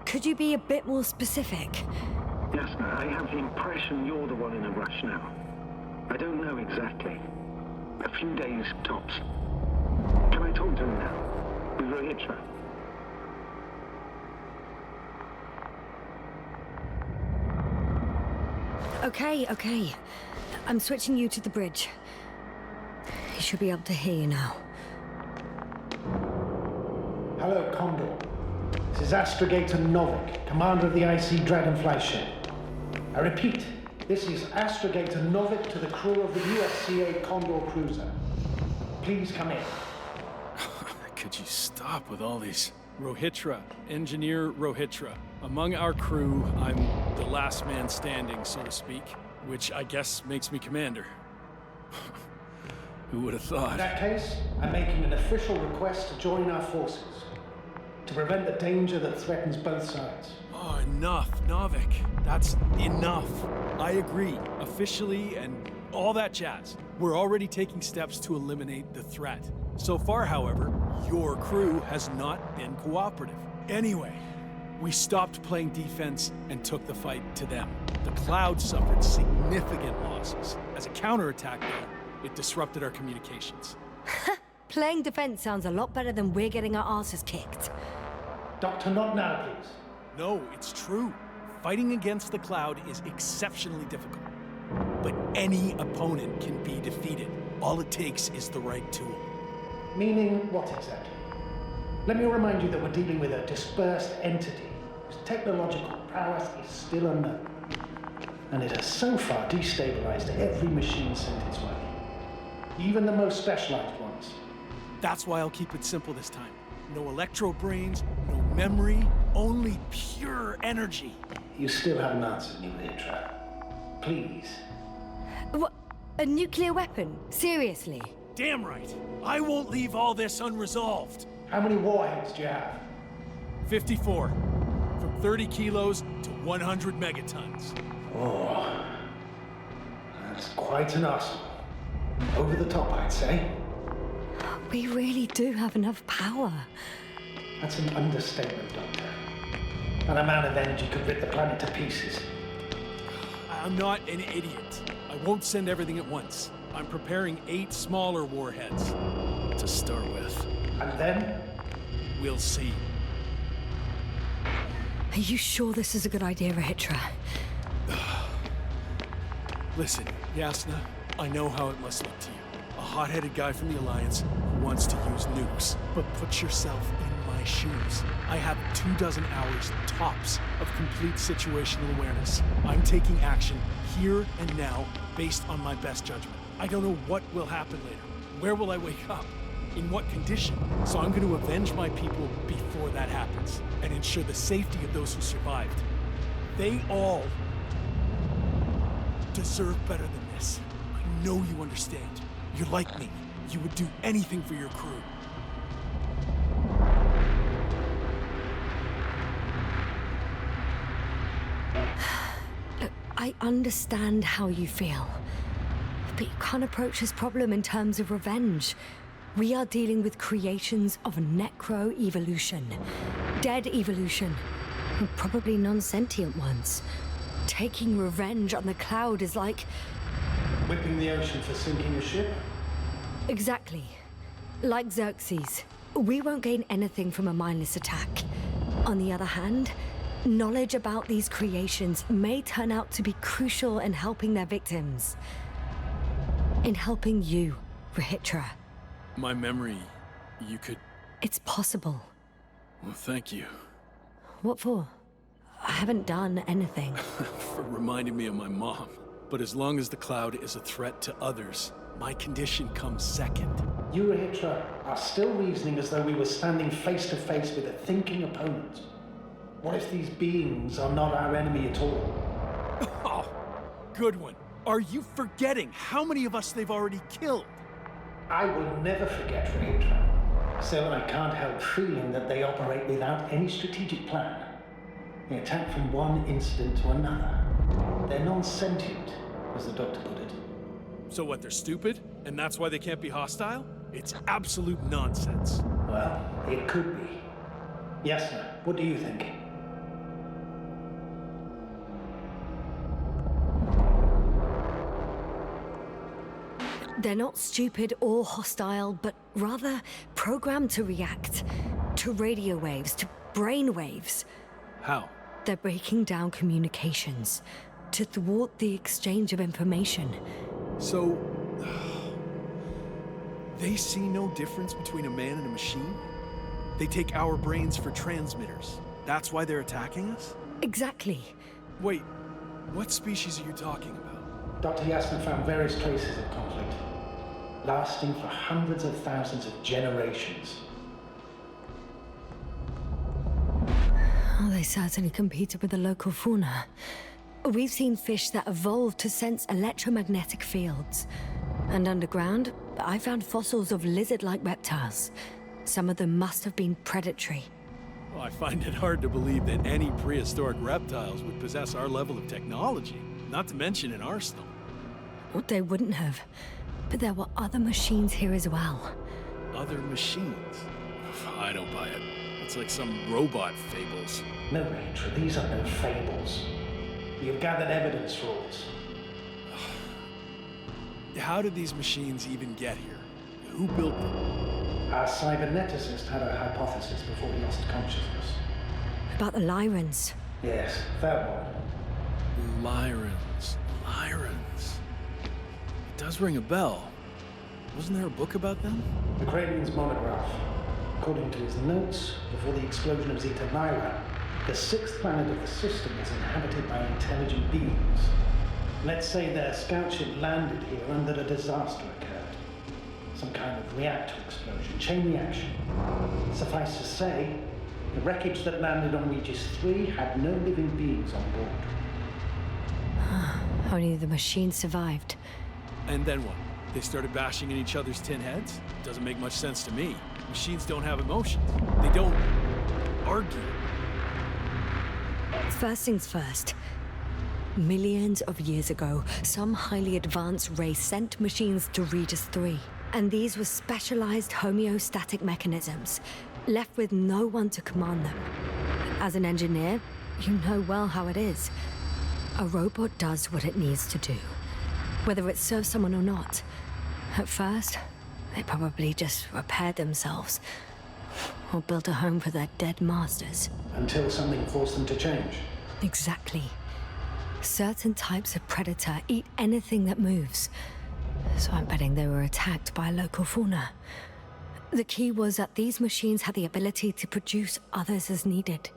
Could you be a bit more specific? Yasna, I have the impression you're the one in a rush now. I don't know exactly. A few days tops. Can I talk to him now? With Rahitra? Okay. I'm switching you to the bridge. He should be able to hear you now. Hello, Condor. This is Astrogator Novik, commander of the IC Dragonfly ship. I repeat, this is Astrogator Novik to the crew of the USCA Condor cruiser. Please come in. Could you stop with all these? Rahitra, Engineer Rahitra. Among our crew, I'm the last man standing, so to speak, which I guess makes me commander. Who would have thought? In that case, I'm making an official request to join our forces, to prevent the danger that threatens both sides. Oh, enough, Novik. That's enough. I agree, officially and all that jazz. We're already taking steps to eliminate the threat. So far, however, your crew has not been cooperative. Anyway, we stopped playing defense and took the fight to them. The Cloud suffered significant losses. As a counterattack, though, it disrupted our communications. Playing defense sounds a lot better than we're getting our asses kicked. Doctor, not now, please. No, it's true. Fighting against the Cloud is exceptionally difficult. But any opponent can be defeated. All it takes is the right tool. Meaning what exactly? Let me remind you that we're dealing with a dispersed entity whose technological prowess is still unknown. And it has so far destabilized every machine sent its way. Even the most specialized ones. That's why I'll keep it simple this time. No electro brains, no memory, only pure energy. You still haven't answered me, Hitra. Please. What? A nuclear weapon? Seriously? Damn right. I won't leave all this unresolved. How many warheads do you have? 54. From 30 kilos to 100 megatons. Oh. That's quite an arsenal. Over the top, I'd say. We really do have enough power. That's an understatement, Doctor. An amount of energy could rip the planet to pieces. I'm not an idiot. I won't send everything at once. I'm preparing 8 smaller warheads to start with. And then? We'll see. Are you sure this is a good idea, Rahitra? Listen, Yasna, I know how it must look to you. A hot-headed guy from the Alliance who wants to use nukes. But put yourself in my shoes. I have 24 hours tops of complete situational awareness. I'm taking action here and now based on my best judgment. I don't know what will happen later. Where will I wake up? In what condition? So I'm going to avenge my people before that happens and ensure the safety of those who survived. They all deserve better than this. I know you understand. You're like me. You would do anything for your crew. Look, I understand how you feel. But you can't approach this problem in terms of revenge. We are dealing with creations of necro-evolution. Dead evolution. And probably non-sentient ones. Taking revenge on the Cloud is like... Whipping the ocean for sinking a ship? Exactly. Like Xerxes. We won't gain anything from a mindless attack. On the other hand, knowledge about these creations may turn out to be crucial in helping their victims. In helping you, Rahitra. My memory, you could... It's possible. Well, thank you. What for? I haven't done anything. For reminding me of my mom. But as long as the Cloud is a threat to others, my condition comes second. You, Rahitra, are still reasoning as though we were standing face to face with a thinking opponent. What if these beings are not our enemy at all? Oh, good one. Are you forgetting how many of us they've already killed? I will never forget, Rahitra. So I can't help feeling that they operate without any strategic plan. They attack from one incident to another. They're non-sentient, as the doctor put it. So what, they're stupid? And that's why they can't be hostile? It's absolute nonsense. Well, it could be. Yasna, what do you think? They're not stupid or hostile, but rather programmed to react. To radio waves, to brain waves. How? They're breaking down communications to thwart the exchange of information. So... they see no difference between a man and a machine? They take our brains for transmitters. That's why they're attacking us? Exactly. Wait, what species are you talking about? Dr. Yasna found various traces of conflict, lasting for hundreds of thousands of generations. Oh, they certainly competed with the local fauna. We've seen fish that evolved to sense electromagnetic fields. And underground, I found fossils of lizard-like reptiles. Some of them must have been predatory. Well, I find it hard to believe that any prehistoric reptiles would possess our level of technology, not to mention an arsenal. Well, they wouldn't have. But there were other machines here as well. other machines. I don't buy it. It's like some robot fables. No, Rachel, these are no fables. You've gathered evidence for all this. How did these machines even get here? Who built them? Our cyberneticist had a hypothesis before he lost consciousness. About the Lyrans. Yes, that one. Lyrans. It does ring a bell. Wasn't there a book about them? The Cranian's monograph. According to his notes, before the explosion of Zeta Nyla, the sixth planet of the system was inhabited by intelligent beings. Let's say their scout ship landed here and that a disaster occurred. Some kind of reactor explosion, chain reaction. Suffice to say, the wreckage that landed on Regis III had no living beings on board. Only the machines survived. And then what? They started bashing in each other's tin heads? Doesn't make much sense to me. Machines don't have emotions. They don't argue. First things first. Millions of years ago, some highly advanced race sent machines to Regis III. And these were specialized homeostatic mechanisms, left with no one to command them. As an engineer, you know well how it is. A robot does what it needs to do, whether it serves someone or not. At first, they probably just repaired themselves, or built a home for their dead masters. Until something forced them to change. Exactly. Certain types of predator eat anything that moves. So I'm betting they were attacked by a local fauna. The key was that these machines had the ability to produce others as needed.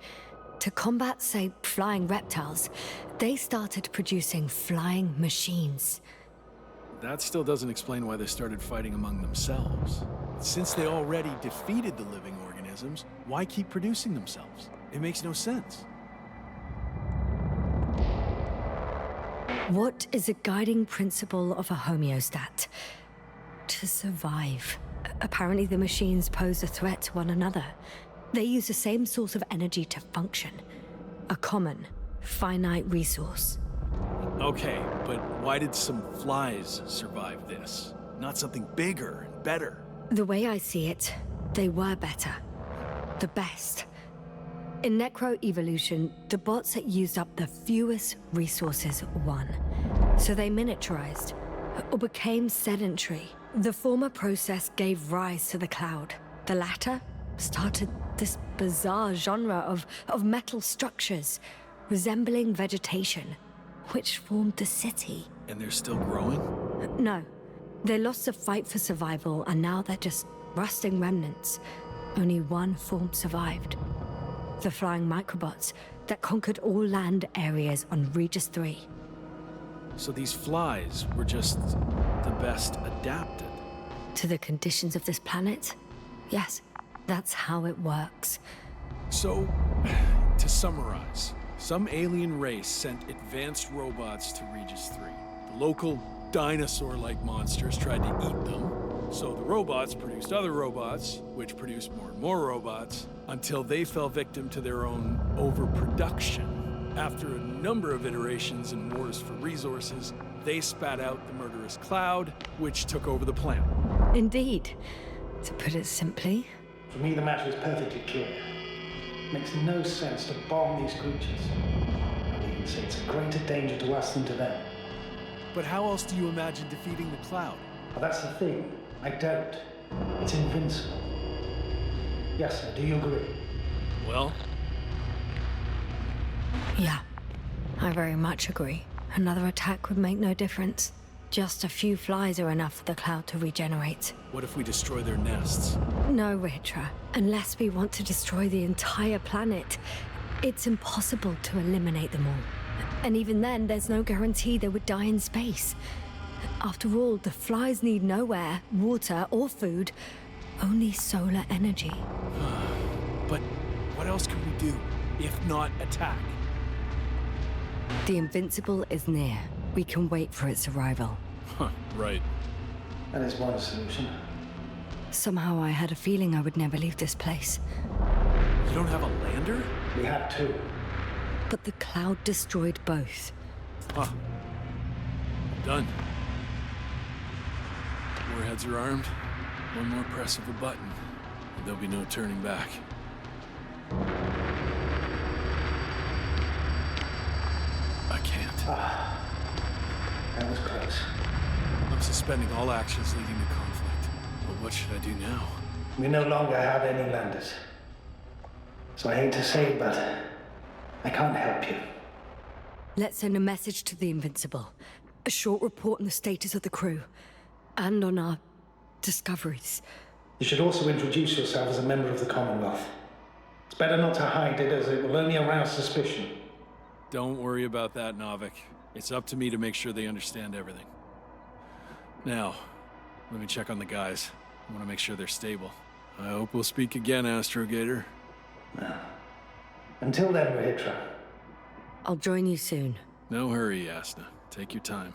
To combat, say, flying reptiles, they started producing flying machines. That still doesn't explain why they started fighting among themselves. Since they already defeated the living organisms, why keep producing themselves? It makes no sense. What is a guiding principle of a homeostat? To survive. Apparently the machines pose a threat to one another. They use the same source of energy to function. A common, finite resource. Okay, but why did some flies survive this? Not something bigger and better. The way I see it, they were better. The best. In necroevolution, the bots that used up the fewest resources won. So they miniaturized, or became sedentary. The former process gave rise to the cloud. The latter started this bizarre genre of metal structures, resembling vegetation, which formed the city. And they're still growing? No. They lost the fight for survival, and now they're just rusting remnants. Only one form survived. The flying microbots that conquered all land areas on Regis III. So these flies were just the best adapted? To the conditions of this planet? Yes, that's how it works. So, to summarize, some alien race sent advanced robots to Regis III. The local dinosaur-like monsters tried to eat them, so the robots produced other robots, which produced more and more robots, until they fell victim to their own overproduction. After a number of iterations and wars for resources, they spat out the murderous cloud, which took over the planet. Indeed. To put it simply... For me, the matter is perfectly clear. It makes no sense to bomb these creatures. I would even say it's a greater danger to us than to them. But how else do you imagine defeating the cloud? Well, that's the thing. I don't. It's invincible. Yasna, do you agree? Well? Yeah, I very much agree. Another attack would make no difference. Just a few flies are enough for the cloud to regenerate. What if we destroy their nests? No, Ritra. Unless we want to destroy the entire planet, it's impossible to eliminate them all. And even then, there's no guarantee they would die in space. After all, the flies need no air, water, or food, only solar energy. But what else can we do, if not attack? The Invincible is near. We can wait for its arrival. Huh, right. That is one solution. Somehow I had a feeling I would never leave this place. You don't have a lander? We had two. But the cloud destroyed both. Huh. Done. Warheads are armed. One more press of a button, and there'll be no turning back. I can't. That was close. I'm suspending all actions leading to conflict. But what should I do now? We no longer have any landers. So I hate to say it, but I can't help you. Let's send a message to the Invincible. A short report on the status of the crew. And on our discoveries. You should also introduce yourself as a member of the Commonwealth. It's better not to hide it, as it will only arouse suspicion. Don't worry about that, Novik. It's up to me to make sure they understand everything. Now, let me check on the guys. I want to make sure they're stable. I hope we'll speak again, Astrogator. Until then, Rahitra. I'll join you soon. No hurry, Yasna. Take your time.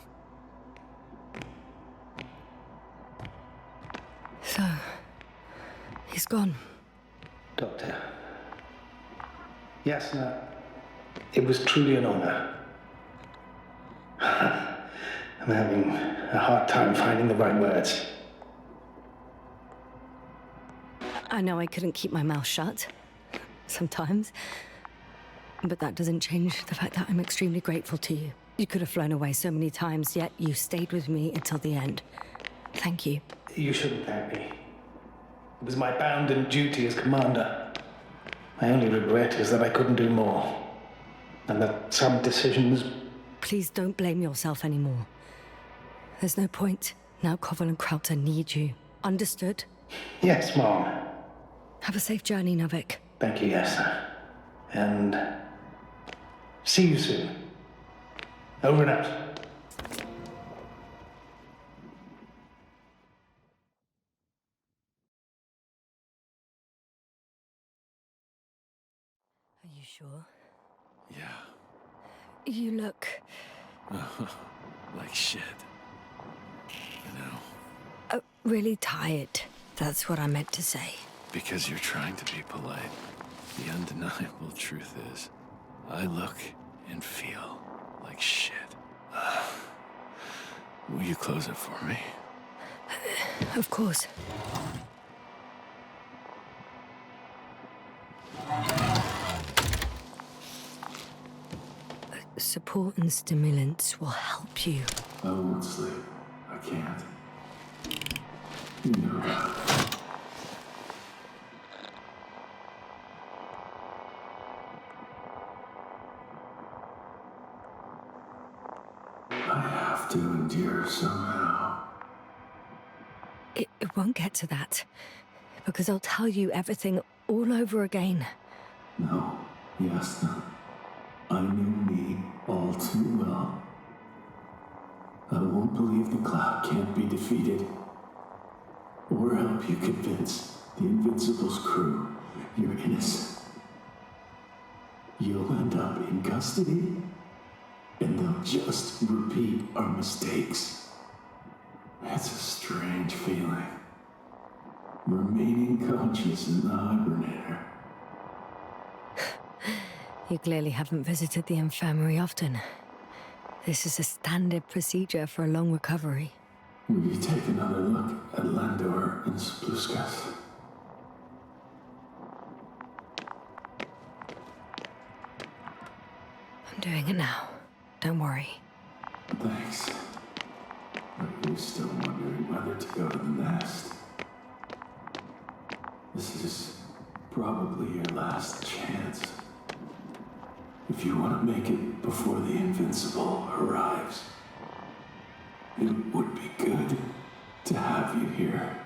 So, he's gone. Doctor. Yasna, it was truly an honor. I'm having a hard time finding the right words. I know I couldn't keep my mouth shut. Sometimes. But that doesn't change the fact that I'm extremely grateful to you. You could have flown away so many times, yet you stayed with me until the end. Thank you. You shouldn't thank me. It was my bounden duty as commander. My only regret is that I couldn't do more. And that some decisions... Please don't blame yourself anymore. There's no point. Now Koval and Krauter need you. Understood? Yes, Mom. Have a safe journey, Novik. Thank you, Yasna. And... see you soon. Over and out. Are you sure? Yeah. You look... like shit. I know. Really tired. That's what I meant to say. Because you're trying to be polite. The undeniable truth is, I look and feel like shit. Will you close it for me? Of course. Support and stimulants will help you. I won't sleep. I can't. You know that. I have to endure somehow. It won't get to that. Because I'll tell you everything all over again. No, Yasna. I know me all too well. I won't believe the cloud can't be defeated. Or help you convince the Invincible's crew you're innocent. You'll end up in custody, and they'll just repeat our mistakes. It's a strange feeling. Remaining conscious in the hibernator. You clearly haven't visited the infirmary often. This is a standard procedure for a long recovery. Will you take another look at Landor and Spluskas? I'm doing it now. Don't worry. Thanks. But you're still wondering whether to go to the nest. This is probably your last chance. If you want to make it before the Invincible arrives, it would be good to have you here.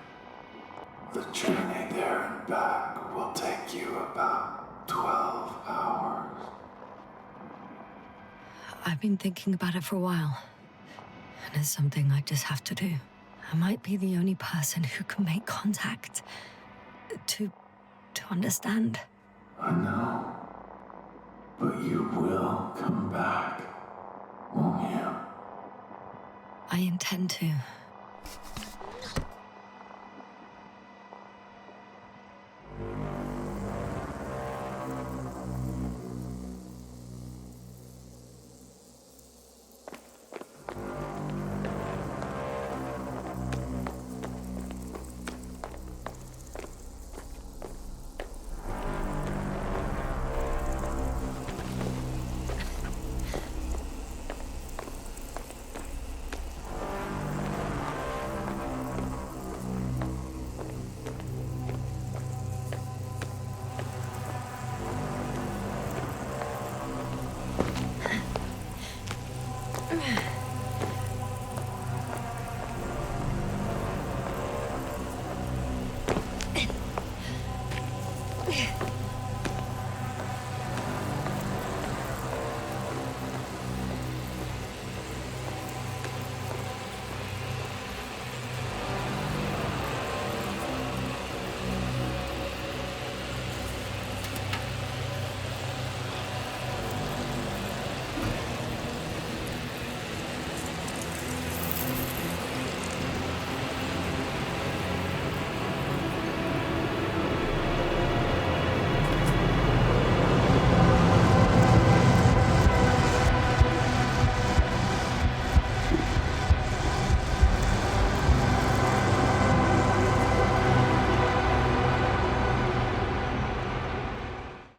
The journey there and back will take you about 12 hours. I've been thinking about it for a while. And it's something I just have to do. I might be the only person who can make contact. To understand. I know. But you will come back, won't you? I intend to.